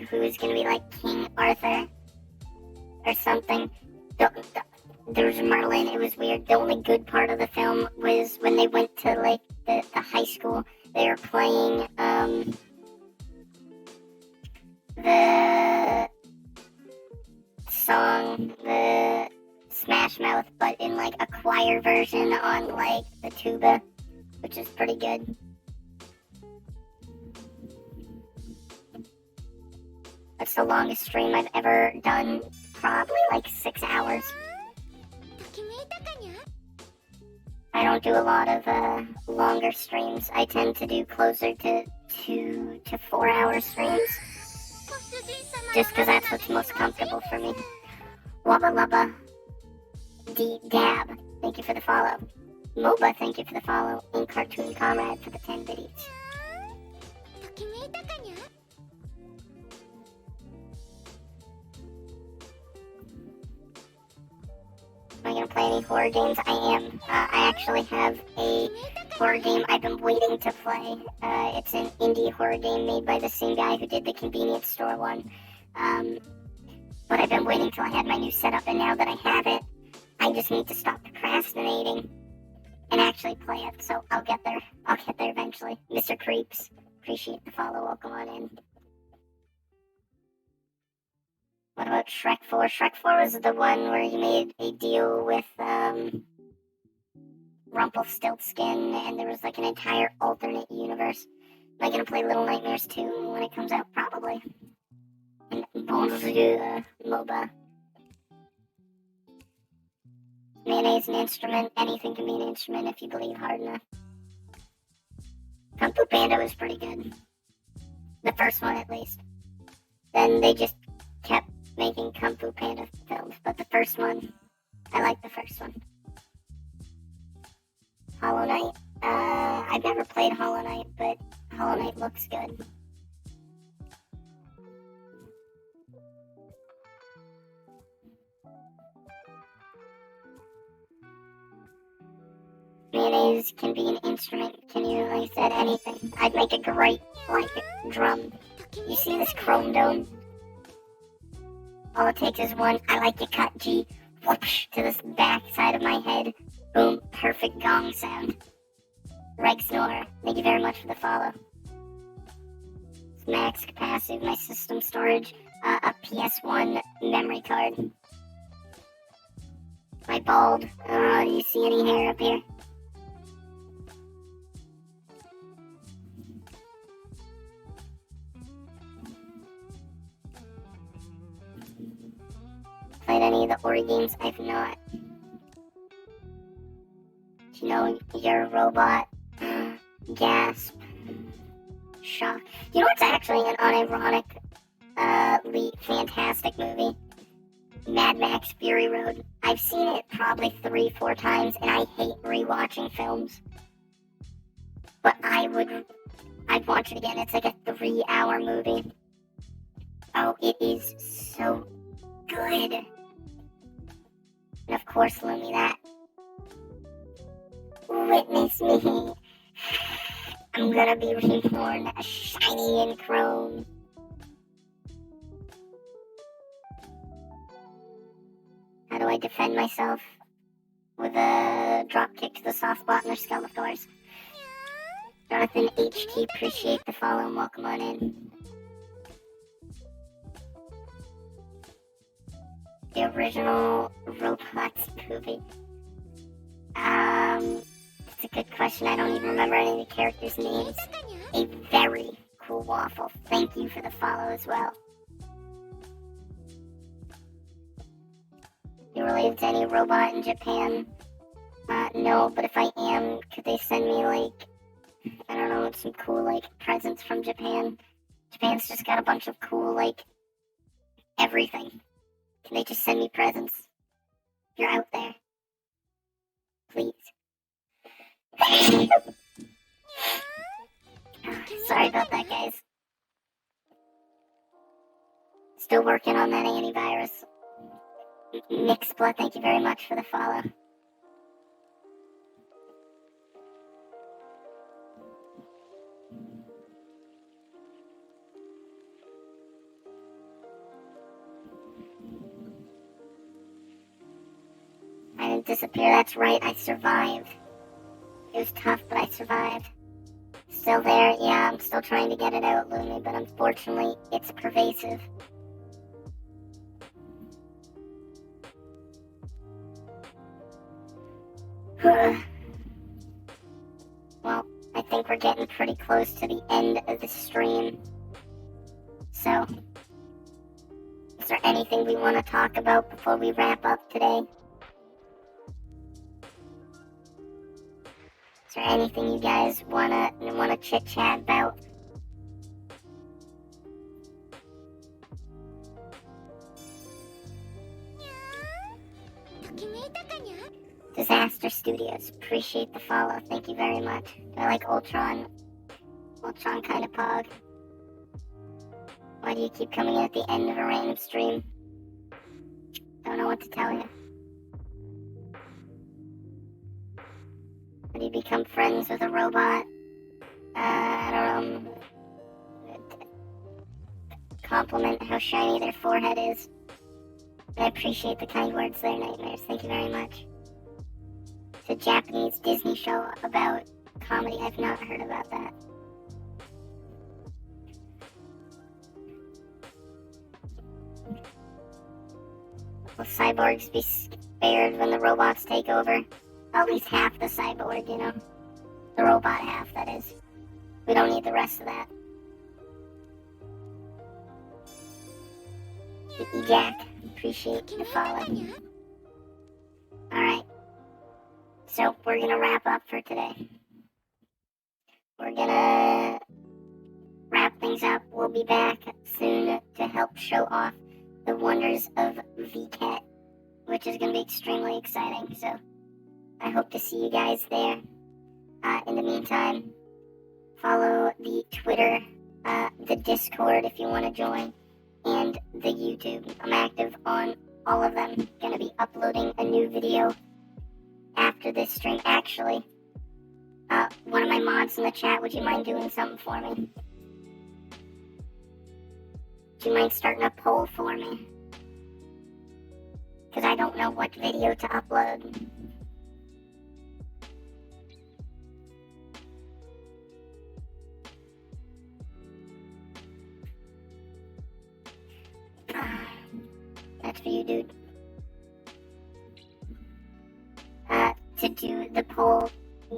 who is gonna be, King Arthur or something. There was Merlin, it was weird. The only good part of the film was when they went to, the high school. They were playing, the song, the Smash Mouth, but in, a choir version on, the tuba, which is pretty good. That's the longest stream I've ever done, probably, 6 hours. I don't do a lot of longer streams. I tend to do closer to 2 to 4 hour streams. Just because that's what's most comfortable for me. Wubba Lubba. D-Dab, thank you for the follow. MOBA, thank you for the follow. And Cartoon Comrade for the 10 biddies. Am I gonna play any horror games? I am. I actually have a horror game I've been waiting to play. It's an indie horror game made by the same guy who did the convenience store one. But I've been waiting till I had my new setup, and now that I have it, I just need to stop procrastinating and actually play it. So I'll get there. I'll get there eventually. Mr. Creeps, appreciate the follow. Welcome on in. What about Shrek 4? Shrek 4 was the one where you made a deal with Rumpelstiltskin, and there was like an entire alternate universe. Am I gonna play Little Nightmares 2 when it comes out? Probably. And Bonjour, MOBA. Mayonnaise an instrument. Anything can be an instrument if you believe hard enough. Kung Fu Panda was pretty good. The first one, at least. Then they just kept making Kung Fu Panda films, but the first one, I like the first one. Hollow Knight, I've never played Hollow Knight, but Hollow Knight looks good. Mayonnaise can be an instrument, can you? Like I said, anything. I'd make a great, like, drum. You see this chrome dome? All it takes is one, I like to cut G, whoosh, to this back side of my head. Boom, perfect gong sound. Reg Snore, thank you very much for the follow. Max capacity of my system storage, a PS1 memory card. Am I bald? Do you see any hair up here? Played any of the horror games? I've not. You know, you're a robot. Gasp. Shock. You know what's actually an unironically fantastic movie? Mad Max Fury Road. I've seen it probably 3-4 times, and I hate rewatching films. But I'd watch it again. It's like a 3-hour movie. Oh, it is so good. And of course, Lumi, that. Witness me. I'm gonna be reborn, shiny and chrome. How do I defend myself? With a drop kick to the soft spot in their skull, of course. Jonathan HT, appreciate the follow and welcome on in. The original Robots movie. It's a good question. I don't even remember any of the characters' names. A very cool waffle. Thank you for the follow as well. You related to any robot in Japan? No, but if I am, could they send me, like, I don't know, some cool, like, presents from Japan? Japan's just got a bunch of cool, like, everything. Can they just send me presents? If you're out there. Please. Sorry about that, guys. Still working on that antivirus. Mixpla, thank you very much for the follow. I didn't disappear, that's right, I survived. It was tough, but I survived. Still there, yeah, I'm still trying to get it out, Lumi, but unfortunately, it's pervasive. Well, I think we're getting pretty close to the end of the stream. So, is there anything we want to talk about before we wrap up today? Is there anything you guys wanna chit chat about? Disaster Studios, appreciate the follow. Thank you very much. I like Ultron kind of pog. Why do you keep coming in at the end of a random stream? Don't know what to tell you. How do you become friends with a robot? I don't know. Compliment how shiny their forehead is. I appreciate the kind words there, Nightmares. Thank you very much. It's a Japanese Disney show about comedy. I've not heard about that. Will cyborgs be spared when the robots take over? At least half the cyborg, you know? The robot half, that is. We don't need the rest of that. Jack, appreciate the follow. Alright. So, we're gonna wrap up for today. We're gonna wrap things up. We'll be back soon to help show off the wonders of VCAT, which is gonna be extremely exciting. So, I hope to see you guys there. In the meantime, follow the Twitter, the Discord if you want to join, and the YouTube. I'm active on all of them. Gonna be uploading a new video after this stream. Actually, one of my mods in the chat, would you mind doing something for me? Would you mind starting a poll for me? Because I don't know what video to upload. That's for you, dude. To do the poll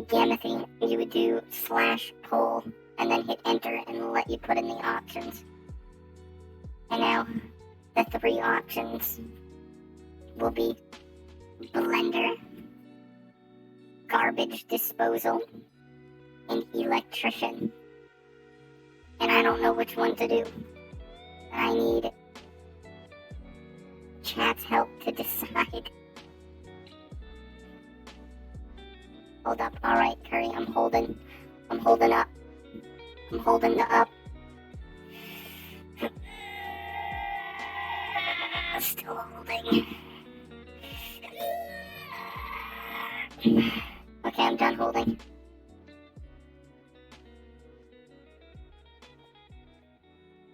gamma thing, you would do /poll and then hit enter and it'll let you put in the options. And now, the 3 options will be blender, garbage disposal, and electrician. And I don't know which one to do. I need chat's help to decide. Hold up. Alright, Curry, I'm holding up. I'm holding the up. Still holding. Okay, I'm done holding.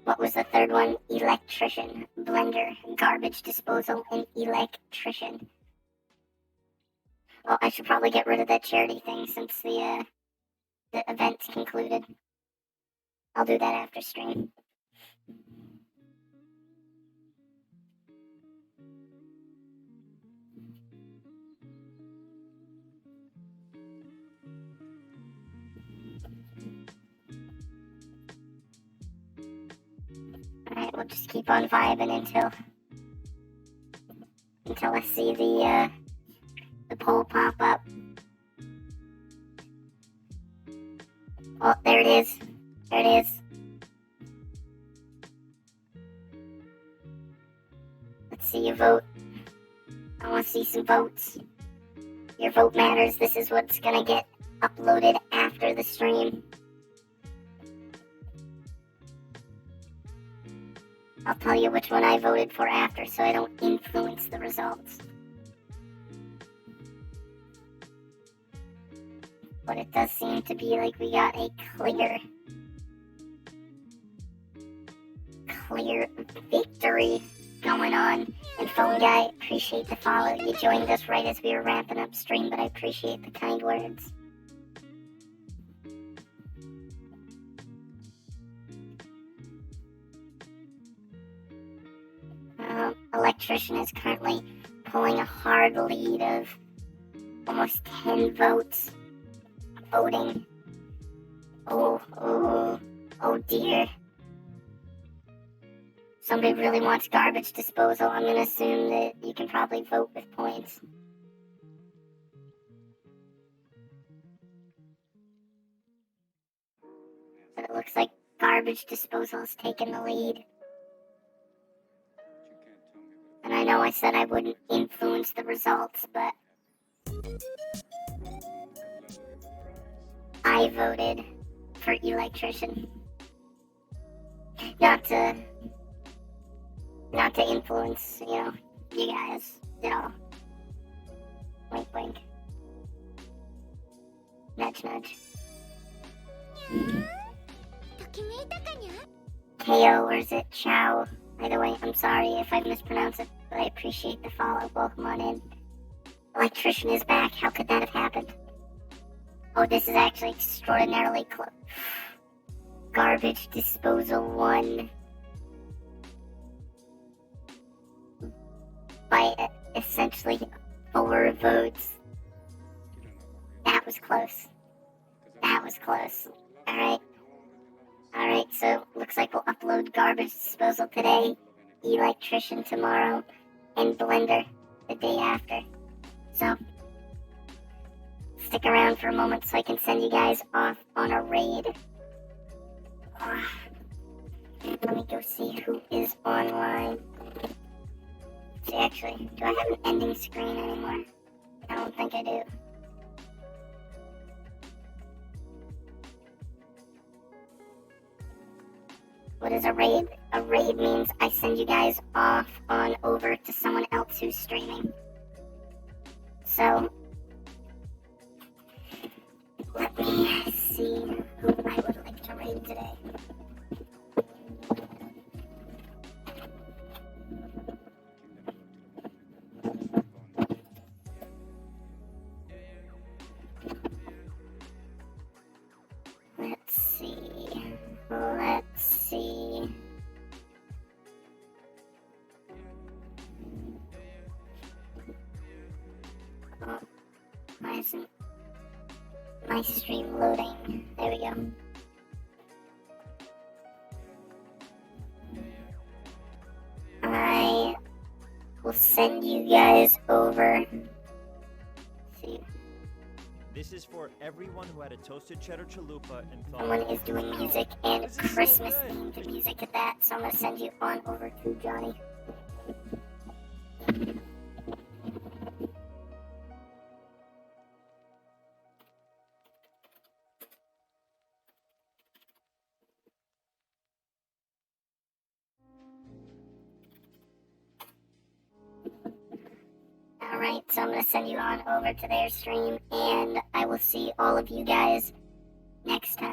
What was the third one? Electrician, blender, garbage disposal, and electrician. Well, I should probably get rid of that charity thing since the event's concluded. I'll do that after stream. Alright, we'll just keep on vibing until I see the poll pop up. Oh, there it is. There it is. Let's see you vote. I want to see some votes. Your vote matters. This is what's gonna get uploaded after the stream. I'll tell you which one I voted for after so I don't influence the results. But it does seem to be like we got a clear victory going on. And Phone Guy, appreciate the follow. You joined us right as we were wrapping up stream, but I appreciate the kind words. Electrician is currently pulling a hard lead of almost 10 votes. Voting. Oh dear. Somebody really wants garbage disposal. I'm gonna assume that you can probably vote with points. it looks like garbage disposal is taking the lead. And I know I said I wouldn't influence the results, but I voted for electrician. Not to influence, you guys at all. Wink, wink. Nudge, nudge. KO, or is it Chow? Either way, I'm sorry if I mispronounce it, but I appreciate the follow. Welcome on in. Electrician is back. How could that have happened? Oh, this is actually extraordinarily close. Garbage disposal won by essentially 4 votes. That was close. That was close. Alright, so looks like we'll upload garbage disposal today, electrician tomorrow, and blender the day after. So, stick around for a moment so I can send you guys off on a raid. Let me go see who is online. See, actually, do I have an ending screen anymore? I don't think I do. What is a raid? A raid means I send you guys off on over to someone else who's streaming. So, let me see who I would like to raid today. Let's see. Oh, why isn't my stream loading? There we go. I will send you guys over. See.
This is for everyone who had a toasted cheddar chalupa and thought
Someone is doing music and
This is so
Christmas
good.
themed music at that, so I'm gonna send you on over to Johnny. Alright, so I'm gonna send you on over to their stream, and I will see all of you guys next time.